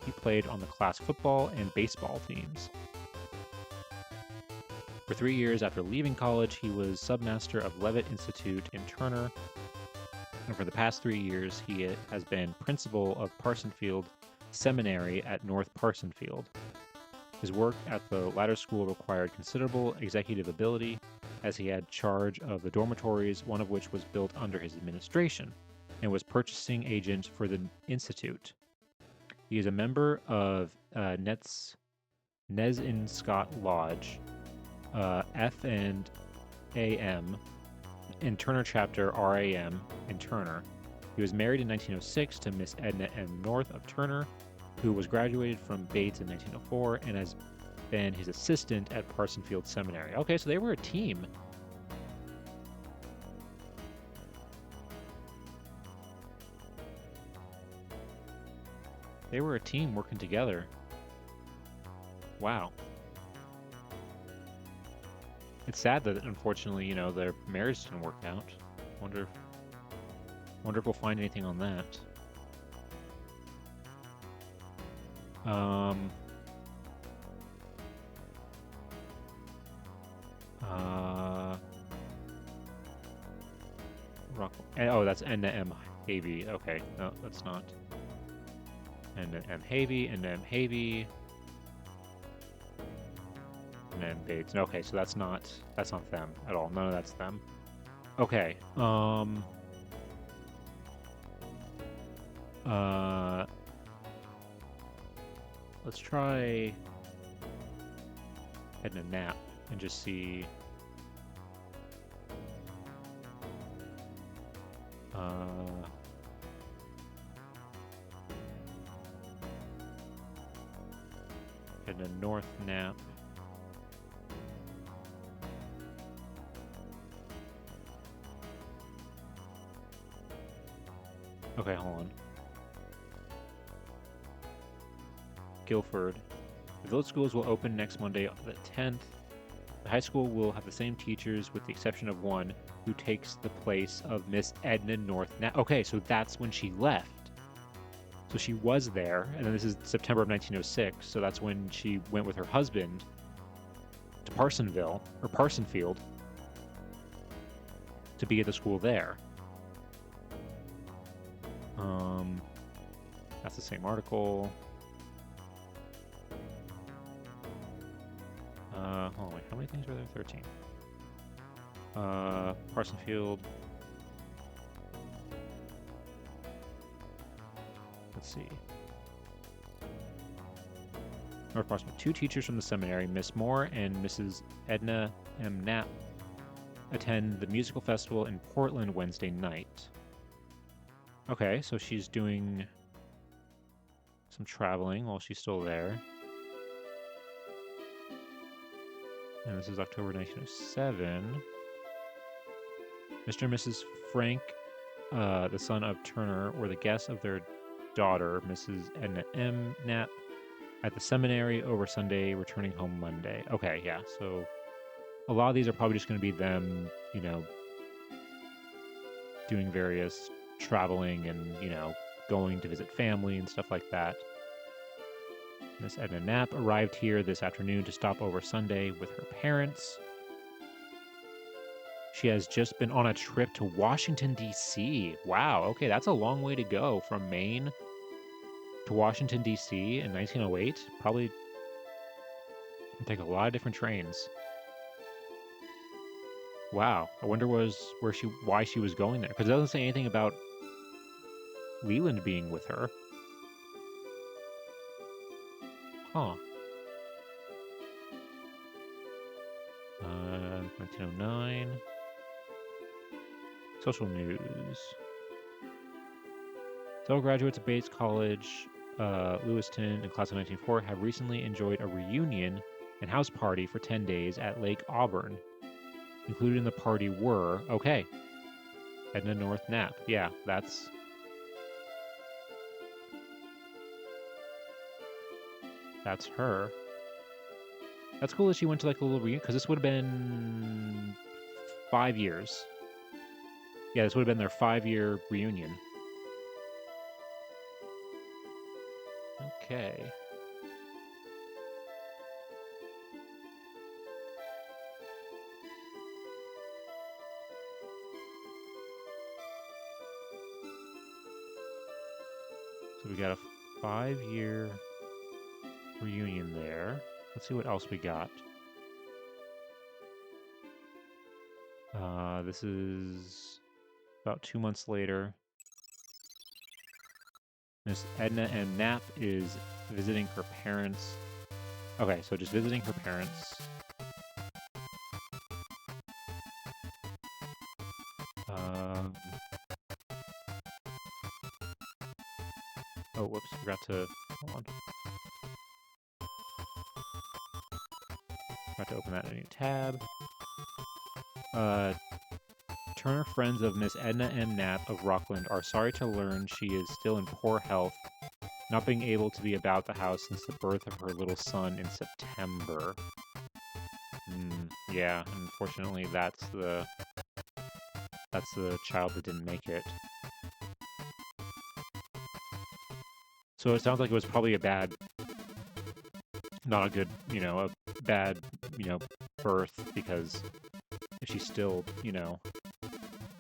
He played on the class football and baseball teams. For 3 years after leaving college, he was submaster of Levitt Institute in Turner, and for the past 3 years, he has been principal of Parsonfield Seminary at North Parsonfield. His work at the latter school required considerable executive ability, as he had charge of the dormitories, one of which was built under his administration, and was purchasing agent for the institute. He is a member of Nez in Scott Lodge, F and AM, in Turner chapter RAM in Turner. He was married in 1906 to Miss Edna M. North of Turner, who was graduated from Bates in 1904 and has been his assistant at Parsonsfield Seminary. Okay, so they were a team. They were a team working together. Wow. It's sad that, unfortunately, their marriage didn't work out. Wonder if we'll find anything on that. Oh, that's Edna M. Havey. Okay, no, that's not. Edna M. Havey, Edna M. Havey. And then Bates. Okay, so that's not them at all. None of that's them. Okay. Let's try Edna Knapp and just see. Edna North Knapp. Okay, hold on. Guilford. The village schools will open next Monday, the 10th. The high school will have the same teachers with the exception of one who takes the place of Miss Edna North Knapp. Okay, so that's when she left. So she was there, and then this is September of 1906, so that's when she went with her husband to Parsonsfield, to be at the school there. That's the same article. Hold on, wait, how many things were there? 13. Parsonsfield. Let's see. North Parsonsfield. 2 teachers from the seminary, Miss Moore and Mrs. Edna M. Knapp, attend the musical festival in Portland Wednesday night. Okay, so she's doing some traveling while she's still there. And this is October 1907. Mr. and Mrs. Frank, the son of Turner, were the guests of their daughter, Mrs. Edna M. Knapp, at the seminary over Sunday, returning home Monday. Okay, yeah, so a lot of these are probably just going to be them, doing various traveling and, going to visit family and stuff like that. Miss Edna Knapp arrived here this afternoon to stop over Sunday with her parents. She has just been on a trip to Washington, D.C. Wow, okay, that's a long way to go from Maine to Washington, D.C. in 1908. Probably take a lot of different trains. Wow, I wonder why she was going there, because it doesn't say anything about Leland being with her. Huh. 1909. Social news. Several graduates of Bates College, Lewiston, and class of 1904 have recently enjoyed a reunion and house party for 10 days at Lake Auburn. Included in the party were, okay, Edna North Knapp. Yeah, that's her. That's cool that she went to like a little reunion, because this would have been 5 years. Yeah, this would have been their 5-year reunion. Okay. So we got a 5-year reunion there. Let's see what else we got. This is about 2 months later. Miss Edna M. Knapp is visiting her parents. Okay, so just visiting her parents. Oh, whoops, forgot to... Hold on. Forgot to open that in a new tab. Turner friends of Miss Edna M. Knapp of Rockland are sorry to learn she is still in poor health, not being able to be about the house since the birth of her little son in September. Yeah, unfortunately that's the child that didn't make it. So it sounds like it was probably a bad, not a good, a bad, birth, because if she's still,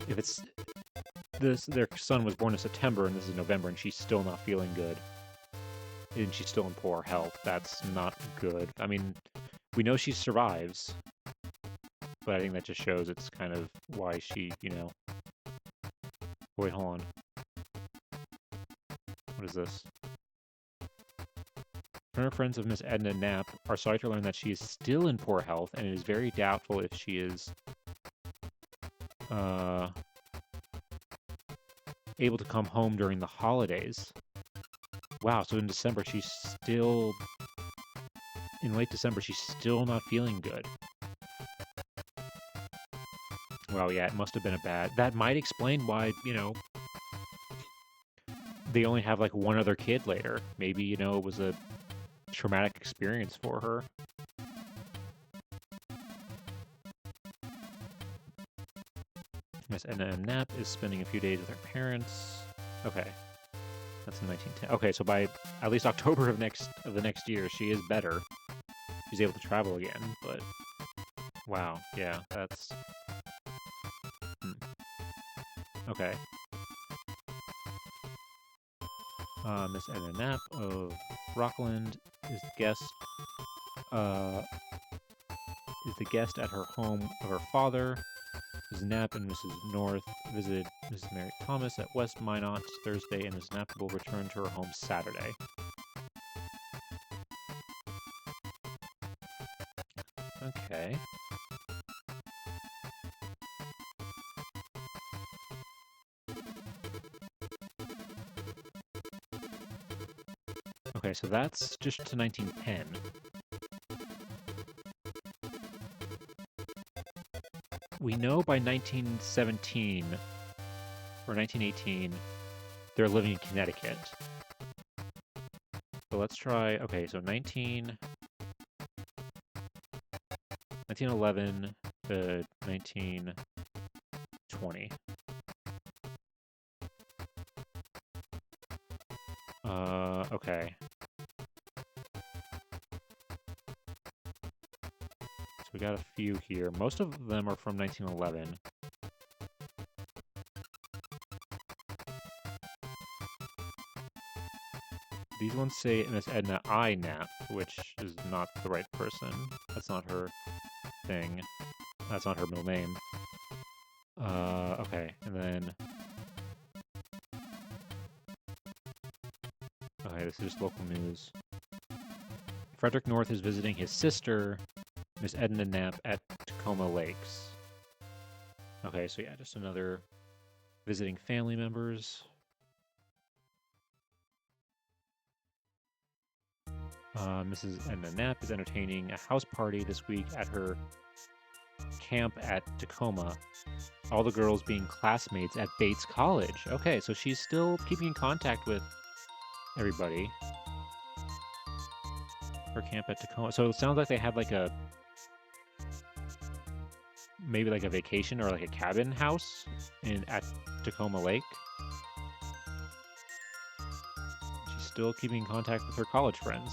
if it's their son was born in September and this is November and she's still not feeling good and she's still in poor health, that's not good. I mean, we know she survives, but I think that just shows it's kind of why she, Wait, hold on. What is this? Her friends of Miss Edna Knapp are sorry to learn that she is still in poor health, and it is very doubtful if she is able to come home during the holidays. Wow, so in December she's still... In late December, she's still not feeling good. Well, yeah, it must have been a bad... That might explain why, they only have, like, one other kid later. Maybe, it was a traumatic experience for her. Miss Edna M. Knapp is spending a few days with her parents. Okay. That's in 1910. Okay, so by at least October of the next year, she is better. She's able to travel again, but... Wow, yeah, that's... Okay. Miss Edna Knapp of Rockland is the guest at her home of her father. Mrs. Knapp and Mrs. North visited Mrs. Mary Thomas at West Minot Thursday, and Mrs. Knapp will return to her home Saturday. Okay. Okay, so that's just to 1910. We know by 1917 or 1918 they're living in Connecticut. So let's try, okay, so 1911 to 1920. Okay. So we got a few here. Most of them are from 1911. These ones say Miss Edna I. Knapp, which is not the right person. That's not her thing. That's not her middle name. Okay, and then... Okay, this is just local news. Frederick North is visiting his sister, Miss Edna Knapp, at Tacoma Lakes. Okay, so yeah, just another visiting family members. Mrs. Edna Knapp is entertaining a house party this week at her camp at Tacoma. All the girls being classmates at Bates College. Okay, so she's still keeping in contact with everybody. Her camp at Tacoma. So it sounds like they had like a... Maybe like a vacation or like a cabin house at Tacoma Lake. She's still keeping in contact with her college friends.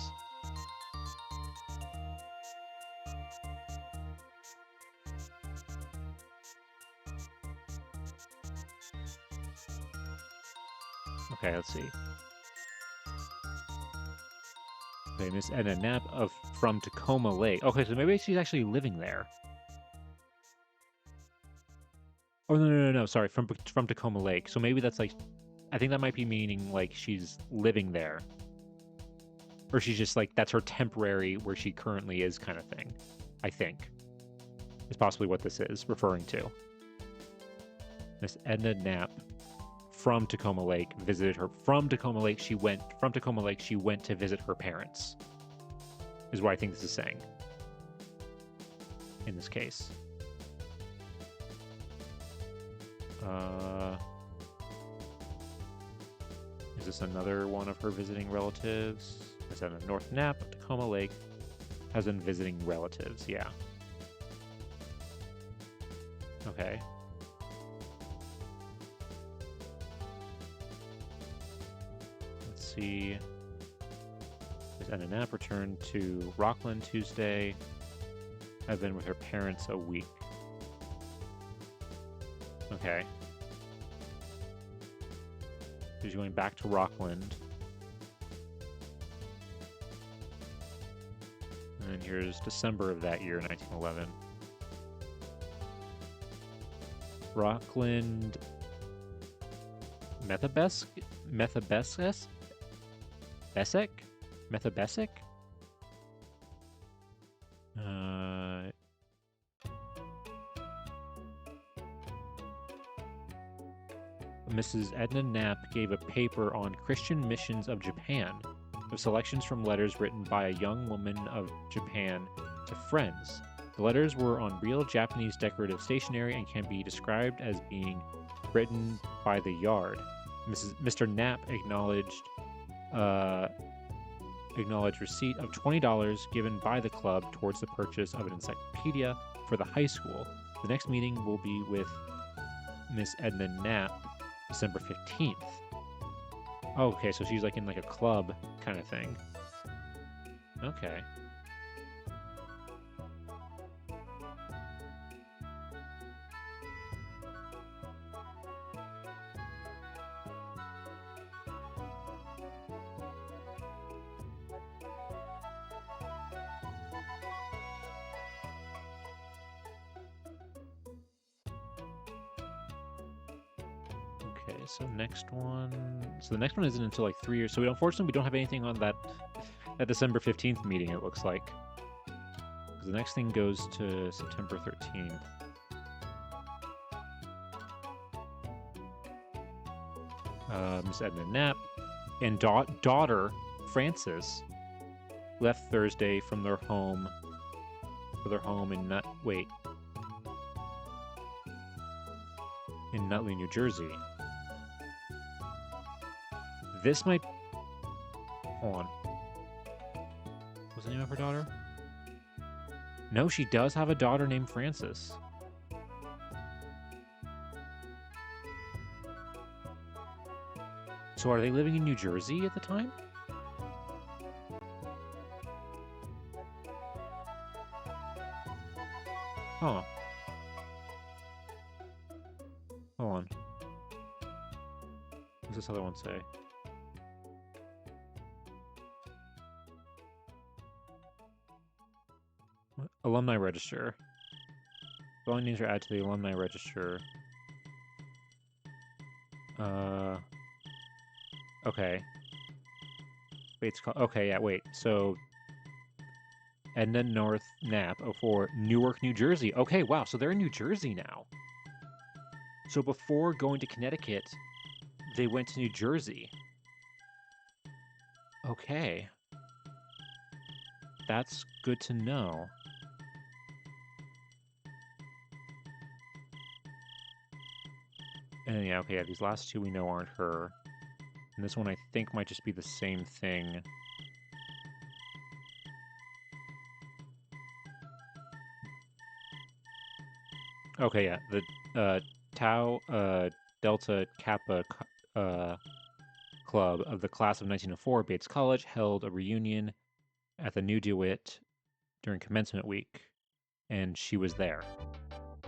Okay, let's see. Okay, Miss Edna Knapp from Tacoma Lake. Okay, so maybe she's actually living there. Oh, no, sorry, from Tacoma Lake. So maybe that's like... I think that might be meaning, like, she's living there. Or she's just, like, that's her temporary, where she currently is kind of thing. I think. Is possibly what this is referring to. Miss Edna Knapp from Tacoma Lake, visited her. From Tacoma Lake, she went to visit her parents, is what I think this is saying in this case. Is this another one of her visiting relatives? Is that a North Nap, Tacoma Lake, has been visiting relatives, yeah. Okay. Let's see. There's Edna Knapp returned to Rockland Tuesday. I've been with her parents a week. Okay. She's going back to Rockland. And then here's December of that year, 1911. Rockland Methabesic? Mrs. Edna Knapp gave a paper on Christian missions of Japan, with selections from letters written by a young woman of Japan to friends. The letters were on real Japanese decorative stationery and can be described as being written by the yard. Mr. Knapp acknowledged receipt of $20 given by the club towards the purchase of an encyclopedia for the high school. The next meeting will be with Miss Edna Knapp, December 15th. Oh, okay, so she's like in like a club kind of thing. Okay. Okay, so next one. So the next one isn't until like 3 years. So unfortunately, we don't have anything on that December 15th meeting, it looks like. The next thing goes to September 13th. Miss Edna Knapp and daughter Frances left Thursday from their home in Nutley, New Jersey. This might... Hold on. What's the name of her daughter? No, she does have a daughter named Frances. So are they living in New Jersey at the time? Huh. Hold on. What's this other one say? Alumni register. Spelling names are added to the alumni register. Okay. Wait, it's called... Okay, yeah, wait. So... Edna North Knapp for Newark, New Jersey. Okay, wow, so they're in New Jersey now. So before going to Connecticut, they went to New Jersey. Okay. That's good to know. And yeah, okay, yeah, these last two we know aren't her. And this one I think might just be the same thing. Okay, yeah, the Tau Delta Kappa Club of the class of 1904, Bates College, held a reunion at the New DeWitt during commencement week, and she was there.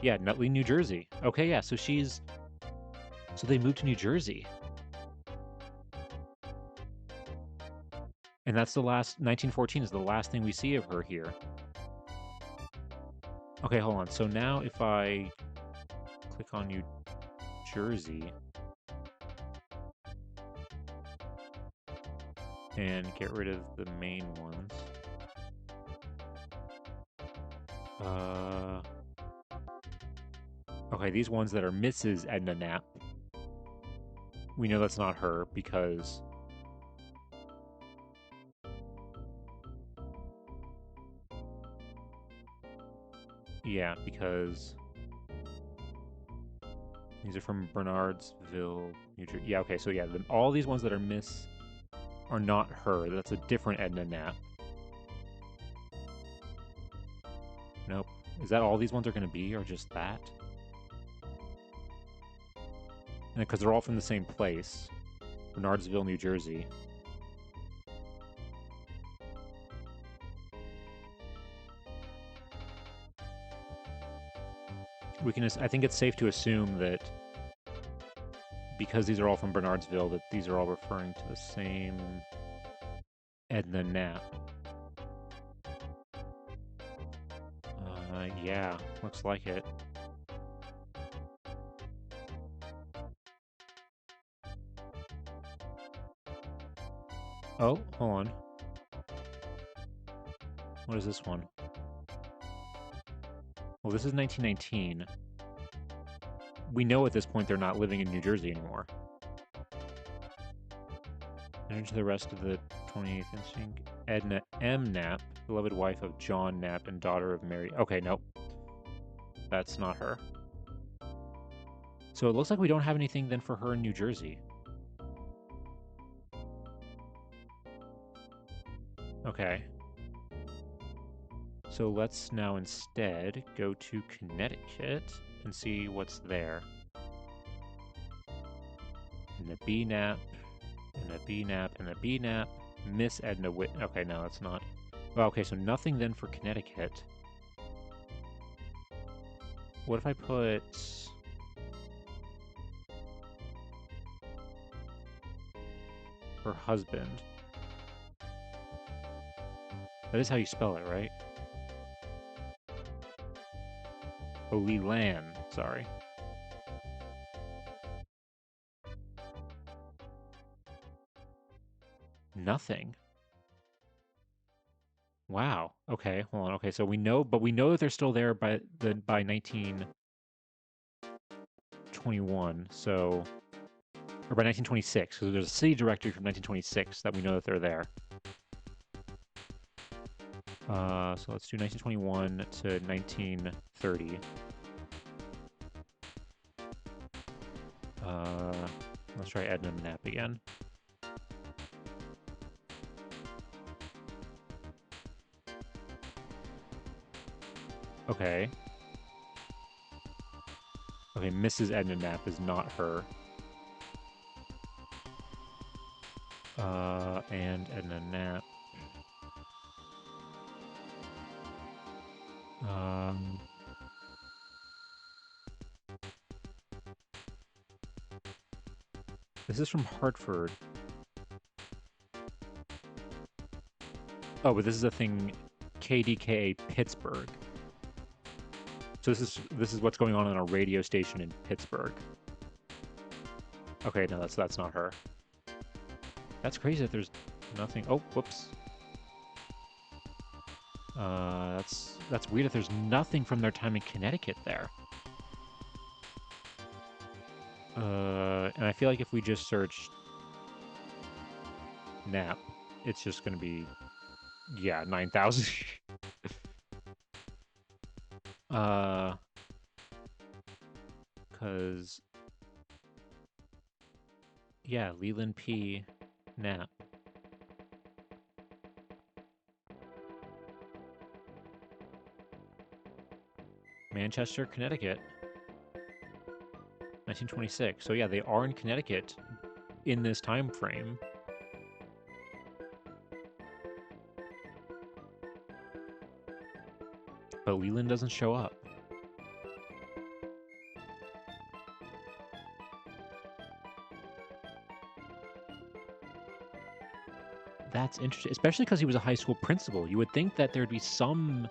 Yeah, Nutley, New Jersey. Okay, yeah, so she's... So they moved to New Jersey. And that's the last... 1914 is the last thing we see of her here. Okay, hold on. So now if I click on New Jersey and get rid of the main ones. Okay, these ones that are Mrs. Edna Knapp. We know that's not her because... Yeah, because... These are from Bernardsville, New Jersey. Yeah, okay, so yeah, all these ones that are miss are not her. That's a different Edna Knapp. Nope. Is that all these ones are going to be, or just that? Because they're all from the same place. Bernardsville, New Jersey. We can. I think it's safe to assume that because these are all from Bernardsville, that these are all referring to the same Edna Knapp. Yeah, looks like it. Oh, hold on. What is this one? Well, this is 1919. We know at this point they're not living in New Jersey anymore. And into the rest of the 28th instinct. Edna M. Knapp, beloved wife of John Knapp and daughter of Mary. Okay, nope. That's not her. So it looks like we don't have anything then for her in New Jersey. Okay. So let's now instead go to Connecticut and see what's there. And a B Knapp, and a B Knapp, and a B Knapp. Miss Edna Whit. Okay, no, that's not. Well, okay, so nothing then for Connecticut. What if I put... her husband? That is how you spell it, right? Oh, Leland, sorry. Nothing. Wow. Okay, hold on. Okay, so we know, but we know that they're still there by 1921. So, or by 1926. So there's a city directory from 1926 that we know that they're there. So let's do 1921 to 1930. Let's try Edna Knapp again. Okay. Okay, Mrs. Edna Knapp is not her. And Edna Knapp. This is from Hartford. Oh, but this is a thing, KDKA Pittsburgh. So this is what's going on a radio station in Pittsburgh. Okay, no, that's not her. That's crazy that there's nothing. Oh, whoops. That's weird that there's nothing from their time in Connecticut there. And I feel like if we just search Knapp, it's just gonna be, yeah, 9,000. Cause, yeah, Leland P. Knapp. Manchester, Connecticut. 1926. So yeah, they are in Connecticut in this time frame. But Leland doesn't show up. That's interesting, especially because he was a high school principal. You would think that there'd be some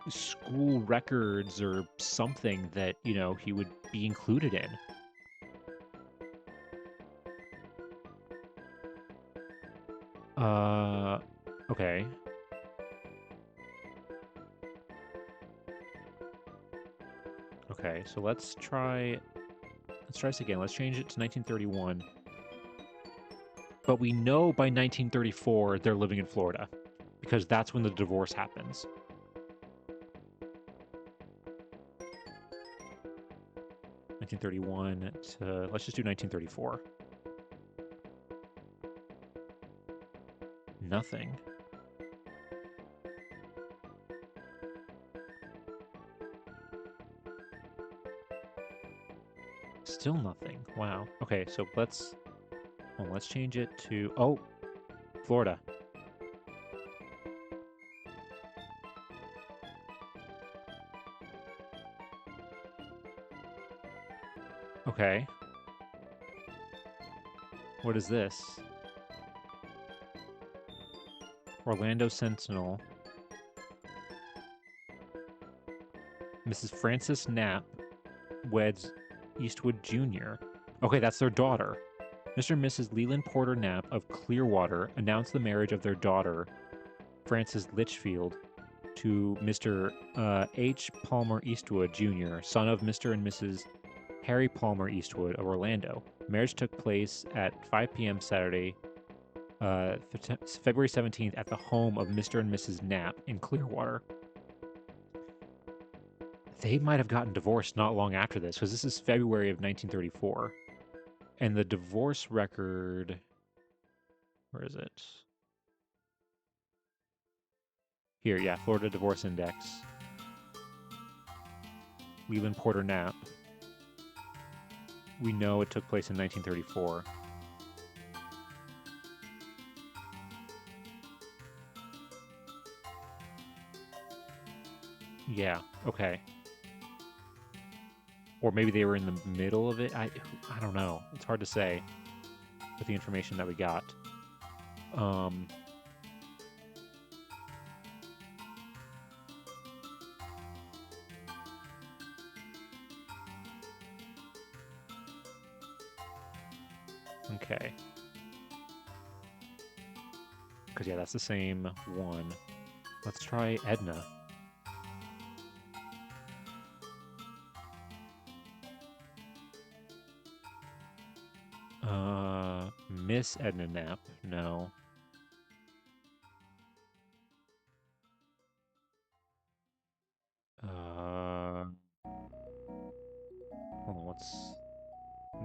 school records or something that, you know, he would be included in. Okay. Okay, so let's try this again. Let's change it to 1931. But we know by 1934 they're living in Florida because that's when the divorce happens. Let's just do 1934. Nothing. Still nothing. Wow. Okay, so let's change it to Florida. Okay. What is this? Orlando Sentinel. Mrs. Frances Knapp weds Eastwood Jr. Okay, that's their daughter. Mr. and Mrs. Leland Porter Knapp of Clearwater announced the marriage of their daughter, Frances Litchfield, to Mr. H. Palmer Eastwood Jr., son of Mr. and Mrs. Harry Palmer Eastwood of Orlando. Marriage took place at 5 p.m. Saturday, February 17th, at the home of Mr. and Mrs. Knapp in Clearwater. They might have gotten divorced not long after this, because this is February of 1934. And the divorce record... Where is it? Here, yeah, Florida Divorce Index. Leland Porter Knapp. We know it took place in 1934. Yeah, okay. Or maybe they were in the middle of it. I don't know. It's hard to say with the information that we got. Okay. Because, yeah, that's the same one. Let's try Edna. Miss Edna Knapp. No. Hold on, what's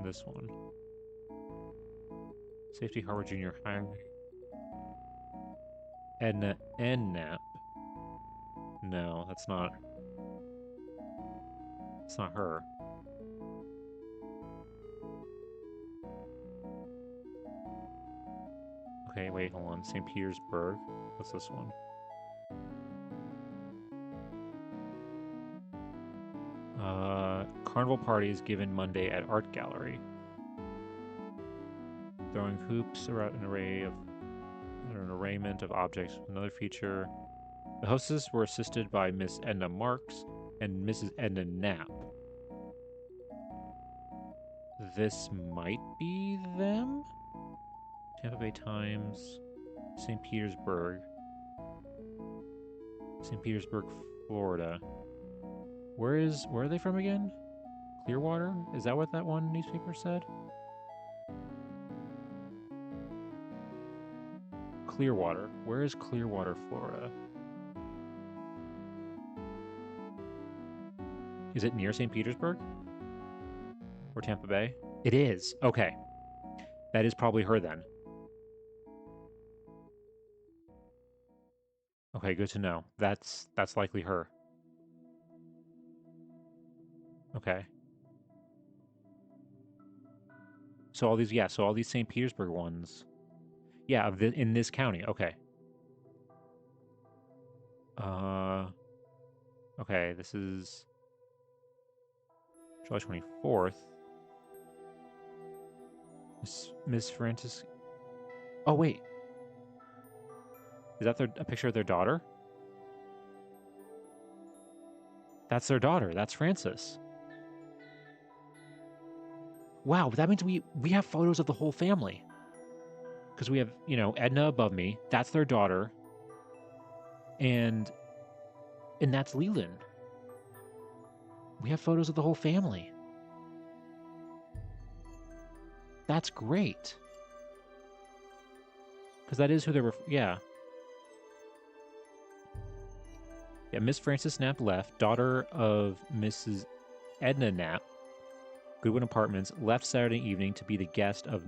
this one? Safety Harbor Junior High. Edna N. Knapp. No, that's not... It's not her. Okay, wait, hold on. St. Petersburg. What's this one? Carnival parties given Monday at Art Gallery. Throwing hoops around an arrayment of objects. Another feature. The hostesses were assisted by Miss Edna Marks and Mrs. Edna Knapp. This might be them? Tampa Bay Times, St. Petersburg, Florida. Where are they from again? Clearwater? Is that what that one newspaper said? Clearwater. Where is Clearwater, Florida? Is it near St. Petersburg? Or Tampa Bay? It is. Okay. That is probably her then. Okay, good to know. That's likely her. Okay. So all these St. Petersburg ones. Yeah, in this county. Okay. Okay, this is July 24th. Miss Francis. Oh, wait. Is that a picture of their daughter? That's their daughter. That's Frances. Wow, that means we have photos of the whole family. Because we have, Edna above me. That's their daughter. And that's Leland. We have photos of the whole family. That's great. Because that is who they were. Yeah. Yeah, Miss Frances Knapp left, daughter of Mrs. Edna Knapp, Goodwin Apartments, left Saturday evening to be the guest of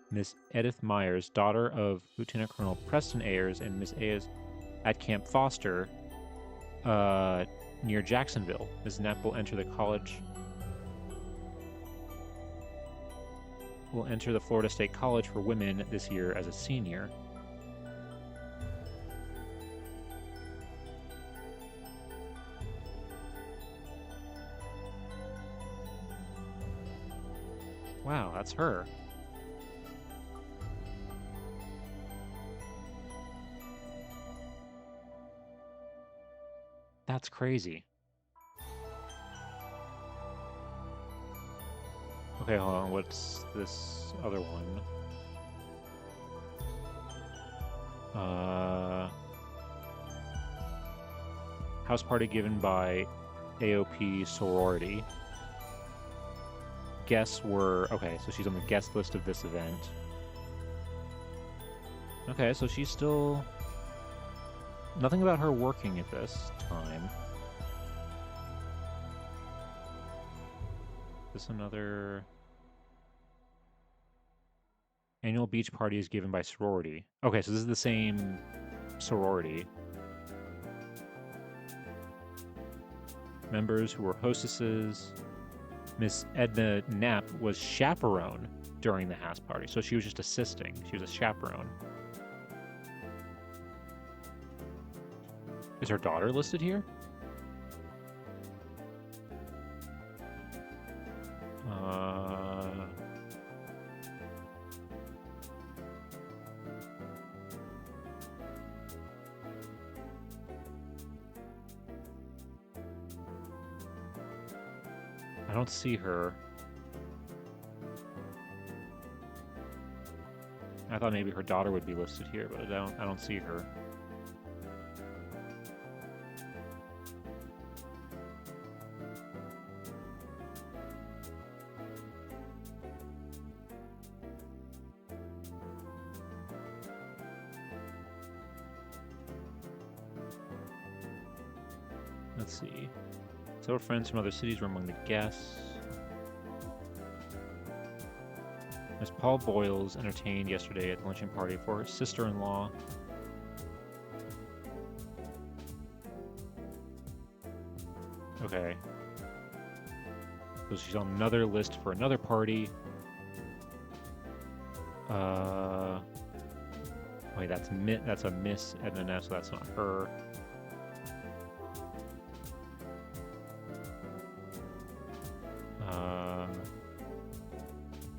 Miss Edith Myers, daughter of Lieutenant Colonel Preston Ayers and Miss Ayers at Camp Foster, near Jacksonville. Ms. Knapp will enter the Florida State College for Women this year as a senior. Wow, that's her. That's crazy. Okay, hold on. What's this other one? House party given by AOP sorority. Guests were... Okay, so she's on the guest list of this event. Okay, so she's still... Nothing about her working at this time. Is this another... Annual beach party is given by sorority. Okay, so this is the same sorority. Members who were hostesses. Miss Edna Knapp was chaperone during the house party, so she was just assisting. She was a chaperone. Is her daughter listed here? I don't see her. I thought maybe her daughter would be listed here, but I don't see her. Let's see. Several friends from other cities were among the guests. Miss Paul Boyles entertained yesterday at the luncheon party for her sister-in-law. Okay. So she's on another list for another party. Wait, that's a Miss Edna Knapp, so that's not her.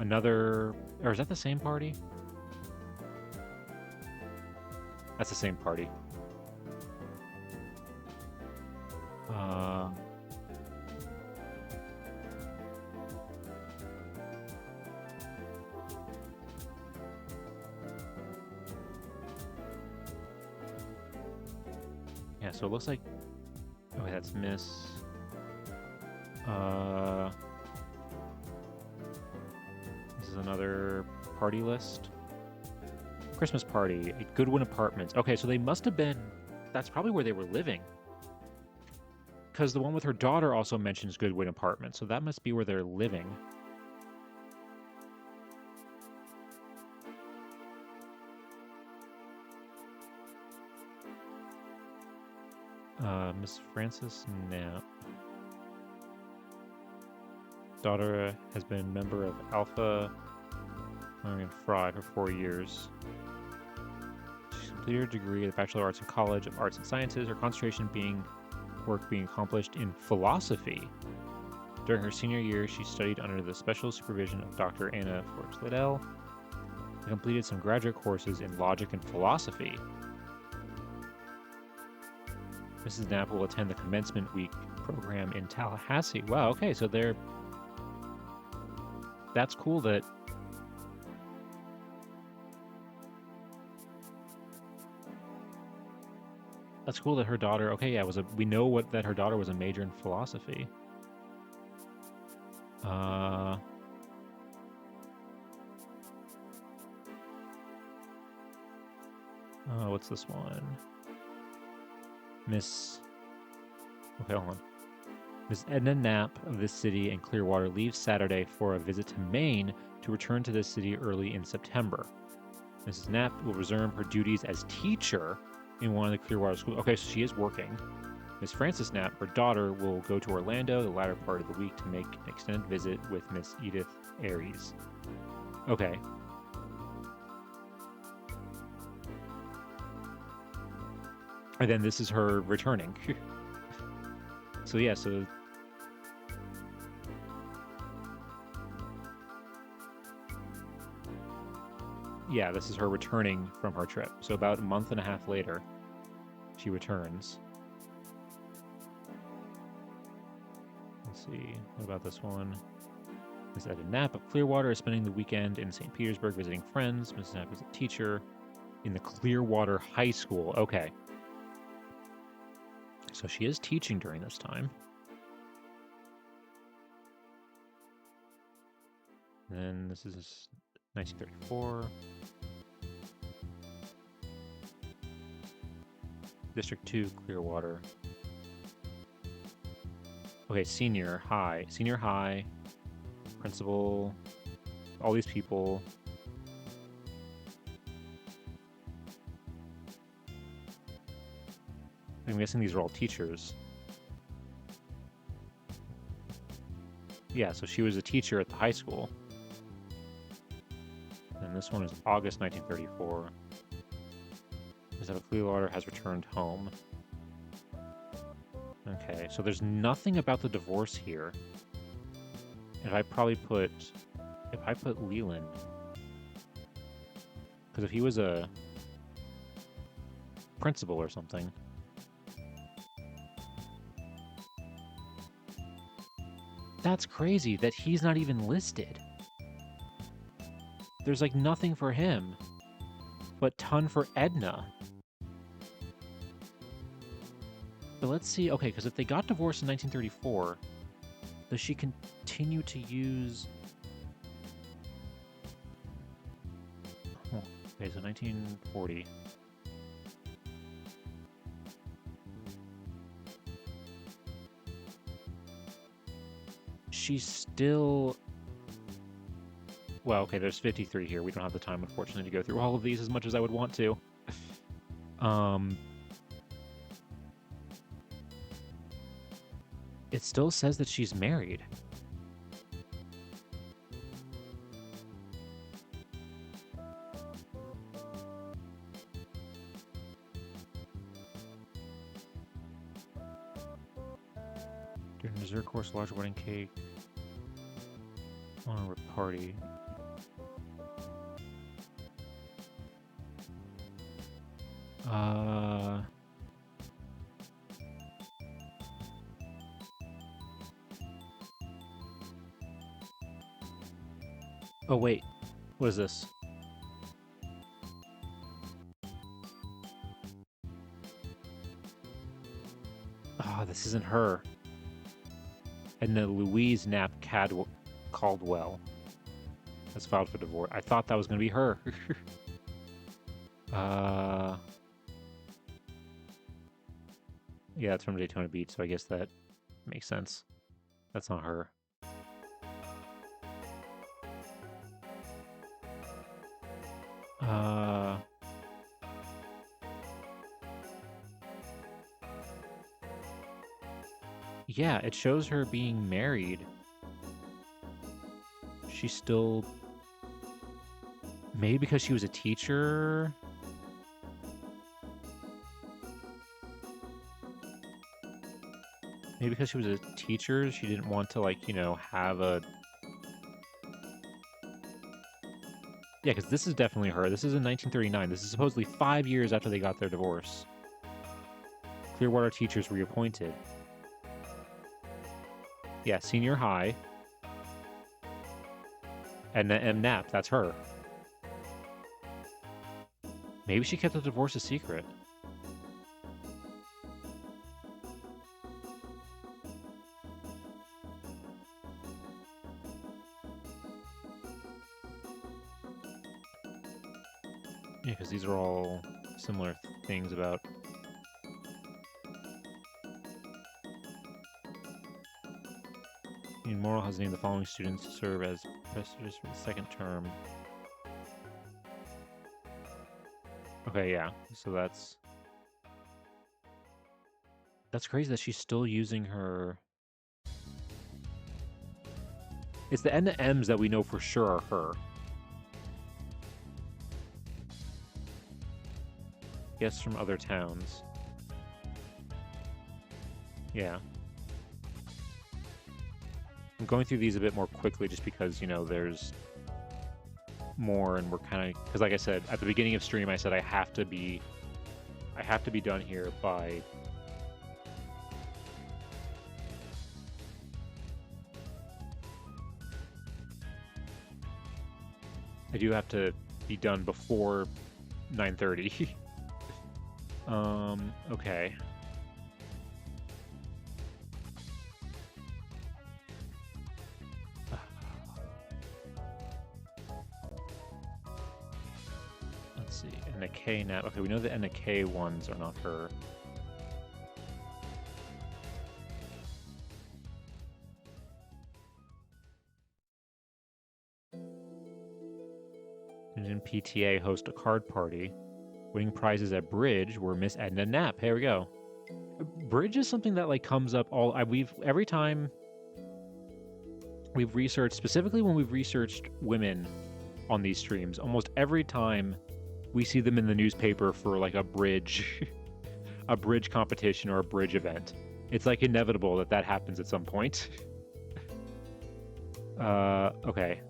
Another... Or is that the same party? That's the same party. Yeah, so it looks like... Okay, that's Miss... This is another party list. Christmas party at Goodwin Apartments. Okay, so they must have been... That's probably where they were living. Because the one with her daughter also mentions Goodwin Apartments, so that must be where they're living. Miss Frances Knapp. Daughter has been a member of Alpha Phi for 4 years. She's completed her degree at the Bachelor of Arts in College of Arts and Sciences, her concentration being accomplished in philosophy. During her senior year, she studied under the special supervision of Dr. Anna Forge-Liddell and completed some graduate courses in logic and philosophy. Mrs. Knapp will attend the Commencement Week program in Tallahassee. Wow, okay, so they're... That's cool that... That's cool that her daughter... Okay, yeah, we know that her daughter was a major in philosophy. What's this one? Miss... Okay, hold on. Miss Edna Knapp of this city and Clearwater leaves Saturday for a visit to Maine to return to this city early in September. Mrs. Knapp will resume her duties as teacher in one of the Clearwater schools. Okay, so she is working. Miss Frances Knapp, her daughter, will go to Orlando the latter part of the week to make an extended visit with Miss Edith Aries. Okay. And then this is her returning. So yeah, so... Yeah, this is her returning from her trip. So about a month and a half later, she returns. Let's see, what about this one? Miss Edna Knapp of Clearwater is spending the weekend in St. Petersburg visiting friends. Mrs. Knapp is a teacher in the Clearwater High School. Okay. So she is teaching during this time. And then this is 1934. District 2, Clearwater. Okay, senior high, principal, all these people. I'm guessing these are all teachers. Yeah, so she was a teacher at the high school. And this one is August 1934. Ms. Clearwater has returned home. Okay, so there's nothing about the divorce here. If I put Leland, because if he was a principal or something, that's crazy that he's not even listed. There's like nothing for him, but ton for Edna. But let's see, okay, because if they got divorced in 1934, does she continue to use... Oh, okay, so 1940. She's still... Well, okay, there's 53 here. We don't have the time, unfortunately, to go through all of these as much as I would want to. It still says that she's married. During a dessert course, large wedding cake. On a party. Oh, wait. What is this? Oh, this isn't her. And then Louise Knapp Caldwell has filed for divorce. I thought that was going to be her. Yeah, it's from Daytona Beach, so I guess that makes sense. That's not her. Yeah, it shows her being married. She's still... Maybe because she was a teacher? Maybe because she was a teacher, she didn't want to, like, you know, have a... Yeah, because this is definitely her. This is in 1939. This is supposedly 5 years after they got their divorce. Clearwater teachers reappointed. Yeah, senior high. And then M. Knapp, that's her. Maybe she kept the divorce a secret. Yeah, because these are all similar things about... Moral has named the following students to serve as professors for the second term. Okay, yeah. So that's crazy that she's still using her... It's the N and M's that we know for sure are her. Guests from other towns. Yeah. I'm going through these a bit more quickly just because, you know, there's more and we're kind of... Because like I said, at the beginning of stream, I said I have to be done here by... I do have to be done before 9:30. Okay. Let's see. And the K now. Okay, we know the N and K ones are not her. And in PTA host a card party. Winning prizes at Bridge were Miss Edna Knapp. Here we go. Bridge is something that like comes up every time we've researched, specifically when we've researched women on these streams, almost every time we see them in the newspaper for like a bridge a bridge competition or a bridge event. It's like inevitable that happens at some point. Okay.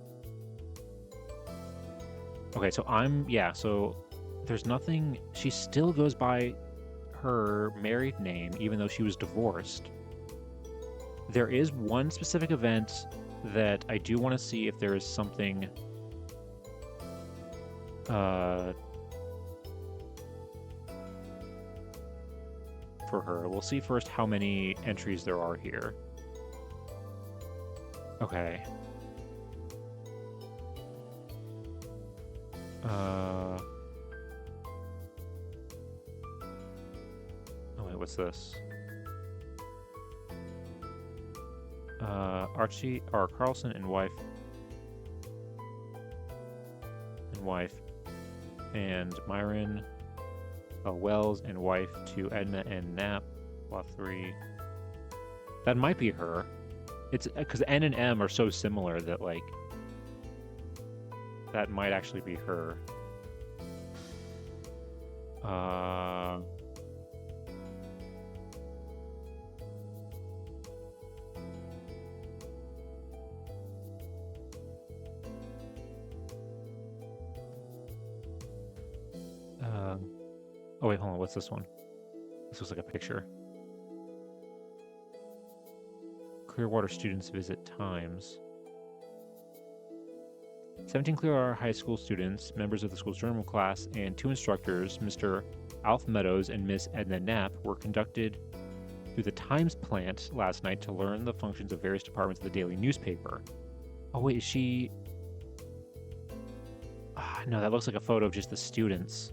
Okay, so there's nothing... She still goes by her married name, even though she was divorced. There is one specific event that I do want to see if there is something... for her. We'll see first how many entries there are here. Okay. Oh wait, what's this? Archie R. Carlson and wife. And Myron Wells and wife to Edna and Knapp. Lot 3. That might be her. It's because N and M are so similar that like that might actually be her. Oh wait, hold on. What's this one? This looks like a picture. Clearwater students visit Times. 17 Clearwater High School students, members of the school's journal class, and 2 instructors, Mr. Alf Meadows and Miss Edna Knapp, were conducted through the Times plant last night to learn the functions of various departments of the daily newspaper. Oh wait, is she... no, that looks like a photo of just the students.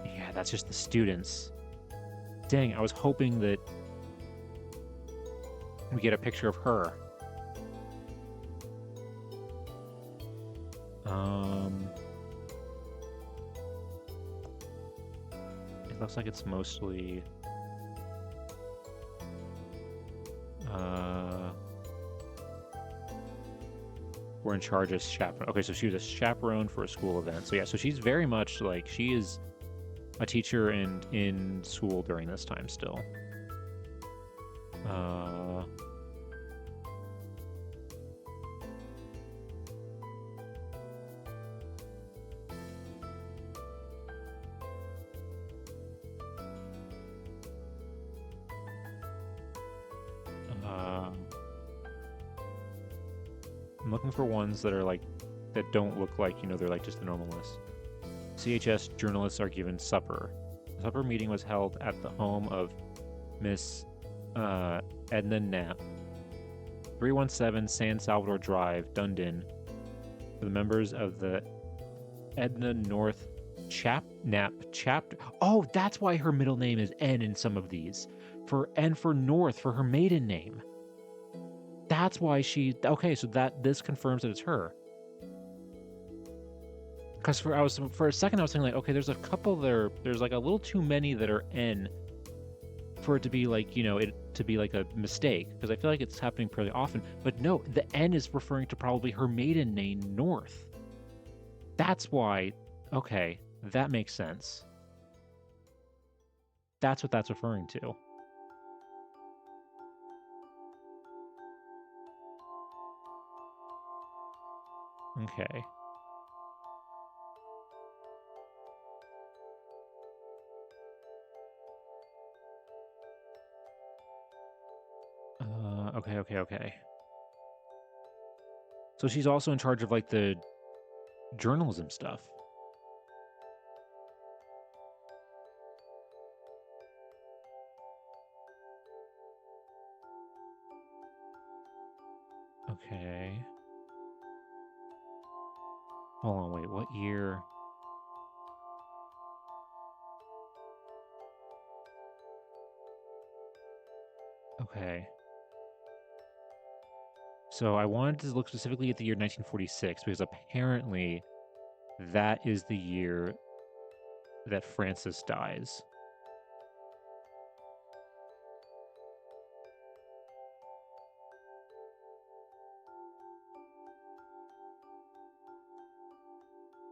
Yeah, that's just the students. Dang, I was hoping that we get a picture of her. It looks like it's mostly... we're in charge as chaperone. Okay, so she was a chaperone for a school event. So yeah, so she's very much like, she is a teacher and in school during this time still. I'm looking for ones that are like, that don't look like, you know, they're like just the normal list. CHS journalists are given supper. The supper meeting was held at the home of Miss Edna Knapp, 317 San Salvador Drive, Dunedin, for the members of the Edna North Nap chapter. Oh, that's why her middle name is N in some of these. For North for her maiden name. That's why she. Okay, so this confirms that it's her. Because for a second I was thinking like, okay, there's a couple there. There's like a little too many that are N for it to be like, it to be like a mistake, because I feel like it's happening pretty often. But no, the N is referring to probably her maiden name, North. That's why. Okay, that makes sense. That's what that's referring to. Okay. Okay. So she's also in charge of like the journalism stuff. Okay. Hold on, wait, what year? Okay. So I wanted to look specifically at the year 1946 because apparently that is the year that Francis dies.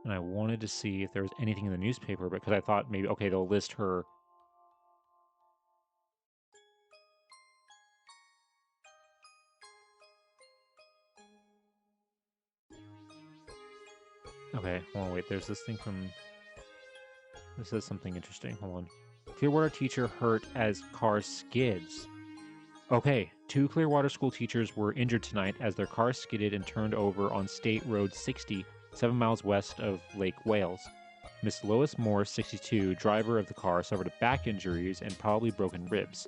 And I wanted to see if there was anything in the newspaper, because I thought maybe, okay, they'll list her. Okay, hold on, wait, there's this thing from... This says something interesting, hold on. Clearwater teacher hurt as car skids. Okay, 2 Clearwater school teachers were injured tonight as their car skidded and turned over on State Road 60, 7 miles west of Lake Wales. Miss Lois Morse, 62, driver of the car, suffered back injuries and probably broken ribs.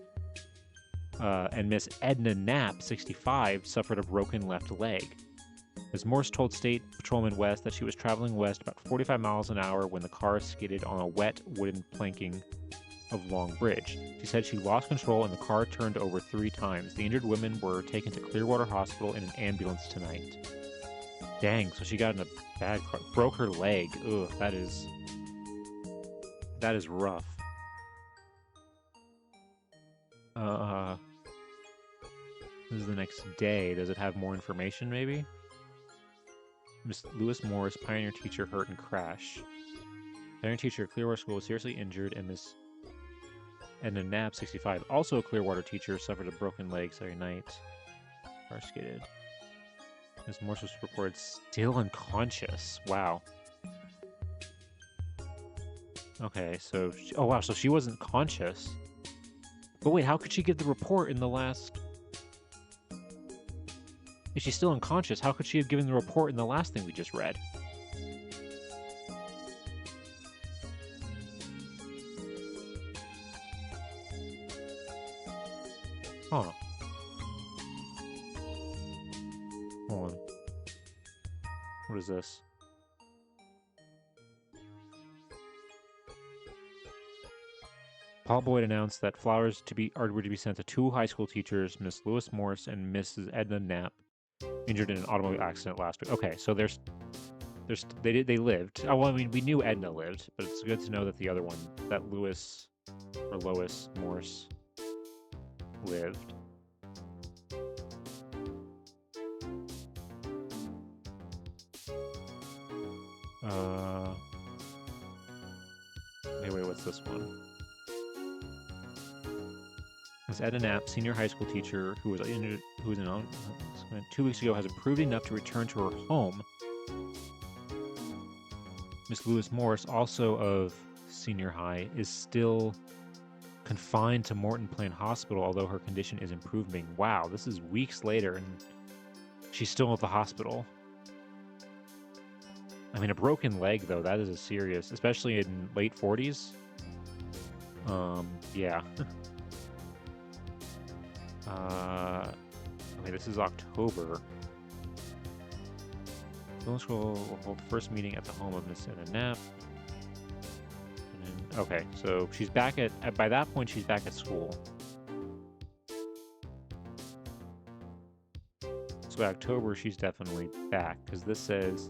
And Miss Edna Knapp, 65, suffered a broken left leg. Ms. Morse told State Patrolman West that she was traveling west about 45 miles an hour when the car skidded on a wet wooden planking of Long Bridge. She said she lost control and the car turned over 3 times. The injured women were taken to Clearwater Hospital in an ambulance tonight. Dang, so she got in a bad car. Broke her leg. Ugh, that is rough. This is the next day. Does it have more information, maybe? Miss Lewis Morris, pioneer teacher, hurt in crash. Pioneer teacher at Clearwater School was seriously injured, and Miss Edna Knapp, 65, also a Clearwater teacher, suffered a broken leg Saturday night. Car skidded. Miss Morse was reported still unconscious. Wow. Okay, so... oh, wow, so she wasn't conscious. But wait, how could she give the report in the last... If she's still unconscious, how could she have given the report in the last thing we just read? Huh. Hold on. What is this? Paul Boyd announced that flowers were to be sent to 2 high school teachers, Miss Lewis Morse and Mrs. Edna Knapp, injured in an automobile accident last week. Okay, so they lived. Oh, well, I mean, we knew Edna lived, but it's good to know that the other one, that Lois Morse, lived. Hey, wait, what's this one? Miss Edna Knapp, senior high school teacher who was in 2 weeks ago, has improved enough to return to her home. Miss Lewis Morris, also of senior high, is still confined to Morton Plain Hospital, although her condition is improving. Wow, this is weeks later, and she's still at the hospital. I mean, a broken leg, though, that is a serious, especially in late 40s. Yeah. Okay, this is October. Middle school will hold the first meeting at the home of Miss Anna Knapp. And then, okay, so she's back by that point, she's back at school. So by October, she's definitely back, because this says...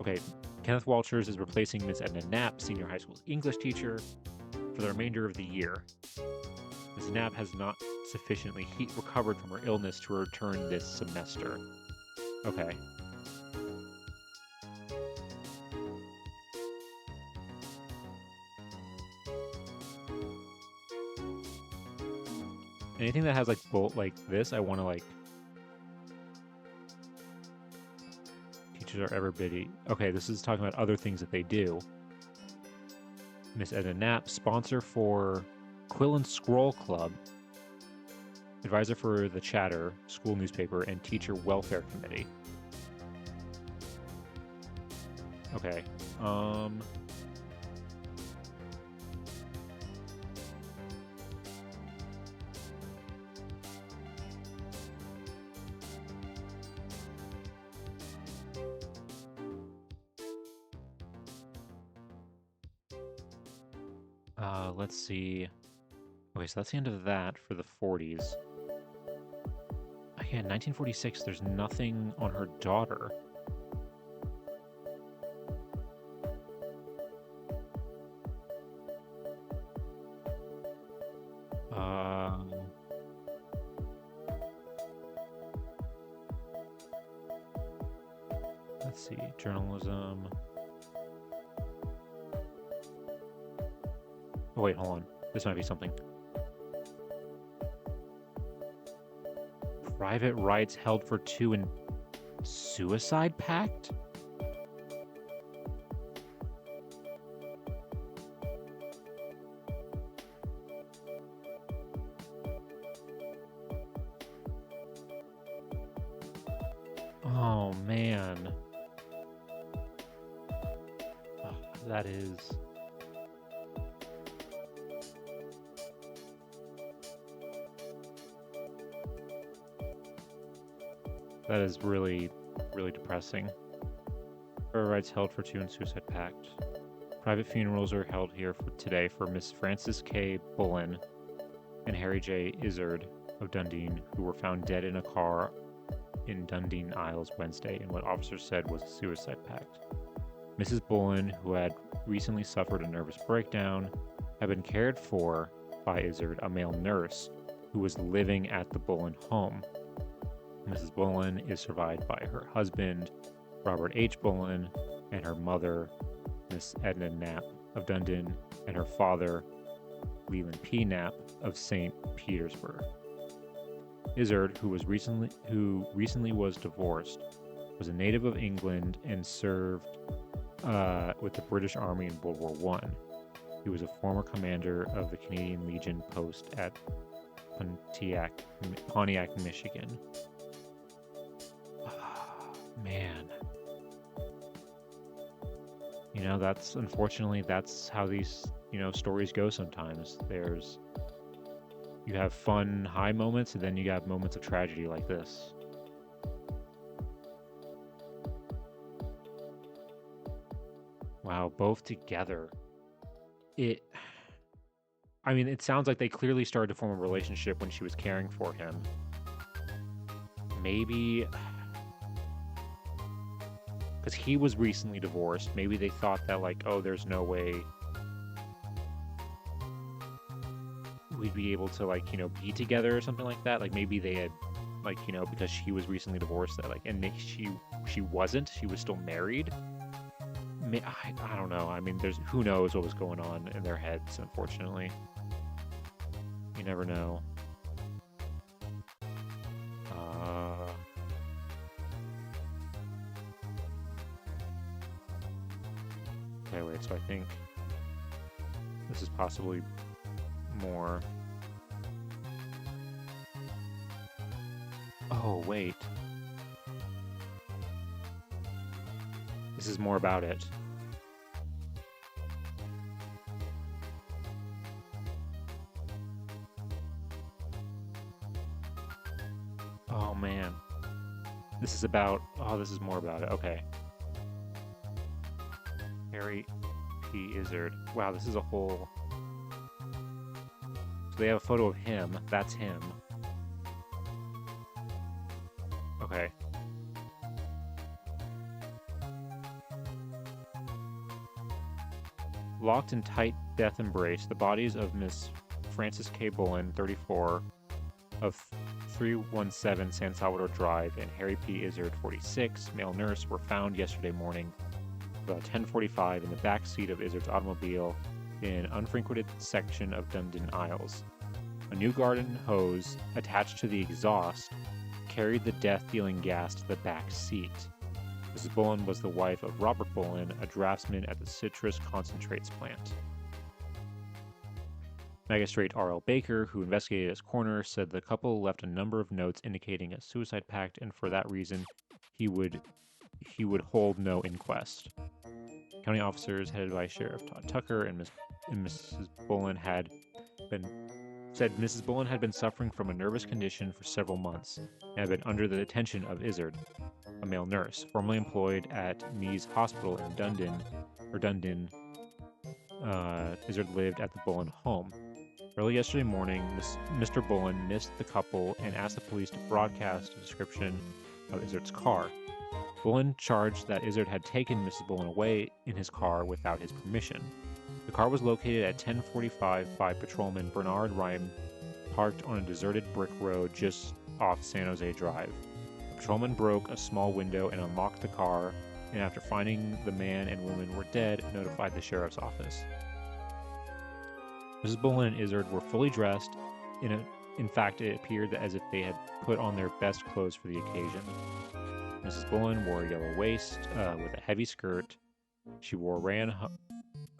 Okay, Kenneth Walters is replacing Miss Edna Knapp, senior high school English teacher, for the remainder of the year. Ms. Knapp has not sufficiently recovered from her illness to return this semester. Okay. Anything that has like like this, I want to like. Teachers are ever busy. Okay, this is talking about other things that they do. Miss Edna Knapp, sponsor for Quill and Scroll Club, advisor for the Chatter school newspaper, and teacher welfare committee. Okay. Let's see. Okay, so that's the end of that for the 40s. Again, 1946, there's nothing on her daughter. Let's see, journalism. Oh, wait, hold on. This might be something. Private rights held for two in suicide pact? Oh, man. Oh, that is... That is really, really depressing. Private rights held for two in suicide pact. Private funerals are held here today for Miss Frances K. Bullen and Harry J. Izard of Dundee, who were found dead in a car in Dundee Isles Wednesday in what officers said was a suicide pact. Mrs. Bullen, who had recently suffered a nervous breakdown, had been cared for by Izard, a male nurse, who was living at the Bullen home. Mrs. Bullen is survived by her husband, Robert H. Bullen, and her mother, Miss Edna Knapp of Dundon, and her father, Leland P. Knapp of St. Petersburg. Izard, who recently was divorced, was a native of England and served with the British Army in World War I. He was a former commander of the Canadian Legion post at Pontiac, Michigan. Man. You know, unfortunately, that's how these, stories go sometimes. You have fun high moments, and then you have moments of tragedy like this. Wow, both together. It sounds like they clearly started to form a relationship when she was caring for him. Maybe... Because he was recently divorced. Maybe they thought that, there's no way we'd be able to, be together or something like that. Maybe they had, because she was recently divorced, and she wasn't. She was still married. I don't know. Who knows what was going on in their heads, unfortunately. You never know. Okay, wait, so I think this is possibly more... Oh, wait. This is more about it. Oh, man. about... Oh, this is more about it. Okay. Harry P. Izzard. Wow, this is a whole... So they have a photo of him. That's him. Okay. Locked in tight death embrace, the bodies of Miss Frances K. Bullen, 34, of 317 San Salvador Drive, and Harry P. Izzard, 46, male nurse, were found yesterday morning about 10:45 in the back seat of Izzard's automobile in an unfrequented section of Dundon Isles. A new garden hose attached to the exhaust carried the death-dealing gas to the back seat. Mrs. Bullen was the wife of Robert Bullen, a draftsman at the citrus concentrates plant. Magistrate R.L. Baker, who investigated as coroner, said the couple left a number of notes indicating a suicide pact, and for that reason, he would hold no inquest. County officers headed by Sheriff Todd Tucker and Mrs. Bullen said Mrs. Bullen had been suffering from a nervous condition for several months and had been under the attention of Izzard, a male nurse, formerly employed at Mees Hospital in Dundon. Izzard lived at the Bullen home. Early yesterday morning, Mr. Bullen missed the couple and asked the police to broadcast a description of Izzard's car. Bullen charged that Izzard had taken Mrs. Bullen away in his car without his permission. The car was located at 10:45 by patrolman Bernard Ryan, parked on a deserted brick road just off San Jose Drive. The patrolman broke a small window and unlocked the car, and after finding the man and woman were dead, notified the sheriff's office. Mrs. Bullen and Izzard were fully dressed. In fact, it appeared as if they had put on their best clothes for the occasion. Mrs. Bullen wore a yellow waist with a heavy skirt. She wore ran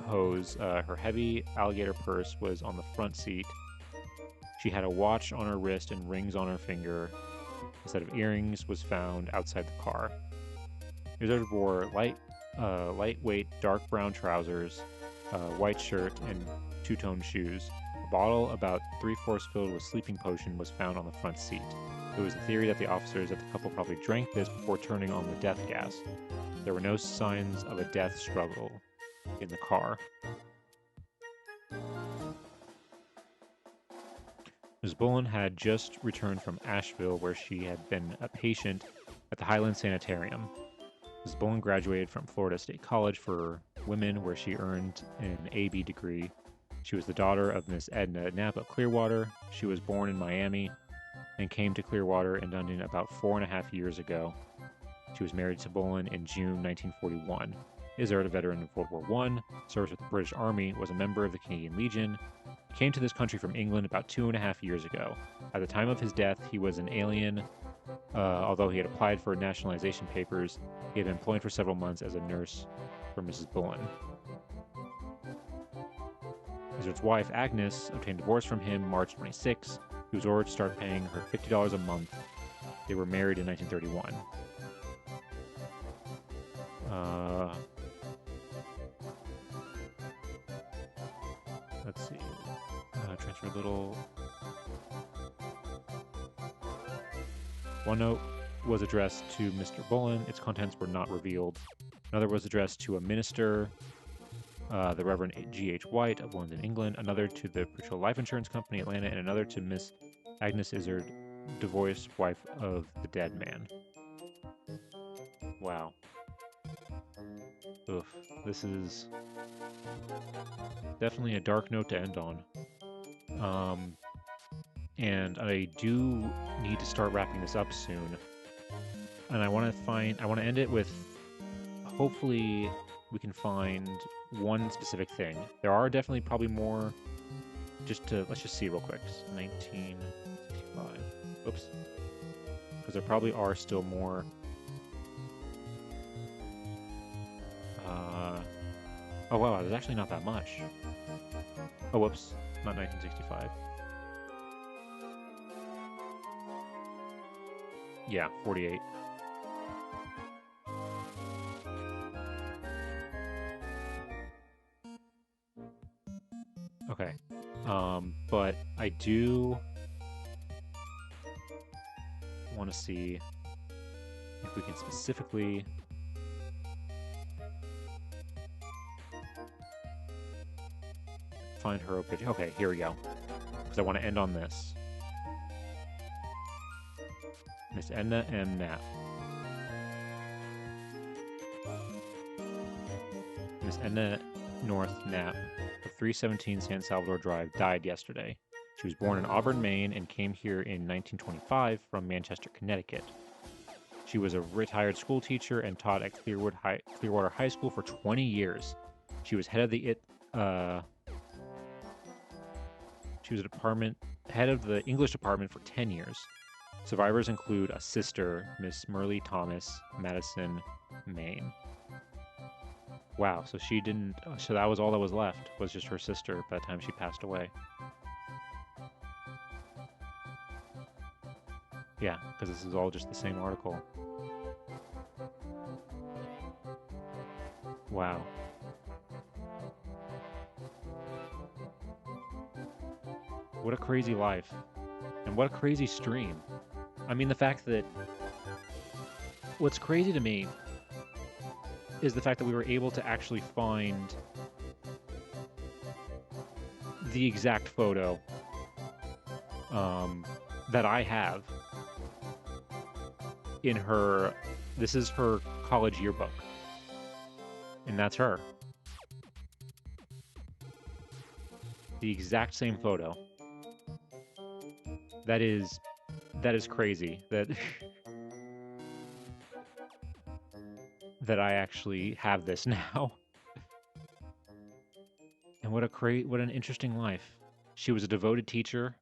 hose. Her heavy alligator purse was on the front seat. She had a watch on her wrist and rings on her finger. A set of earrings was found outside the car. Izzard wore lightweight dark brown trousers, white shirt, and two-tone shoes. A bottle about 3/4 filled with sleeping potion was found on the front seat. There was a theory that the officers at the couple probably drank this before turning on the death gas. There were no signs of a death struggle in the car. Ms. Bullen had just returned from Asheville, where she had been a patient at the Highland Sanitarium. Ms. Bullen graduated from Florida State College for Women, where she earned an AB degree. She was the daughter of Miss Edna Knapp of Clearwater. She was born in Miami and came to Clearwater and Dundon about 4.5 years ago. She was married to Bullen in June 1941. Izzard, a veteran of World War I, served with the British Army, was a member of the Canadian Legion. He came to this country from England about 2.5 years ago. At the time of his death, he was an alien. Although he had applied for nationalization papers, he had been employed for several months as a nurse for Mrs. Bullen. Izzard's wife, Agnes, obtained divorce from him March 26. He was ordered to start paying her $50 a month. They were married in 1931. Let's see. Transfer little. One note was addressed to Mr. Bullen. Its contents were not revealed. Another was addressed to a minister, the Reverend G.H. White of London, England. Another to the Prudential Life Insurance Company, Atlanta, and another to Miss Agnes Izzard, divorced wife of the dead man. Wow. Oof. This is definitely a dark note to end on. And I do need to start wrapping this up soon. And I want to end it with, hopefully we can find one specific thing. There are definitely probably more. Let's just see real quick. 1965. Oops. Because there probably are still more. Oh wow, there's actually not that much. Oh whoops, not 1965. Yeah, 48. Okay. But I do want to see if we can specifically find her picture. Okay, here we go. Because I want to end on this. Miss Edna M. Knapp. Miss Edna North Knapp of 317 San Salvador Drive died yesterday. She was born in Auburn, Maine, and came here in 1925 from Manchester, Connecticut. She was a retired school teacher and taught at Clearwater High School for 20 years. She was head of the head of the English department for 10 years. Survivors include a sister, Miss Merle Thomas, Madison, Maine. Wow, so she didn't. So that was all that was left, was just her sister by the time she passed away. Yeah, because this is all just the same article. Wow. What a crazy life. And what a crazy stream. I mean, the fact that... What's crazy to me is the fact that we were able to actually find the exact photo that I have in her... This is her college yearbook. And that's her. The exact same photo. That is crazy. That that I actually have this now. And what an interesting life. She was a devoted teacher.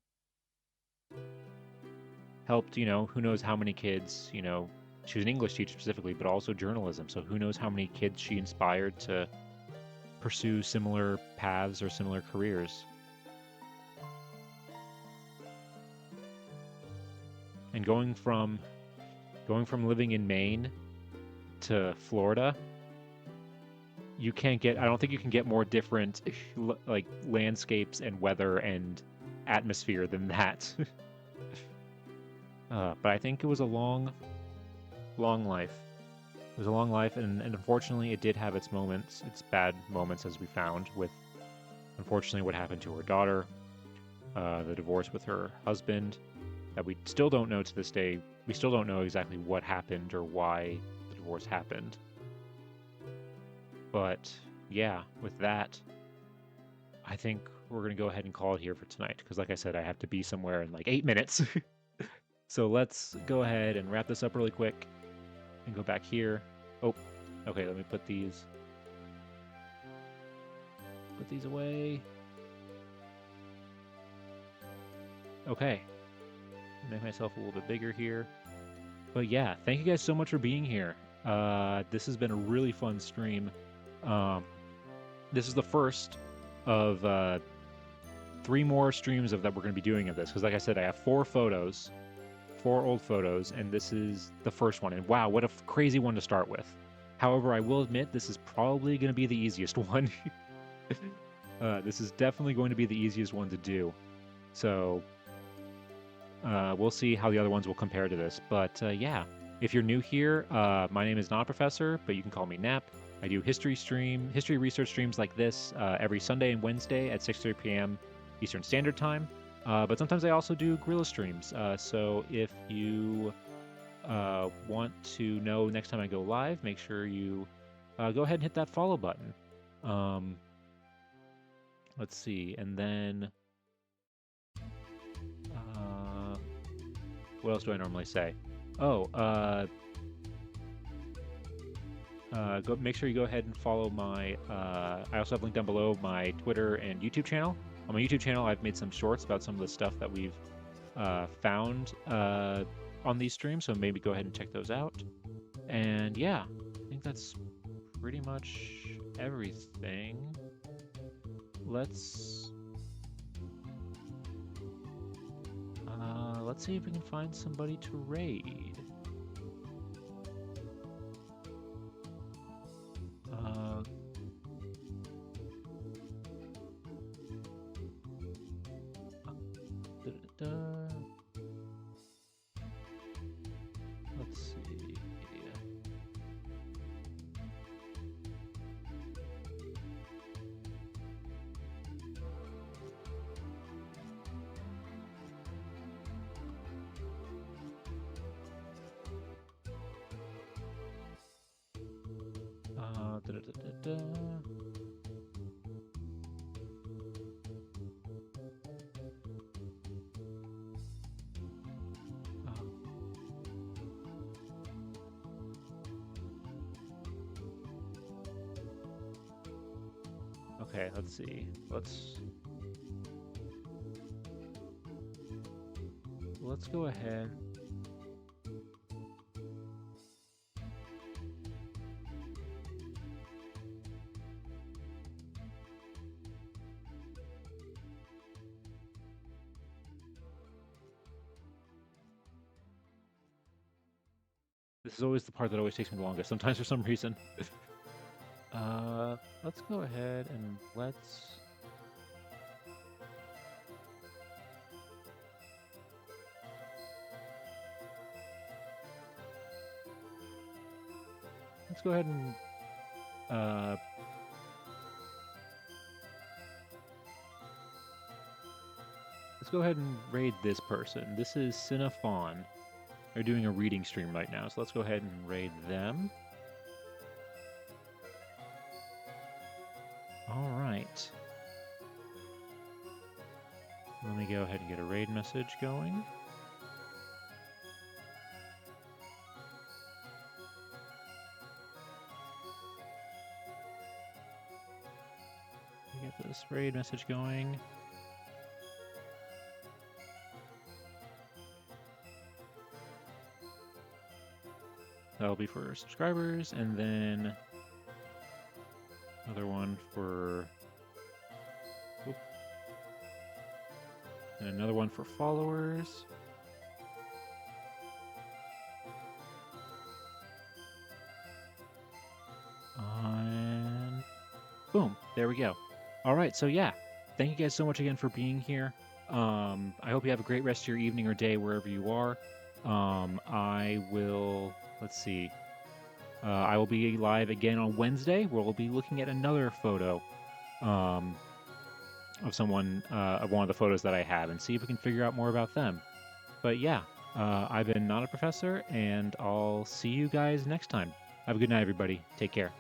Helped, who knows how many kids, she was an English teacher specifically, but also journalism. So who knows how many kids she inspired to pursue similar paths or similar careers. And going from living in Maine to Florida, I don't think you can get more different like landscapes and weather and atmosphere than that. But I think it was a long life. It was a long life, and unfortunately it did have its moments, its bad moments, as we found, with unfortunately what happened to her daughter, the divorce with her husband, that we still don't know to this day. We still don't know exactly what happened or why the divorce happened. But yeah, with that, I think we're going to go ahead and call it here for tonight, because like I said, I have to be somewhere in like 8 minutes. So let's go ahead and wrap this up really quick and go back here. Oh, okay, let me put these away. Okay. Make myself a little bit bigger here. But yeah, thank you guys so much for being here. This has been a really fun stream. This is the first of 3 more streams that we're going to be doing of this, because like I said, I have 4 old photos, and this is the first one. And wow, what a crazy one to start with. However, I will admit this is probably going to be the easiest one. This is definitely going to be the easiest one to do. So we'll see how the other ones will compare to this. But yeah, if you're new here, my name is not a professor, but you can call me Nap. I do history research streams like this every Sunday and Wednesday at 6:30 p.m. Eastern Standard Time. But sometimes I also do guerrilla streams. So if you want to know next time I go live, make sure you go ahead and hit that follow button. Let's see, and then what else do I normally say? Oh, make sure you go ahead and follow my. I also have linked down below my Twitter and YouTube channel. On my YouTube channel, I've made some shorts about some of the stuff that we've found on these streams, so maybe go ahead and check those out. And yeah, I think that's pretty much everything. Let's see if we can find somebody to raid. Let's see. Okay, let's see. Let's go ahead. This is always the part that always takes me the longest, sometimes for some reason. Let's go ahead and let's go ahead and let's go ahead and raid this person. This is Cinephon. They're doing a reading stream right now, so let's go ahead and raid them. All right. Let me go ahead and get a raid message going. Get this raid message going. That'll be for subscribers, and then another one for... Oop. And another one for followers. And boom, there we go. All right, so yeah, thank you guys so much again for being here. I hope you have a great rest of your evening or day wherever you are. I will, let's see, I will be live again on Wednesday, where we'll be looking at another photo of someone, of one of the photos that I have, and see if we can figure out more about them. But yeah, I've been Not a Professor, and I'll see you guys next time. Have a good night, everybody. Take care.